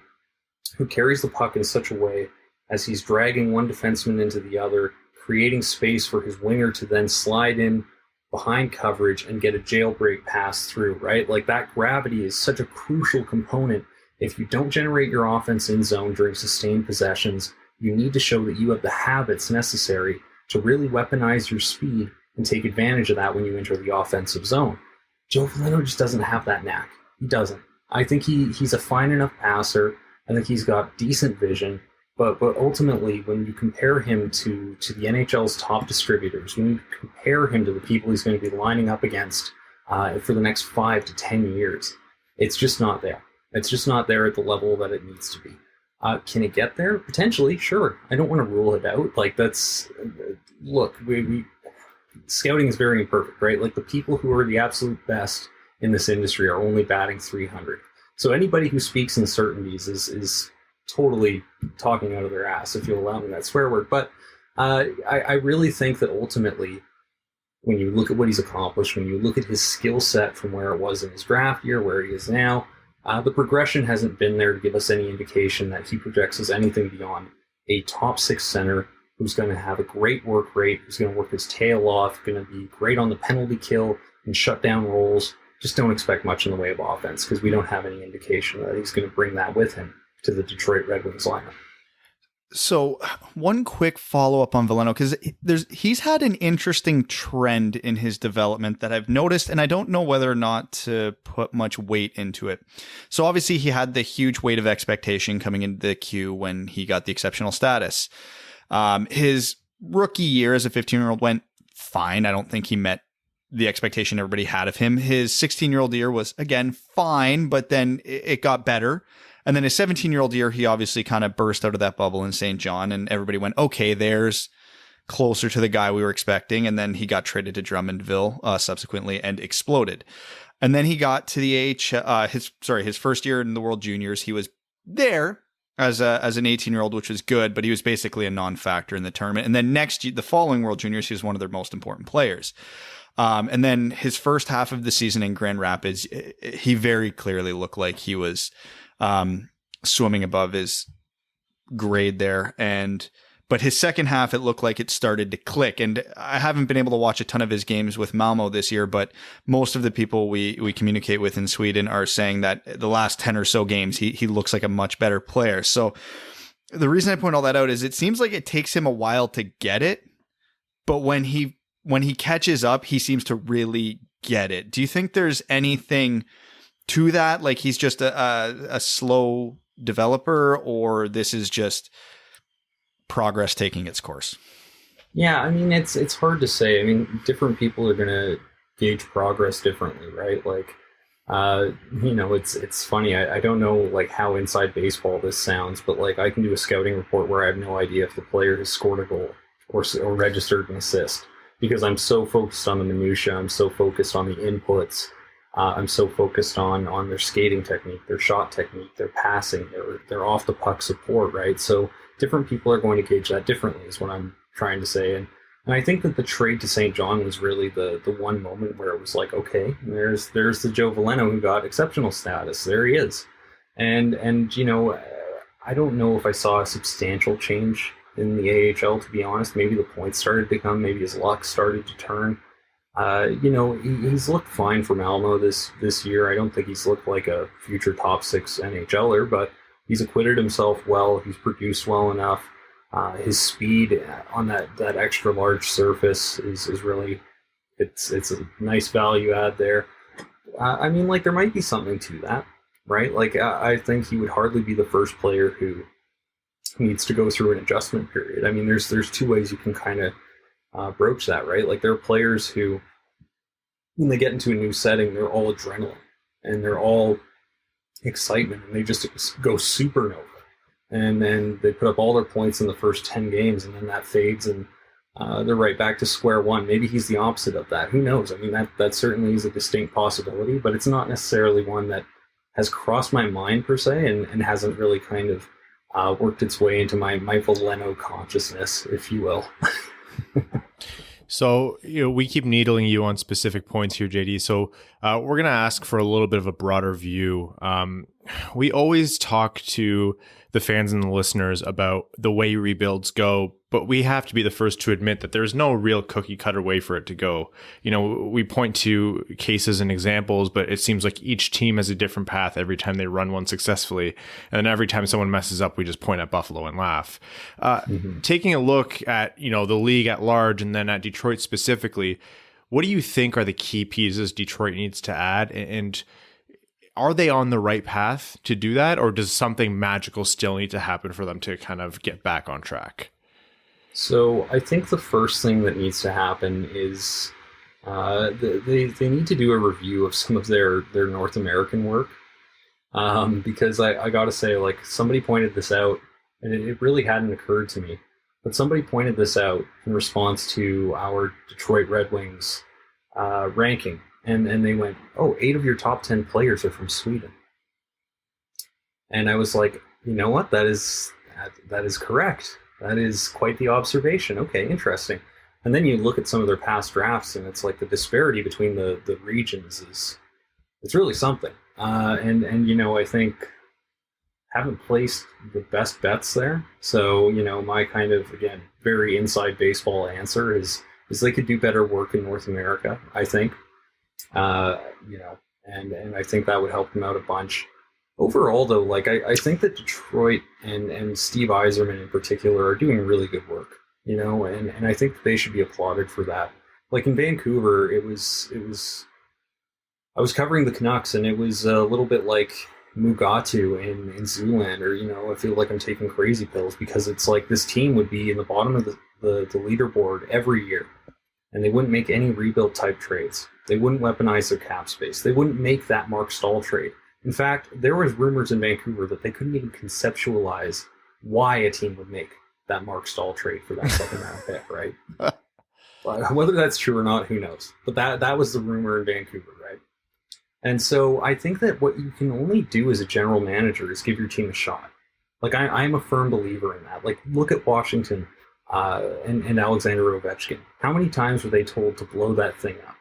who carries the puck in such a way as he's dragging one defenseman into the other, creating space for his winger to then slide in behind coverage and get a jailbreak pass through, right? Like, that gravity is such a crucial component. If you don't generate your offense in zone during sustained possessions, you need to show that you have the habits necessary to really weaponize your speed and take advantage of that when you enter the offensive zone. Joe Veleno just doesn't have that knack. He doesn't. I think he's a fine enough passer. I think he's got decent vision. But ultimately, when you compare him to the NHL's top distributors, when you compare him to the people he's going to be lining up against for the next 5 to 10 years, it's just not there. It's just not there at the level that it needs to be. Can it get there? Potentially, sure. I don't want to rule it out. Like, look, scouting is very imperfect, right? Like, the people who are the absolute best in this industry are only batting 300. So anybody who speaks in certainties is totally talking out of their ass, if you'll allow me that swear word. But I really think that ultimately, when you look at what he's accomplished, when you look at his skill set from where it was in his draft year, where he is now, the progression hasn't been there to give us any indication that he projects as anything beyond a top 6 center who's going to have a great work rate, who's going to work his tail off, going to be great on the penalty kill and shut down rolls. Just don't expect much in the way of offense, because we don't have any indication that he's going to bring that with him to the Detroit Red Wings lineup. So one quick follow-up on Veleno, because he's had an interesting trend in his development that I've noticed, and I don't know whether or not to put much weight into it. So obviously he had the huge weight of expectation coming into the queue when he got the exceptional status. His rookie year as a 15-year-old went fine. I don't think he met the expectation everybody had of him. His 16-year-old year was, again, fine, but then it got better. And then his 17-year-old year, he obviously kind of burst out of that bubble in St. John, and everybody went, okay, there's closer to the guy we were expecting. And then he got traded to Drummondville subsequently and exploded. And then he got to the his first year in the World Juniors. He was there, as an 18-year-old, which was good, but he was basically a non-factor in the tournament. And then the following World Juniors, he was one of their most important players. And then his first half of the season in Grand Rapids, he very clearly looked like he was swimming above his grade there. But his second half, it looked like it started to click. And I haven't been able to watch a ton of his games with Malmo this year, but most of the people we communicate with in Sweden are saying that the last 10 or so games, he looks like a much better player. So the reason I point all that out is it seems like it takes him a while to get it, but when he catches up, he seems to really get it. Do you think there's anything to that? Like he's just a slow developer, or this is just progress taking its course? Yeah, I mean, it's hard to say. I mean, different people are going to gauge progress differently, right? Like, it's funny. I don't know like how inside baseball this sounds, but like I can do a scouting report where I have no idea if the player has scored a goal or registered an assist because I'm so focused on the minutia. I'm so focused on the inputs. I'm so focused on their skating technique, their shot technique, their passing, their off the puck support, right? So different people are going to gauge that differently is what I'm trying to say. And I think that the trade to St. John was really the one moment where it was like, okay, there's the Joe Veleno who got exceptional status. There he is. And I don't know if I saw a substantial change in the AHL, to be honest. Maybe the points started to come, maybe his luck started to turn. He's looked fine for Malmo this year. I don't think he's looked like a future top 6 NHLer, but he's acquitted himself well. He's produced well enough. His speed on that extra large surface is really, it's a nice value add there. I mean, like there might be something to that, right? Like I think he would hardly be the first player who needs to go through an adjustment period. I mean, there's two ways you can kind of broach that, right? Like there are players who, when they get into a new setting, they're all adrenaline and they're all excitement and they just go supernova. And then they put up all their points in the first 10 games and then that fades and they're right back to square one. Maybe he's the opposite of that. Who knows? I mean, that certainly is a distinct possibility, but it's not necessarily one that has crossed my mind per se and hasn't really kind of worked its way into my Veleno consciousness, if you will. So, we keep needling you on specific points here, JD. So we're going to ask for a little bit of a broader view. We always talk to the fans and the listeners about the way rebuilds go, but we have to be the first to admit that there's no real cookie cutter way for it to go. We point to cases and examples, but it seems like each team has a different path every time they run one successfully. And then every time someone messes up, we just point at Buffalo and laugh. Taking a look at, the league at large and then at Detroit specifically, what do you think are the key pieces Detroit needs to add? And are they on the right path to do that? Or does something magical still need to happen for them to kind of get back on track? So I think the first thing that needs to happen is they need to do a review of some of their North American work. Because I got to say, like, somebody pointed this out, and it really hadn't occurred to me. But somebody pointed this out in response to our Detroit Red Wings ranking. And they went, 8 of your top 10 players are from Sweden. And I was like, you know what? That is correct. That is quite the observation. Okay, interesting. And then you look at some of their past drafts, and it's like the disparity between the regions it's really something. And I think haven't placed the best bets there. So, my kind of, again, very inside baseball answer is they could do better work in North America, I think. And I think that would help them out a bunch. Overall, though, like I think that Detroit and Steve Yzerman in particular are doing really good work, and I think they should be applauded for that. Like in Vancouver, it was I was covering the Canucks, and it was a little bit like Mugatu in Zoolander. I feel like I'm taking crazy pills because it's like this team would be in the bottom of the leaderboard every year, and they wouldn't make any rebuild type trades. They wouldn't weaponize their cap space. They wouldn't make that Mark Stahl trade. In fact, there was rumors in Vancouver that they couldn't even conceptualize why a team would make that Mark Stahl trade for that second round pick, right? Whether that's true or not, who knows? But that was the rumor in Vancouver, right? And so I think that what you can only do as a general manager is give your team a shot. Like, I'm a firm believer in that. Like, look at Washington and Alexander Ovechkin. How many times were they told to blow that thing up?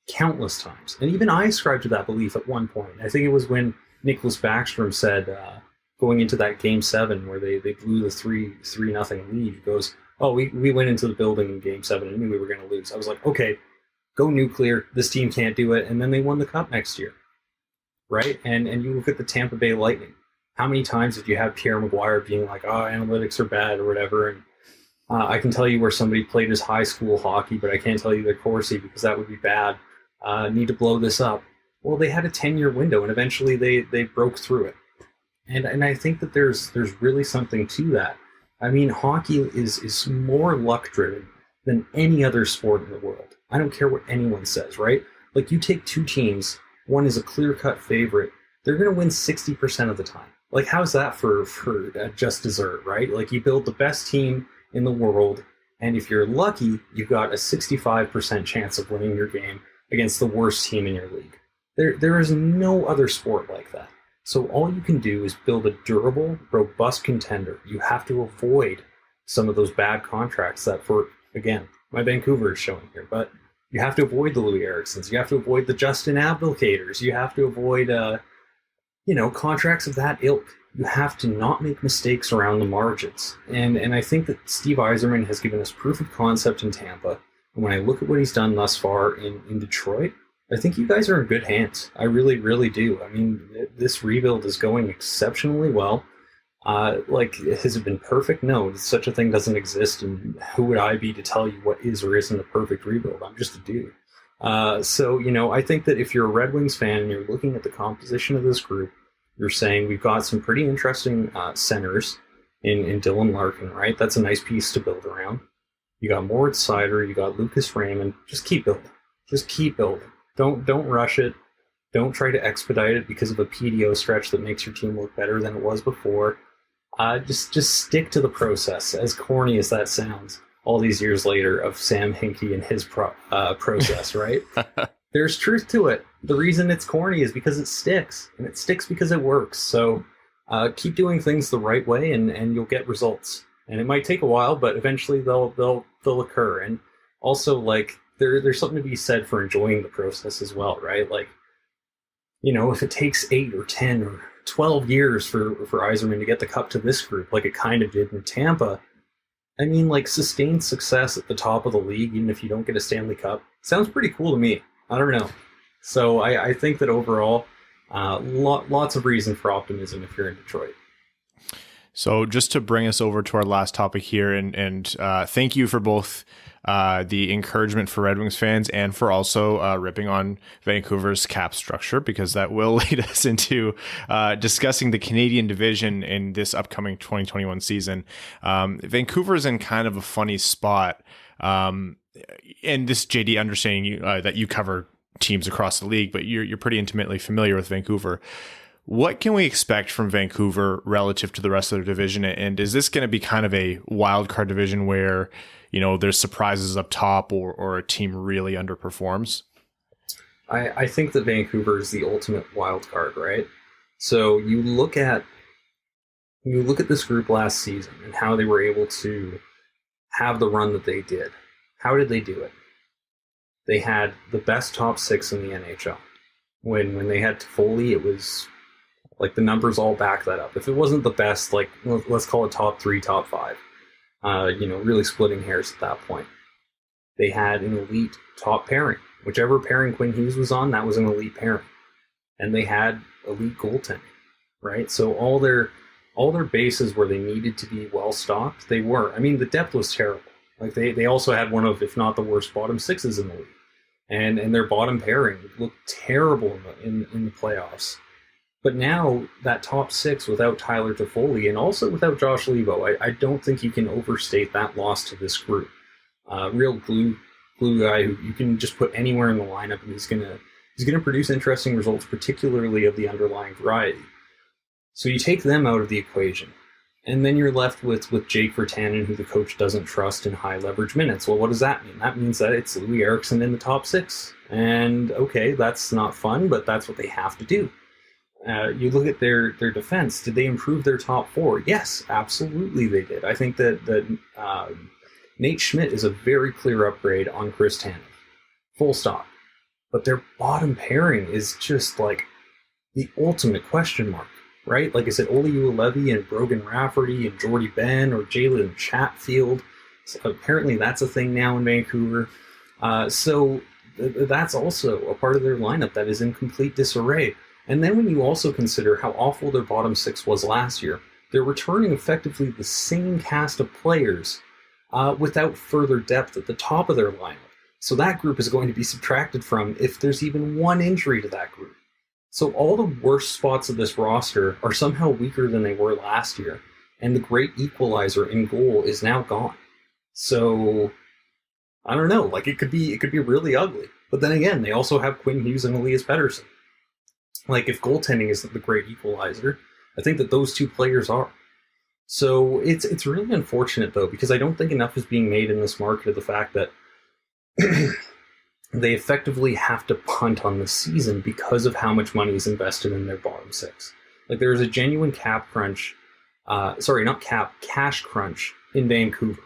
Countless times. And even I ascribed to that belief at one point. I think it was when Nicholas Backstrom said, going into that Game 7 where they blew the 3-0 lead, he goes, oh, we went into the building in Game 7 and knew we were going to lose. I was like, okay, go nuclear. This team can't do it. And then they won the Cup next year, right? And you look at the Tampa Bay Lightning. How many times did you have Pierre Maguire being like, oh, analytics are bad or whatever? And I can tell you where somebody played his high school hockey, but I can't tell you their Corsi because that would be bad. Need to blow this up. Well, they had a 10-year window, and eventually they broke through it. And I think that there's really something to that. I mean, hockey is more luck-driven than any other sport in the world. I don't care what anyone says, right? Like, you take two teams, one is a clear-cut favorite, they're going to win 60% of the time. Like, how's that for just dessert, right? Like, you build the best team in the world, and if you're lucky, you've got a 65% chance of winning your game against the worst team in your league. There is no other sport like that. So all you can do is build a durable, robust contender. You have to avoid some of those bad contracts that, for, again, my Vancouver is showing here, but you have to avoid the Louis Ericssons. You have to avoid the Justin Abdelkaders. You have to avoid, contracts of that ilk. You have to not make mistakes around the margins. And I think that Steve Yzerman has given us proof of concept in Tampa. And when I look at what he's done thus far in Detroit, I think you guys are in good hands. I really, really do. I mean, this rebuild is going exceptionally well. Has it been perfect? No, such a thing doesn't exist. And who would I be to tell you what is or isn't a perfect rebuild? I'm just a dude. I think that if you're a Red Wings fan and you're looking at the composition of this group, you're saying we've got some pretty interesting centers in Dylan Larkin, right? That's a nice piece to build around. You got Moritz Seider, you got Lucas Raymond. Just keep building. Just keep building. Don't rush it. Don't try to expedite it because of a PDO stretch that makes your team look better than it was before. Just stick to the process, as corny as that sounds, all these years later of Sam Hinkie and his process, right? There's truth to it. The reason it's corny is because it sticks, and it sticks because it works. So keep doing things the right way, and you'll get results. And it might take a while, but eventually they'll occur. And also, like, there's something to be said for enjoying the process as well, right? Like, if it takes 8 or 10 or 12 years for Yzerman to get the cup to this group, like it kind of did in Tampa, I mean, like, sustained success at the top of the league, even if you don't get a Stanley Cup, sounds pretty cool to me. I don't know. So I think that overall, lots of reason for optimism if you're in Detroit. So just to bring us over to our last topic here, and thank you for both the encouragement for Red Wings fans and for also ripping on Vancouver's cap structure, because that will lead us into discussing the Canadian division in this upcoming 2021 season. Vancouver's in kind of a funny spot. And this, JD, understanding you, that you cover teams across the league, but you're pretty intimately familiar with Vancouver. What can we expect from Vancouver relative to the rest of the division? And is this going to be kind of a wild card division where, there's surprises up top or a team really underperforms? I think that Vancouver is the ultimate wild card, right? So you look at this group last season and how they were able to have the run that they did. How did they do it? They had the best top 6 in the NHL. When they had Toffoli, it was like the numbers all back that up. If it wasn't the best, like, let's call it top 3, top 5. Really splitting hairs at that point. They had an elite top pairing. Whichever pairing Quinn Hughes was on, that was an elite pairing. And they had elite goaltending, right? So all their bases where they needed to be well stocked, they were. I mean, the depth was terrible. Like, they also had one of, if not the worst, bottom 6s in the league. And their bottom pairing looked terrible in the playoffs. But now, that top 6 without Tyler Toffoli and also without Josh Levo, I don't think you can overstate that loss to this group. Real glue guy who you can just put anywhere in the lineup, and he's gonna produce interesting results, particularly of the underlying variety. So you take them out of the equation, and then you're left with Jake Virtanen, who the coach doesn't trust in high leverage minutes. Well, what does that mean? That means that it's Louis Eriksson in the top 6. And okay, that's not fun, but that's what they have to do. You look at their defense. Did they improve their top four? Yes, absolutely they did. I think that Nate Schmidt is a very clear upgrade on Chris Tanev. Full stop. But their bottom pairing is just like the ultimate question mark, right? Like I said, Olli Levy and Brogan Rafferty and Jordy Ben or Jalen Chatfield. So apparently that's a thing now in Vancouver. So that's also a part of their lineup that is in complete disarray. And then when you also consider how awful their bottom six was last year, they're returning effectively the same cast of players without further depth at the top of their lineup. So that group is going to be subtracted from if there's even one injury to that group. So all the worst spots of this roster are somehow weaker than they were last year, and the great equalizer in goal is now gone. So I don't know, like it could be really ugly. But then again, they also have Quinn Hughes and Elias Pettersson. Like if goaltending isn't the great equalizer, I think that those two players are. So it's really unfortunate though, because I don't think enough is being made in this market of the fact that they effectively have to punt on the season because of how much money is invested in their bottom six. Like there is a genuine cash crunch in Vancouver.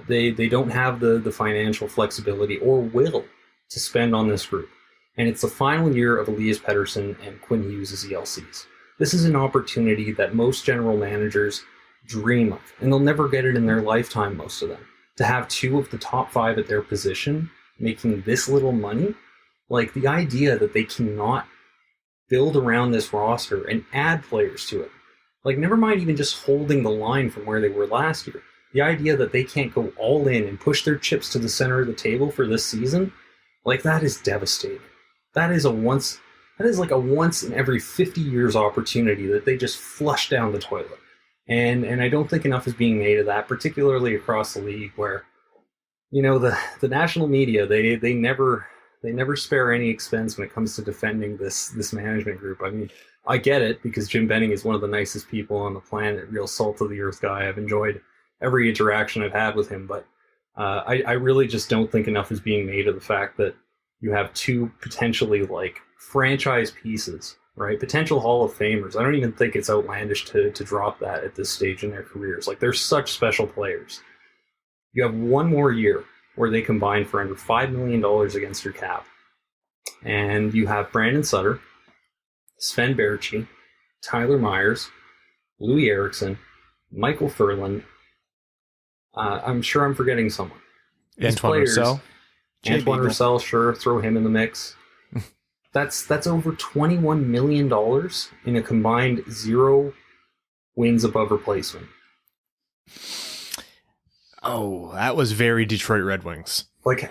They don't have the financial flexibility or will to spend on this group. And it's the final year of Elias Pettersson and Quinn Hughes as ELCs. This is an opportunity that most general managers dream of, and they'll never get it in their lifetime, most of them. To have two of the top five at their position making this little money, like the idea that they cannot build around this roster and add players to it. Like never mind even just holding the line from where they were last year. The idea that they can't go all in and push their chips to the center of the table for this season, like that is devastating. That is like a once in every 50 years opportunity that they just flush down the toilet. And I don't think enough is being made of that, particularly across the league where, you know, the national media, they never spare any expense when it comes to defending this management group. I mean, I get it because Jim Benning is one of the nicest people on the planet, real salt of the earth guy. I've enjoyed every interaction I've had with him, but I really just don't think enough is being made of the fact that you have two potentially like franchise pieces, right? Potential Hall of Famers. I don't even think it's outlandish to drop that at this stage in their careers. Like they're such special players. You have one more year where they combine for under $5 million against your cap. And you have Brandon Sutter, Sven Berchi, Tyler Myers, Louis Eriksson, Michael Furland. I'm sure I'm forgetting someone. Antoine Roussel. Antoine Roussel, sure, throw him in the mix. That's over $21 million in a combined 0 wins above replacement. Oh, that was very Detroit Red Wings. Like,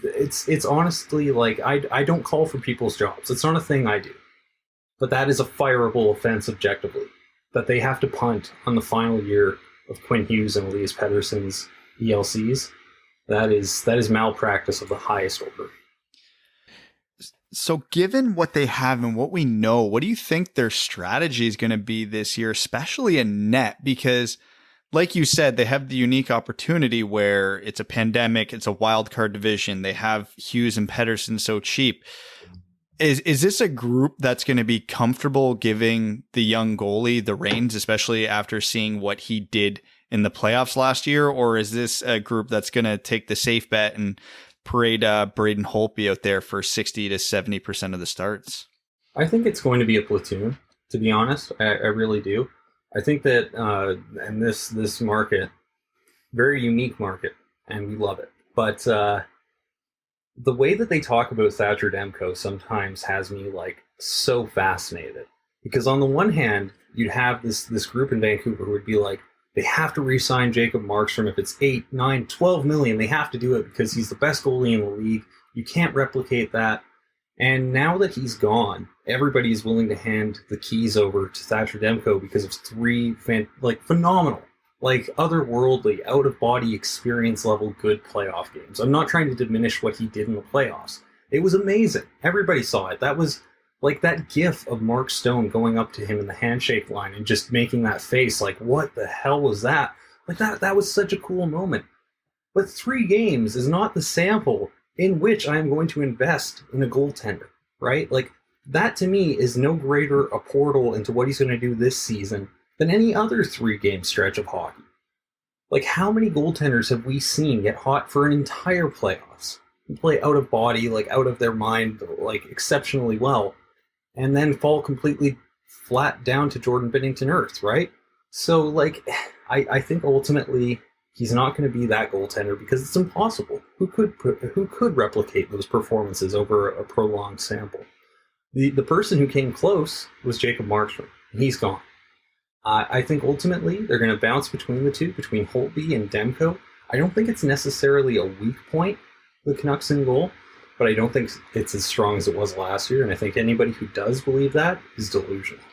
it's honestly like I don't call for people's jobs. It's not a thing I do. But that is a fireable offense objectively. That they have to punt on the final year of Quinn Hughes and Elias Pettersson's ELCs. That is malpractice of the highest order. So given what they have and what we know, what do you think their strategy is going to be this year, especially in net? Because like you said, they have the unique opportunity where it's a pandemic, it's a wild card division. They have Hughes and Pettersson so cheap. Is this a group that's going to be comfortable giving the young goalie the reins, especially after seeing what he did in the playoffs last year? Or is this a group that's going to take the safe bet and parade Braden Holtby out there for 60 to 70% of the starts? I think it's going to be a platoon, to be honest. I really do. I think that and this market, very unique market, and we love it. But the way that they talk about Thatcher Demko sometimes has me like so fascinated. Because on the one hand, you'd have this group in Vancouver who would be like, they have to re-sign Jacob Markstrom. If it's 8, 9, 12 million, they have to do it because he's the best goalie in the league. You can't replicate that. And now that he's gone, everybody is willing to hand the keys over to Thatcher Demko because of 3 phenomenal, like otherworldly, out-of-body experience level good playoff games. I'm not trying to diminish what he did in the playoffs. It was amazing. Everybody saw it. That was like that gif of Mark Stone going up to him in the handshake line and just making that face like, what the hell was that? Like that was such a cool moment. But 3 games is not the sample in which I am going to invest in a goaltender, right? Like that to me is no greater a portal into what he's going to do this season than any other 3-game stretch of hockey. Like, how many goaltenders have we seen get hot for an entire playoffs and play out of body, like out of their mind, like exceptionally well, and then fall completely flat down to Jordan Binnington Earth, right? So, like, I think ultimately he's not going to be that goaltender because it's impossible. Who could replicate those performances over a prolonged sample? The person who came close was Jacob Markstrom, and he's gone. I think ultimately they're going to bounce between the two, between Holtby and Demko. I don't think it's necessarily a weak point, the Canucks in goal, but I don't think it's as strong as it was last year, and I think anybody who does believe that is delusional.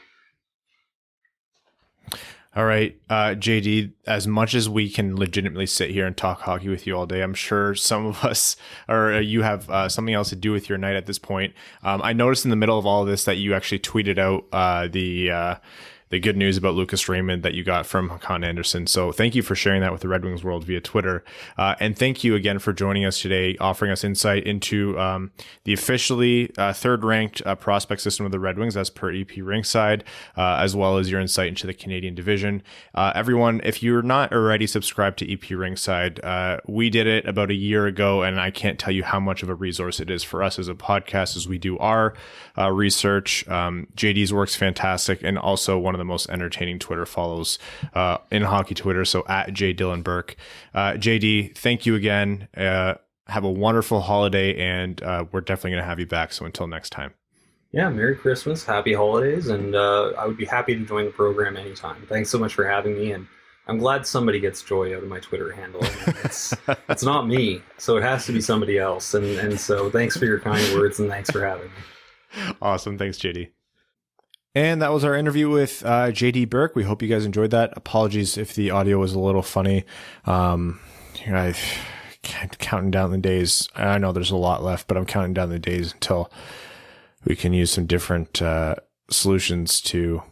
All right, JD, as much as we can legitimately sit here and talk hockey with you all day, I'm sure some of us, or you have something else to do with your night at this point. I noticed in the middle of all of this that you actually tweeted out the good news about Lucas Raymond that you got from Con Anderson. So thank you for sharing that with the Red Wings world via Twitter. And thank you again for joining us today, offering us insight into the officially third-ranked prospect system of the Red Wings as per EP Rinkside, as well as your insight into the Canadian division. Everyone, if you're not already subscribed to EP Rinkside, we did it about a year ago, and I can't tell you how much of a resource it is for us as a podcast as we do our research. JD's work's fantastic, and also one of the most entertaining Twitter follows in hockey Twitter. So at J Dylan Burke. JD, thank you again. Have a wonderful holiday, and we're definitely going to have you back. So until next time. Yeah, Merry Christmas, Happy Holidays, and I would be happy to join the program anytime. Thanks so much for having me, and I'm glad somebody gets joy out of my Twitter handle. It's not me, so it has to be somebody else. And so thanks for your kind words, and thanks for having me. Awesome. Thanks, JD. And that was our interview with JD Burke. We hope you guys enjoyed that. Apologies if the audio was a little funny. I'm counting down the days. I know there's a lot left, but I'm counting down the days until we can use some different solutions to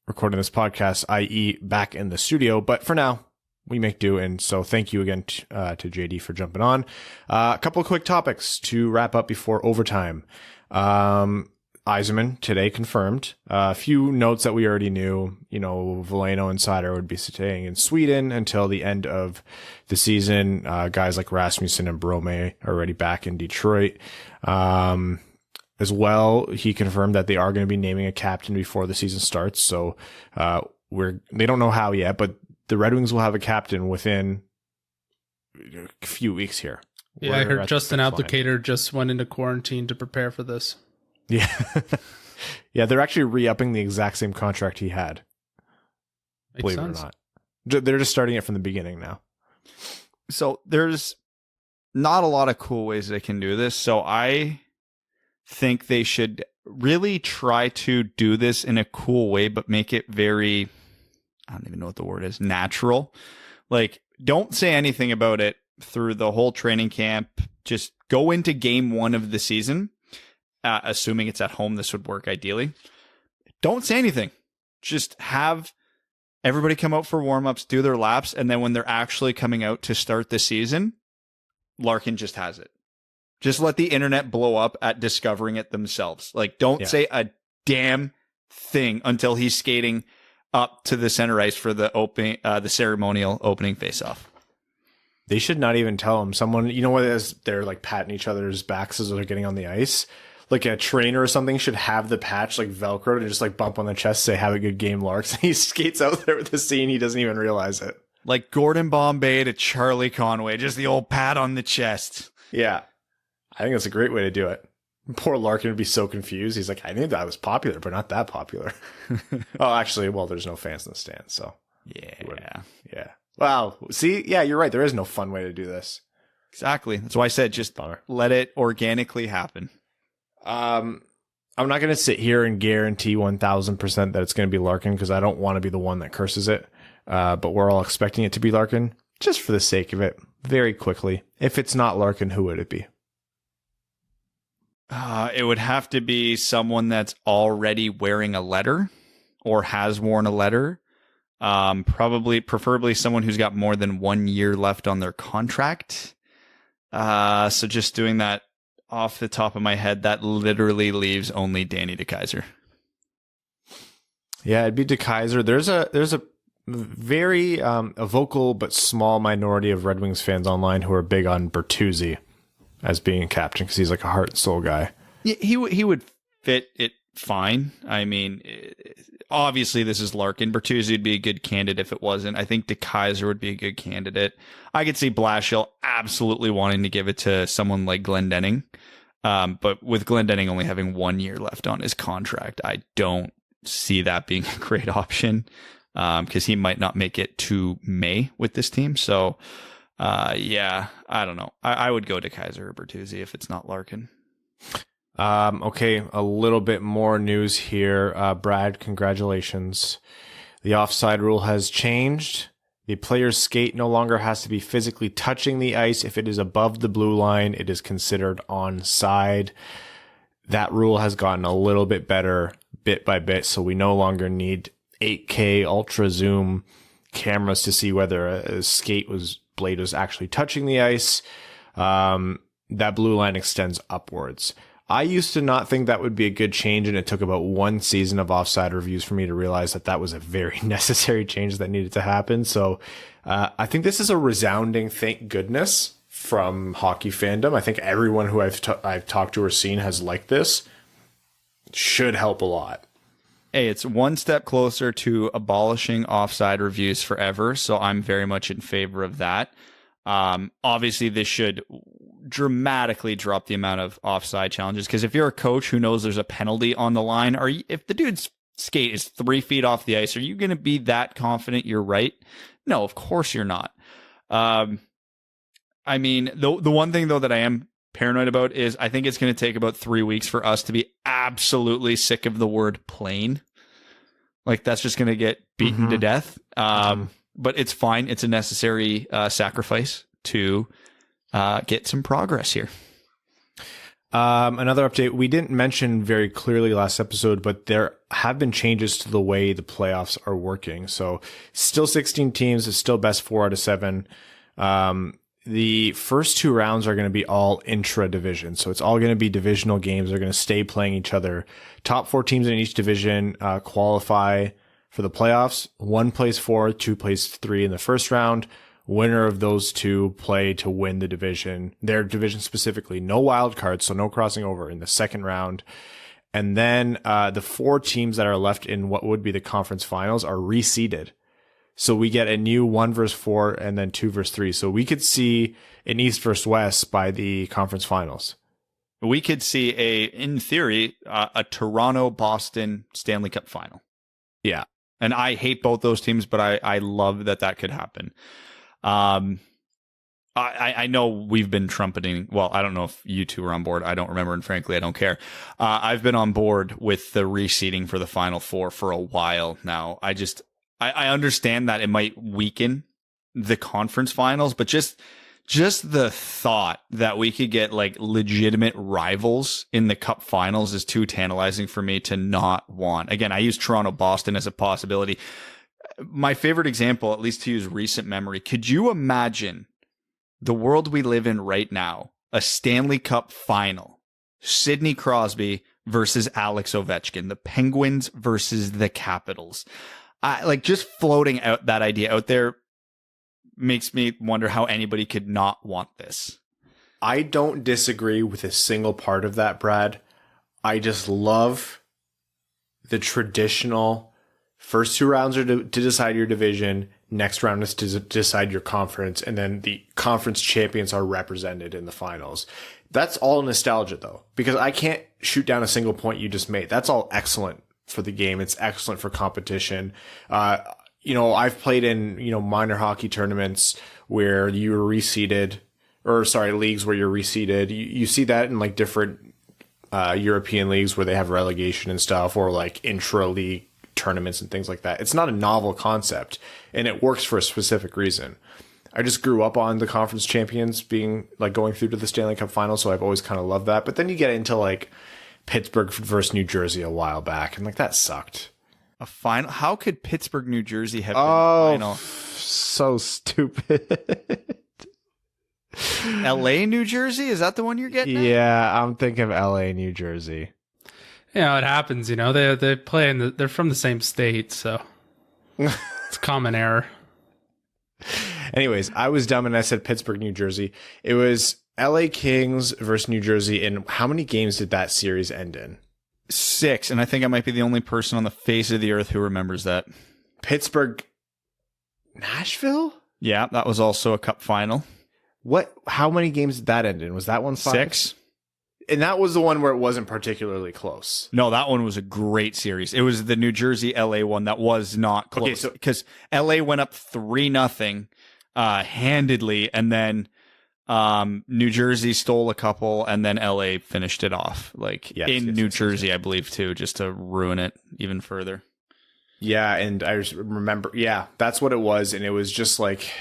recording this podcast, i.e. back in the studio. But for now, we make do. And so thank you again to JD for jumping on. A couple of quick topics to wrap up before overtime. Yzerman today confirmed. A few notes that we already knew. You know, Veleno and Seider would be staying in Sweden until the end of the season. Guys like Rasmussen and Brome are already back in Detroit. As well, he confirmed that they are going to be naming a captain before the season starts. So they don't know how yet, but the Red Wings will have a captain within a few weeks here. Yeah, I heard Justin Applicator just went into quarantine to prepare for this. Yeah. Yeah, they're actually re-upping the exact same contract he had. Believe it or not. They're just starting it from the beginning now. So there's not a lot of cool ways they can do this. So I think they should really try to do this in a cool way, but make it very, I don't even know what the word is, natural. Like, don't say anything about it through the whole training camp. Just go into game 1 of the season. Assuming it's at home, this would work ideally. Don't say anything. Just have everybody come out for warm-ups, do their laps, and then when they're actually coming out to start the season, Larkin just has it. Just let the internet blow up at discovering it themselves. Like, don't say a damn thing until he's skating up to the center ice for the ceremonial opening face-off. They should not even tell him. Someone, you know what, as they're like patting each other's backs as they're getting on the ice, like a trainer or something should have the patch like Velcro and just like bump on the chest, say, "Have a good game, Larks." And he skates out there with the scene. He doesn't even realize it. Like Gordon Bombay to Charlie Conway, just the old pat on the chest. Yeah. I think that's a great way to do it. Poor Larkin would be so confused. He's like, I knew that was popular, but not that popular. Oh, actually, well, there's no fans in the stands, so. Yeah. Wow. See? Yeah, you're right. There is no fun way to do this. Exactly. That's why I said just let it organically happen. I'm not going to sit here and guarantee 1,000% that it's going to be Larkin because I don't want to be the one that curses it. But we're all expecting it to be Larkin just for the sake of it. Very quickly. If it's not Larkin, who would it be? It would have to be someone that's already wearing a letter or has worn a letter. Preferably someone who's got more than 1 year left on their contract. So just doing that off the top of my head, that literally leaves only Danny DeKeyser. Yeah, it'd be DeKeyser. There's a very a vocal but small minority of Red Wings fans online who are big on Bertuzzi as being a captain because he's like a heart and soul guy. Yeah, he would fit it fine. I mean, obviously this is Larkin. Bertuzzi would be a good candidate if it wasn't. I think DeKeyser would be a good candidate. I could see Blashill absolutely wanting to give it to someone like Glendening. But with Glendening only having 1 year left on his contract, I don't see that being a great option because he might not make it to May with this team. So, yeah, I don't know. I would go DeKeyser or Bertuzzi if it's not Larkin. Okay, a little bit more news here. Brad, congratulations. The offside rule has changed. The player's skate no longer has to be physically touching the ice. If it is above the blue line, it is considered onside. That rule has gotten a little bit better bit by bit, so we no longer need 8K ultra zoom cameras to see whether a blade was actually touching the ice. That blue line extends upwards. I used to not think that would be a good change, and it took about one season of offside reviews for me to realize that that was a very necessary change that needed to happen. So I think this is a resounding thank goodness from hockey fandom. I think everyone who I've talked to or seen has liked this. Should help a lot. Hey, it's one step closer to abolishing offside reviews forever, so I'm very much in favor of that. Obviously, this should dramatically drop the amount of offside challenges, because if you're a coach who knows there's a penalty on the line, if the dude's skate is 3 feet off the ice, are you going to be that confident you're right? No, of course you're not. I mean, the one thing, though, that I am paranoid about is I think it's going to take about 3 weeks for us to be absolutely sick of the word plane. Like, that's just going to get beaten to death. But it's fine. It's a necessary sacrifice to get some progress here. Another update. We didn't mention very clearly last episode, but there have been changes to the way the playoffs are working. So still 16 teams. It's still best 4 out of 7. The first 2 rounds are going to be all intra-division. So it's all going to be divisional games. They're going to stay playing each other. Top 4 teams in each division qualify for the playoffs. 1 plays 4, 2 plays 3 in the first round. Winner of those 2 play to win the division, their division specifically. No wild cards, so no crossing over in the second round. And then the 4 teams that are left in what would be the conference finals are reseeded. So we get a new 1 versus 4 and then 2 versus 3. So we could see an East versus West by the conference finals. We could see in theory, a Toronto-Boston Stanley Cup final. Yeah. And I hate both those teams, but I love that could happen. I know we've been trumpeting. Well, I don't know if you two are on board. I don't remember, and frankly, I don't care. I've been on board with the reseeding for the Final Four for a while now. I understand that it might weaken the conference finals, but just the thought that we could get like legitimate rivals in the cup finals is too tantalizing for me to not want. Again, I use Toronto-Boston as a possibility. My favorite example, at least to use recent memory, could you imagine the world we live in right now, a Stanley Cup final, Sidney Crosby versus Alex Ovechkin, the Penguins versus the Capitals? Just floating out that idea out there makes me wonder how anybody could not want this. I don't disagree with a single part of that, Brad. I just love the traditional first 2 rounds are to decide your division, next round is to decide your conference, and then the conference champions are represented in the finals. That's all nostalgia, though, because I can't shoot down a single point you just made. That's all excellent for the game. It's excellent for competition. I've played in, minor hockey tournaments where you were reseeded, leagues where you're reseeded. You see that in like different European leagues where they have relegation and stuff, or like intra-league tournaments and things like that. It's not a novel concept, and it works for a specific reason. I just grew up on the conference champions being like going through to the Stanley Cup final, so I've always kind of loved that. But then you get into like Pittsburgh versus New Jersey a while back, and like that sucked. A final? How could Pittsburgh, New Jersey have been a final? So stupid. LA, New Jersey? Is that the one you're getting at? Yeah, I'm thinking of LA, New Jersey. Yeah, it happens. They play they're from the same state, so it's common error. Anyways, I was dumb and I said Pittsburgh, New Jersey. It was LA Kings versus New Jersey. And how many games did that series end in? 6, and I think I might be the only person on the face of the earth who remembers that. Pittsburgh, Nashville? Yeah, that was also a cup final. What? How many games did that end in? Was that one 5? 6. And that was the one where it wasn't particularly close. No, that one was a great series. It was the New Jersey LA one that was not close. Okay, so because LA went up 3-0 handedly, and then New Jersey stole a couple, and then LA finished it off. New Jersey, I believe, too, just to ruin it even further. Yeah, and I just remember, that's what it was. And it was just like,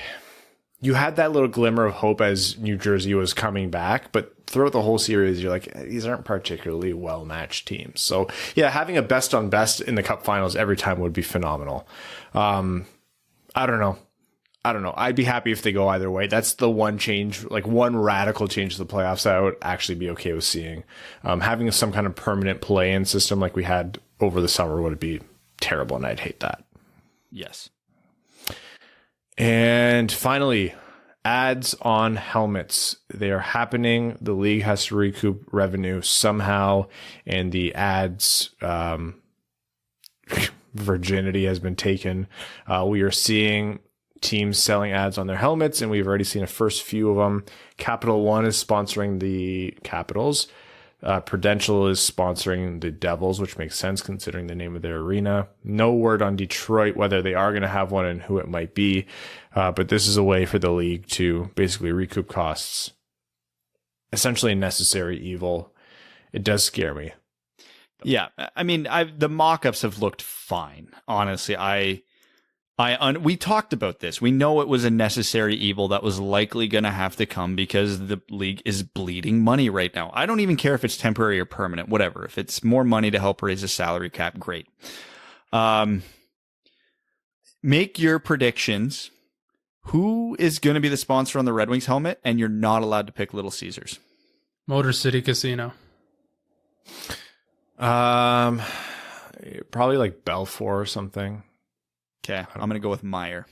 you had that little glimmer of hope as New Jersey was coming back, but throughout the whole series, you're like, these aren't particularly well-matched teams. So, yeah, having a best-on-best in the Cup Finals every time would be phenomenal. I don't know. I'd be happy if they go either way. That's the one change, like one radical change to the playoffs that I would actually be okay with seeing. Having some kind of permanent play-in system like we had over the summer would be terrible, and I'd hate that. Yes. And finally, ads on helmets. They are happening. The league has to recoup revenue somehow, and the ads virginity has been taken. We are seeing teams selling ads on their helmets, and we've already seen a first few of them. Capital One is sponsoring the Capitals. Prudential is sponsoring the Devils, which makes sense considering the name of their arena. No word on Detroit, whether they are going to have one and who it might be. But this is a way for the league to basically recoup costs. Essentially a necessary evil. It does scare me. Yeah. I mean, the mock-ups have looked fine. Honestly, we talked about this. We know it was a necessary evil that was likely going to have to come because the league is bleeding money right now. I don't even care if it's temporary or permanent, whatever. If it's more money to help raise a salary cap, great. Make your predictions. Who is going to be the sponsor on the Red Wings helmet? And you're not allowed to pick Little Caesars. Motor City Casino. Probably like Belfour or something. Okay, I'm going to go with Meyer.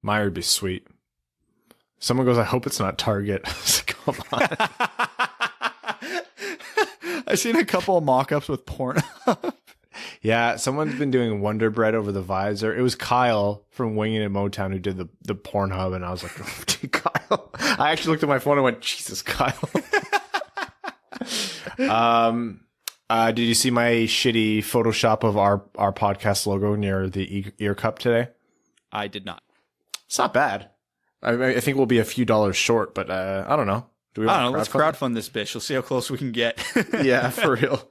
Meyer would be sweet. Someone goes, I hope it's not Target. Come on. I've seen a couple of mock-ups with porn. Yeah, someone's been doing Wonder Bread over the visor. It was Kyle from Winging in Motown who did the Pornhub, and I was like, oh, dude, Kyle. I actually looked at my phone and went, Jesus, Kyle. Did you see my shitty Photoshop of our podcast logo near the ear cup today? I did not. It's not bad. I think we'll be a few dollars short, but I don't know. I don't know. Let's crowdfund this bitch. We'll see how close we can get. Yeah, for real.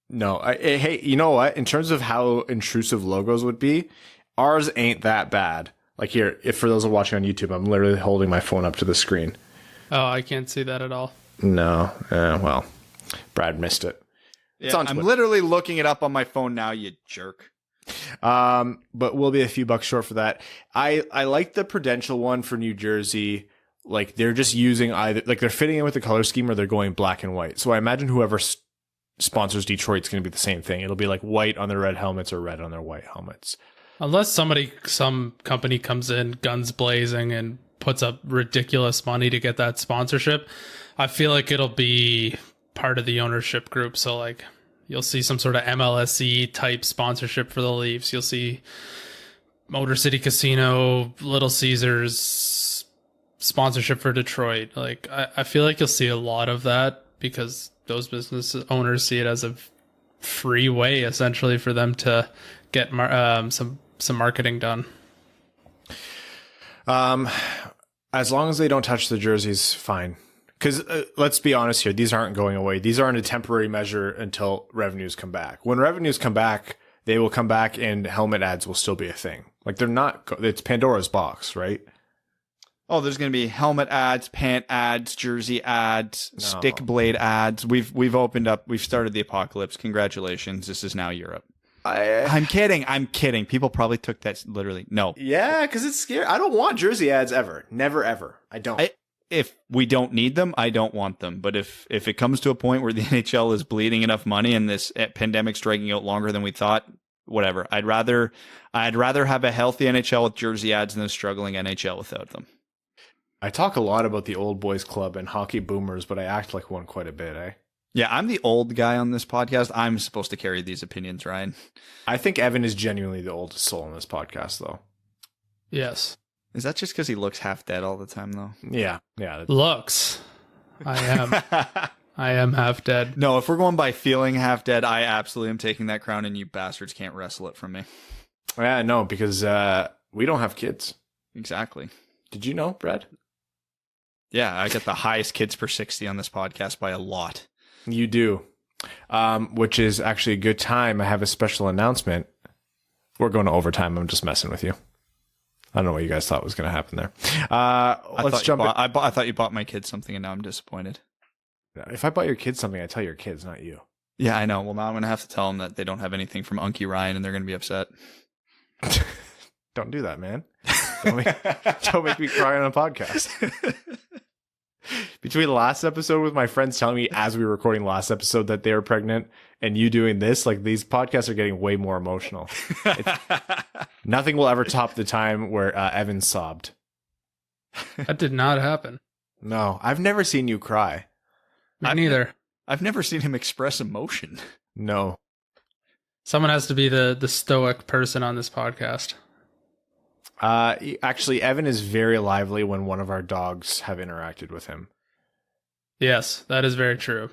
No, hey, you know what? In terms of how intrusive logos would be, ours ain't that bad. Like here, if for those who are watching on YouTube, I'm literally holding my phone up to the screen. Oh, I can't see that at all. No, well, Brad missed it. Yeah, I'm literally looking it up on my phone now, you jerk. But we'll be a few bucks short for that. I like the Prudential one for New Jersey. Like they're just using either, like they're fitting in with the color scheme or they're going black and white. So I imagine whoever sponsors Detroit's going to be the same thing. It'll be like white on their red helmets or red on their white helmets. Unless some company comes in guns blazing and puts up ridiculous money to get that sponsorship, I feel like it'll be part of the ownership group. So like you'll see some sort of MLSE type sponsorship for the Leafs. You'll see Motor City Casino, Little Caesars sponsorship for Detroit. Like I feel like you'll see a lot of that because those business owners see it as a free way essentially for them to get some marketing done. As long as they don't touch the jerseys, fine. Because let's be honest here, these aren't going away. These aren't a temporary measure until revenues come back. When revenues come back, they will come back and helmet ads will still be a thing. Like they're not, it's Pandora's box, right? Oh, there's going to be helmet ads, pant ads, jersey ads, stick blade ads. We've opened up, we've started the apocalypse. Congratulations. This is now Europe. I'm kidding. People probably took that literally. No. Yeah, because it's scary. I don't want jersey ads ever. Never, ever. I don't. If we don't need them, I don't want them. But if it comes to a point where the NHL is bleeding enough money and this pandemic's dragging out longer than we thought, whatever. I'd rather have a healthy NHL with jersey ads than a struggling NHL without them. I talk a lot about the old boys club and hockey boomers, but I act like one quite a bit, eh? Yeah, I'm the old guy on this podcast. I'm supposed to carry these opinions, Ryan. I think Evan is genuinely the oldest soul on this podcast, though. Yes. Is that just because he looks half dead all the time, though? Yeah. Looks. I am half dead. No, if we're going by feeling half dead, I absolutely am taking that crown, and you bastards can't wrestle it from me. Yeah, no, because we don't have kids. Exactly. Did you know, Brad? Yeah, I get the highest kids per 60 on this podcast by a lot. You do. Which is actually a good time. I have a special announcement. We're going to overtime. I'm just messing with you. I don't know what you guys thought was going to happen there. Let's jump in. I thought you bought my kids something, and now I'm disappointed. If I bought your kids something, I tell your kids, not you. Yeah, I know. Well, now I'm going to have to tell them that they don't have anything from Unky Ryan, and they're going to be upset. Don't do that, man. Don't make me cry on a podcast. Between the last episode with my friends telling me as we were recording last episode that they were pregnant and you doing this, like these podcasts are getting way more emotional. Nothing will ever top the time where Evan sobbed. That did not happen. No, I've never seen you cry. Me neither. I've never seen him express emotion. No. Someone has to be the stoic person on this podcast. Actually, Evan is very lively when one of our dogs have interacted with him. Yes, that is very true.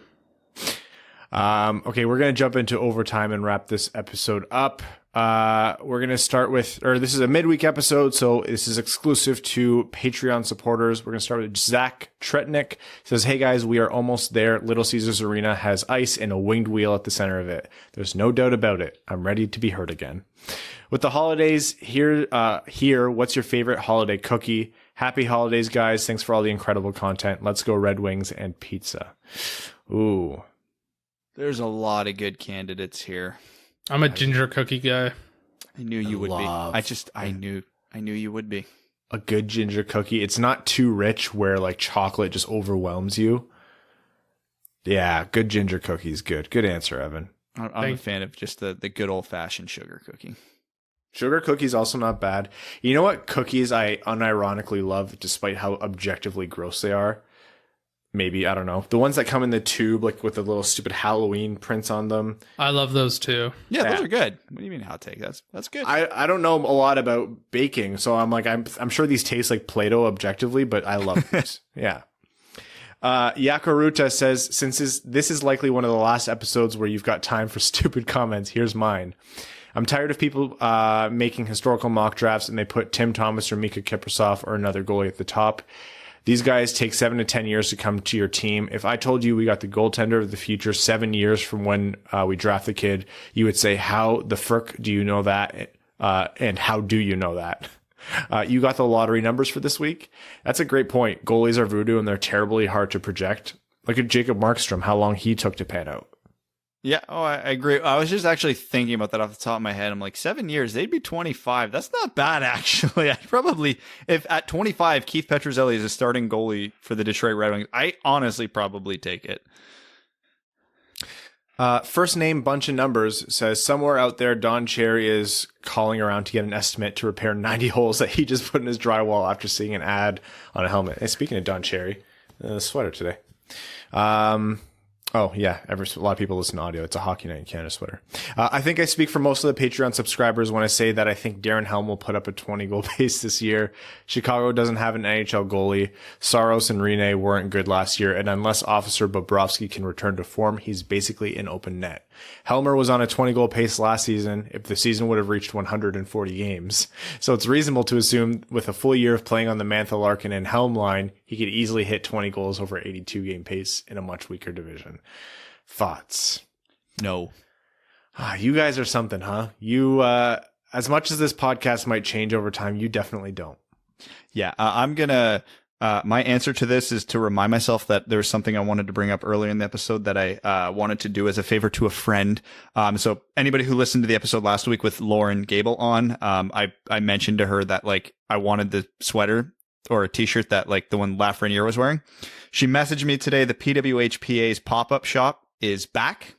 Okay, we're going to jump into overtime and wrap this episode up. We're going to start with, this is a midweek episode, so this is exclusive to Patreon supporters. We're going to start with Zach Tretnick. Says, hey guys, we are almost there. Little Caesars Arena has ice and a winged wheel at the center of it. There's no doubt about it. I'm ready to be heard again. With the holidays here, what's your favorite holiday cookie? Happy holidays, guys. Thanks for all the incredible content. Let's go Red Wings and pizza. Ooh. There's a lot of good candidates here. I'm a ginger cookie guy. I knew you would be. I knew you would be. A good ginger cookie. It's not too rich where like chocolate just overwhelms you. Yeah, good ginger cookie is good. Good answer, Evan. I'm a fan of just the good old fashioned sugar cookie. Sugar cookies also not bad. You know what cookies I unironically love despite how objectively gross they are? Maybe, I don't know. The ones that come in the tube, like with the little stupid Halloween prints on them. I love those too. Yeah, those are good. What do you mean hot take? That's good. I don't know a lot about baking, so I'm like, I'm sure these taste like Play-Doh objectively, but I love these. Yeah. Yakuruta says, since this is likely one of the last episodes where you've got time for stupid comments, here's mine. I'm tired of people making historical mock drafts and they put Tim Thomas or Mika Kiprasov or another goalie at the top. These guys take 7 to 10 years to come to your team. If I told you we got the goaltender of the future 7 years from when we draft the kid, you would say, how the frick do you know that? And how do you know that? You got the lottery numbers for this week? That's a great point. Goalies are voodoo and they're terribly hard to project. Look at Jacob Markstrom, how long he took to pan out. Yeah, I agree. I was just actually thinking about that off the top of my head. I'm like, 7 years, they'd be 25. That's not bad, actually. I'd probably, if at 25, Keith Petruzzelli is a starting goalie for the Detroit Red Wings, I honestly probably take it. First name, bunch of numbers says somewhere out there, Don Cherry is calling around to get an estimate to repair 90 holes that he just put in his drywall after seeing an ad on a helmet. And speaking of Don Cherry, sweater today. Oh, yeah. A lot of people listen to audio. It's a Hockey Night in Canada sweater. I think I speak for most of the Patreon subscribers when I say that I think Darren Helm will put up a 20-goal pace this year. Chicago doesn't have an NHL goalie. Saros and Rene weren't good last year, and unless Officer Bobrovsky can return to form, he's basically an open net. Helmer was on a 20-goal pace last season if the season would have reached 140 games. So it's reasonable to assume with a full year of playing on the Mantha, Larkin, and Helm line, he could easily hit 20 goals over 82-game pace in a much weaker division. Thoughts? No. You guys are something, huh? You, as much as this podcast might change over time, you definitely don't. Yeah, I'm gonna My answer to this is to remind myself that there was something I wanted to bring up earlier in the episode that I wanted to do as a favor to a friend. So anybody who listened to the episode last week with Lauren Gable on, I mentioned to her that like I wanted the sweater or a t-shirt that like the one Lafreniere was wearing. She messaged me today. The PWHPA's pop-up shop is back.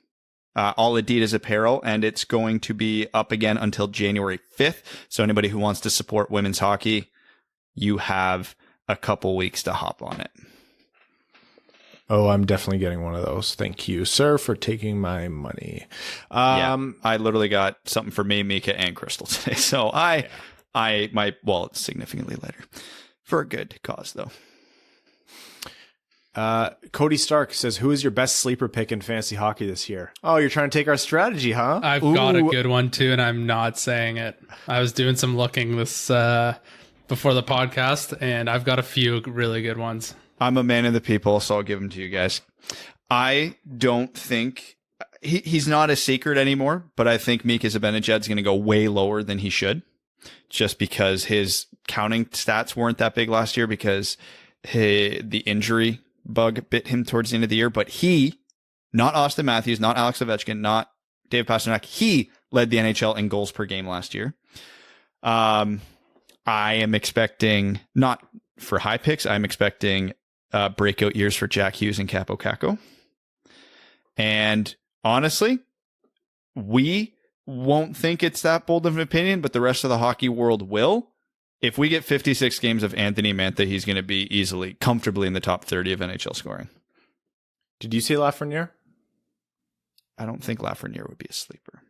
All Adidas apparel, and it's going to be up again until January 5th. So anybody who wants to support women's hockey, you have a couple weeks to hop on it. Oh, I'm definitely getting one of those. Thank you, sir, for taking my money. I literally got something for me, Mika, and Crystal today. So my wallet's significantly lighter for a good cause, though. Cody Stark says, who is your best sleeper pick in fantasy hockey this year? Oh, you're trying to take our strategy, huh? I've got a good one too, and I'm not saying it. I was doing some looking this before the podcast, and I've got a few really good ones. I'm a man of the people, so I'll give them to you guys. I don't think he's not a secret anymore, but I think Mika Zibanejad's going to go way lower than he should, just because his counting stats weren't that big last year because the injury bug bit him towards the end of the year. But he, not Austin Matthews, not Alex Ovechkin, not Dave Pasternak, he led the NHL in goals per game last year. I am expecting, not for high picks, I'm expecting breakout years for Jack Hughes and Capo Caco. And honestly, we won't think it's that bold of an opinion, but the rest of the hockey world will. If we get 56 games of Anthony Mantha, he's going to be easily, comfortably in the top 30 of NHL scoring. Did you say Lafreniere? I don't think Lafreniere would be a sleeper.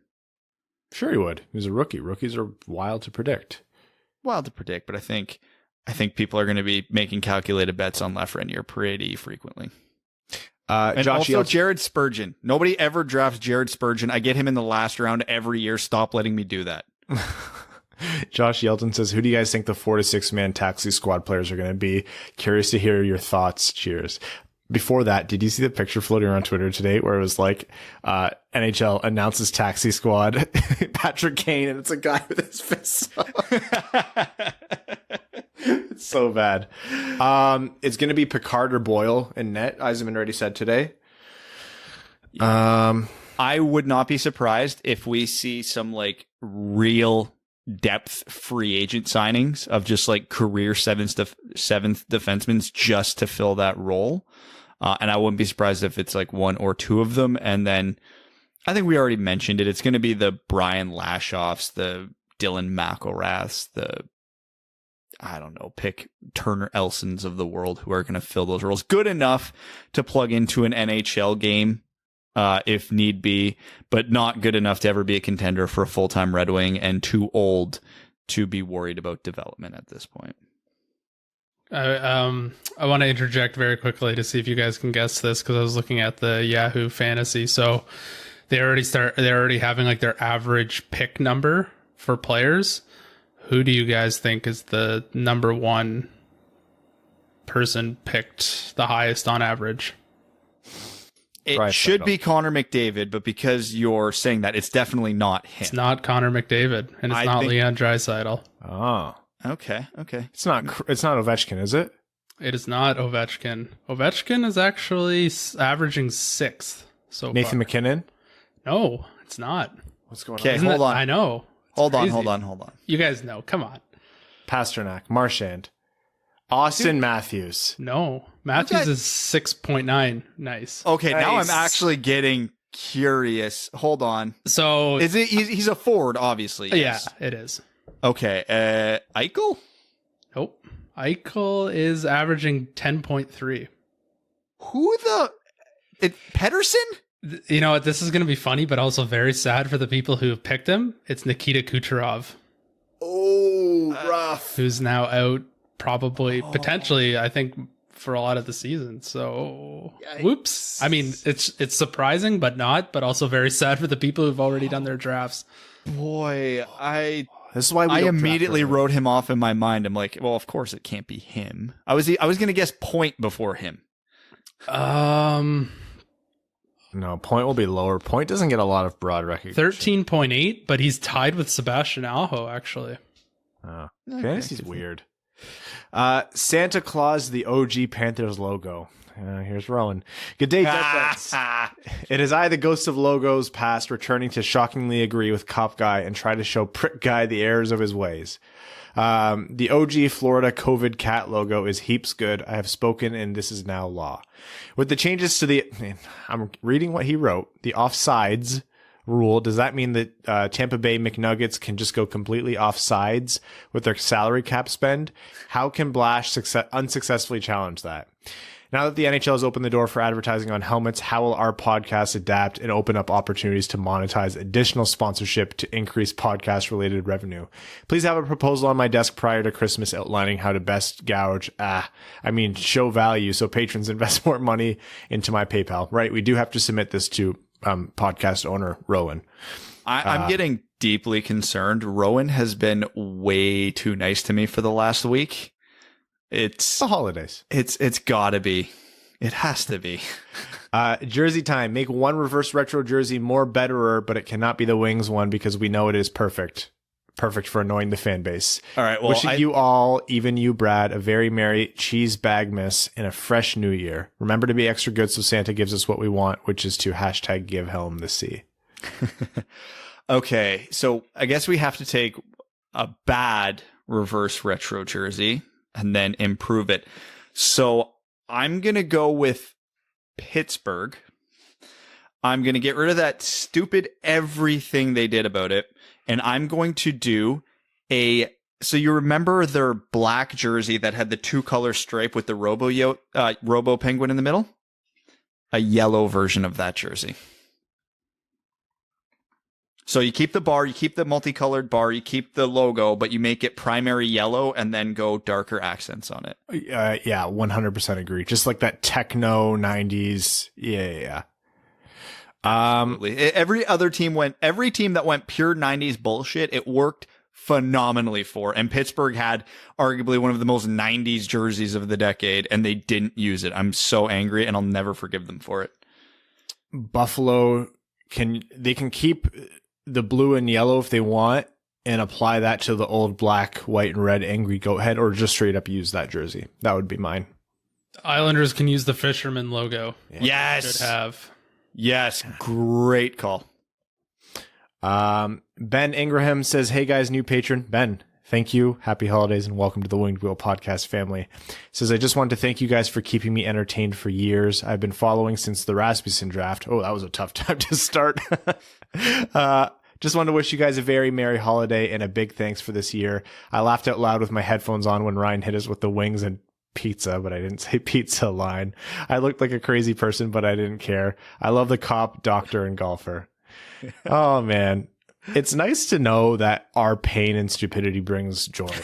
Sure he would. He was a rookie. Rookies are wild to predict. Wild to predict, but I think people are going to be making calculated bets on Lafreniere pretty frequently. And Josh also Jared Spurgeon. Nobody ever drafts Jared Spurgeon. I get him in the last round every year. Stop letting me do that. Josh Yelton says, who do you guys think the 4 to 6 man taxi squad players are going to be? Curious to hear your thoughts. Cheers. Before that, did you see the picture floating around Twitter today where it was like NHL announces taxi squad, Patrick Kane, and it's a guy with his fists up. It's so bad. It's going to be Picard or Boyle in net, Eisenman already said today. I would not be surprised if we see some like real depth free agent signings of just like career seventh defensemen just to fill that role. And I wouldn't be surprised if it's like one or two of them. And then I think we already mentioned it. It's going to be the Brian Lashoffs, the Dylan McElraths, pick Turner Elsons of the world who are going to fill those roles. Good enough to plug into an NHL game if need be, but not good enough to ever be a contender for a full-time Red Wing and too old to be worried about development at this point. I want to interject very quickly to see if you guys can guess this, because I was looking at the Yahoo Fantasy. So they're already having like their average pick number for players. Who do you guys think is the number one person picked the highest on average? It should be Connor McDavid, but because you're saying that, it's definitely not him. It's not Connor McDavid, and it's not Leon Draisaitl. Oh. Okay. It's not Ovechkin, is it? It is not Ovechkin. Ovechkin is actually averaging 6th so Nathan far. McKinnon? No, it's not. What's going on? Okay, Hold on. I know. Hold on. You guys know. Come on. Pasternak, Marchand, Austin Matthews. No, Matthews is 6.9. Nice. Okay, now I'm actually getting curious. Hold on. So is it? He's a forward, obviously. Yes. Yeah, it is. Okay, Eichel? Nope. Eichel is averaging 10.3. Pedersen? You know what? This is going to be funny, but also very sad for the people who have picked him. It's Nikita Kucherov. Oh, rough. Who's now out potentially, I think, for a lot of the season. So, whoops. I mean, it's surprising, but also very sad for the people who've already done their drafts. Boy, this is why I immediately wrote him off in my mind. I'm like, well, of course it can't be him. I was going to guess Point before him. No, Point will be lower. Point doesn't get a lot of broad recognition. 13.8, but he's tied with Sebastian Aho, actually. Oh, fantasy's weird. Santa Claus, the OG Panthers logo. Here's Rowan. Good day, Deadbets. It is I, the ghost of logos past, returning to shockingly agree with Cop Guy and try to show Prick Guy the errors of his ways. The OG Florida COVID cat logo is heaps good. I have spoken and this is now law. With the changes to I'm reading what he wrote, the offsides rule, does that mean that Tampa Bay McNuggets can just go completely offsides with their salary cap spend? How can Blash unsuccessfully challenge that? Now that the NHL has opened the door for advertising on helmets, how will our podcast adapt and open up opportunities to monetize additional sponsorship to increase podcast-related revenue? Please have a proposal on my desk prior to Christmas outlining how to best show value so patrons invest more money into my PayPal. Right, we do have to submit this to podcast owner Rowan. I'm getting deeply concerned. Rowan has been way too nice to me for the last week. It's the holidays. It's gotta be. It has to be. Jersey time. Make one reverse retro jersey more betterer, but it cannot be the Wings one because we know it is perfect. Perfect for annoying the fan base. All right. Well, wishing you all, even you, Brad, a very merry cheese bag miss and a fresh new year. Remember to be extra good so Santa gives us what we want, which is to # give Helm the C. Okay. So I guess we have to take a bad reverse retro jersey and then improve it. So I'm going to go with Pittsburgh. I'm going to get rid of that stupid everything they did about it. And I'm going to do so you remember their black jersey that had the 2-color stripe with the Robo Penguin in the middle? A yellow version of that jersey. So you keep the bar, you keep the multicolored bar, you keep the logo, but you make it primary yellow and then go darker accents on it. Yeah, 100% agree. Just like that techno 90s. Yeah. Every team that went pure 90s bullshit, it worked phenomenally for. And Pittsburgh had arguably one of the most 90s jerseys of the decade, and they didn't use it. I'm so angry, and I'll never forgive them for it. Buffalo can keep the blue and yellow if they want and apply that to the old black, white, and red angry goat head, or just straight up use that jersey. That would be mine. Islanders can use the fisherman logo. Yeah. Yes. Should have. Yes. Great call. Ben Ingraham says, hey guys, new patron. Ben, thank you. Happy holidays and welcome to the Winged Wheel podcast family. Says, I just want to thank you guys for keeping me entertained for years. I've been following since the Rasmussen draft. Oh, that was a tough time to start. Just wanted to wish you guys a very merry holiday and a big thanks for this year. I laughed out loud with my headphones on when Ryan hit us with the Wings and pizza, but I didn't say pizza line. I looked like a crazy person, but I didn't care. I love the cop, doctor, and golfer. Oh, man. It's nice to know that our pain and stupidity brings joy.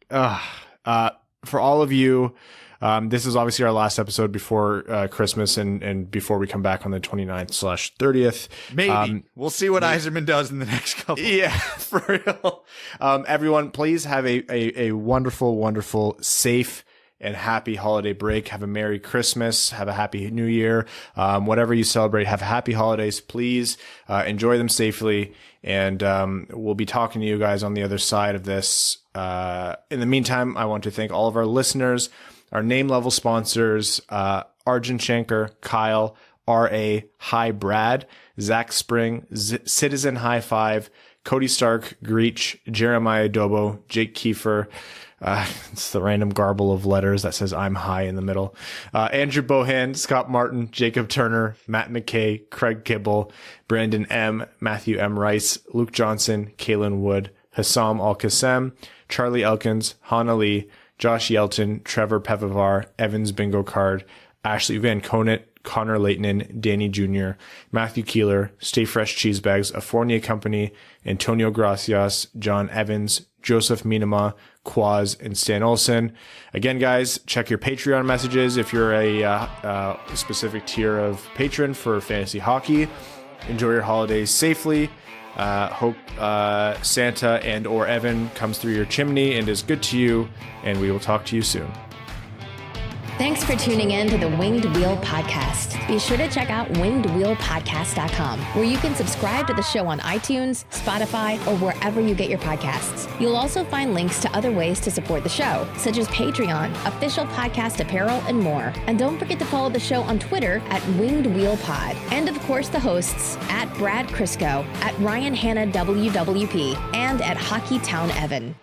For all of you, this is obviously our last episode before Christmas and before we come back on the 29th/30th. Maybe. We'll see what Yzerman does in the next couple. Yeah, for real. Everyone, please have a wonderful, wonderful, safe, and happy holiday break. Have a Merry Christmas. Have a Happy New Year. Whatever you celebrate, have happy holidays. Please enjoy them safely. And we'll be talking to you guys on the other side of this. In the meantime, I want to thank all of our listeners, our name level sponsors, Arjun Shankar, Kyle, R.A., Hi Brad, Zach Spring, Citizen High Five, Cody Stark, Greach, Jeremiah Dobo, Jake Kiefer. It's the random garble of letters that says I'm high in the middle. Andrew Bohan, Scott Martin, Jacob Turner, Matt McKay, Craig Kibble, Brandon M., Matthew M. Rice, Luke Johnson, Kaylin Wood, Hassam Al-Qassem, Charlie Elkins, Hannah Lee, Josh Yelton, Trevor Pevavar, Evans Bingo Card, Ashley Van Conant, Connor Leighton, Danny Jr., Matthew Keeler, Stay Fresh Cheese Bags, A Fournier Company, Antonio Gracias, John Evans, Joseph Minama, Quaz, and Stan Olson. Again, guys, check your Patreon messages if you're a specific tier of patron for fantasy hockey. Enjoy your holidays safely. Hope Santa and or Evan comes through your chimney and is good to you, and we will talk to you soon. Thanks for tuning in to the Winged Wheel Podcast. Be sure to check out wingedwheelpodcast.com, where you can subscribe to the show on iTunes, Spotify, or wherever you get your podcasts. You'll also find links to other ways to support the show, such as Patreon, official podcast apparel, and more. And don't forget to follow the show on Twitter at Winged Wheel Pod. And of course, the hosts at Brad Crisco, at Ryan Hanna WWP, and at Hockey Town Evan.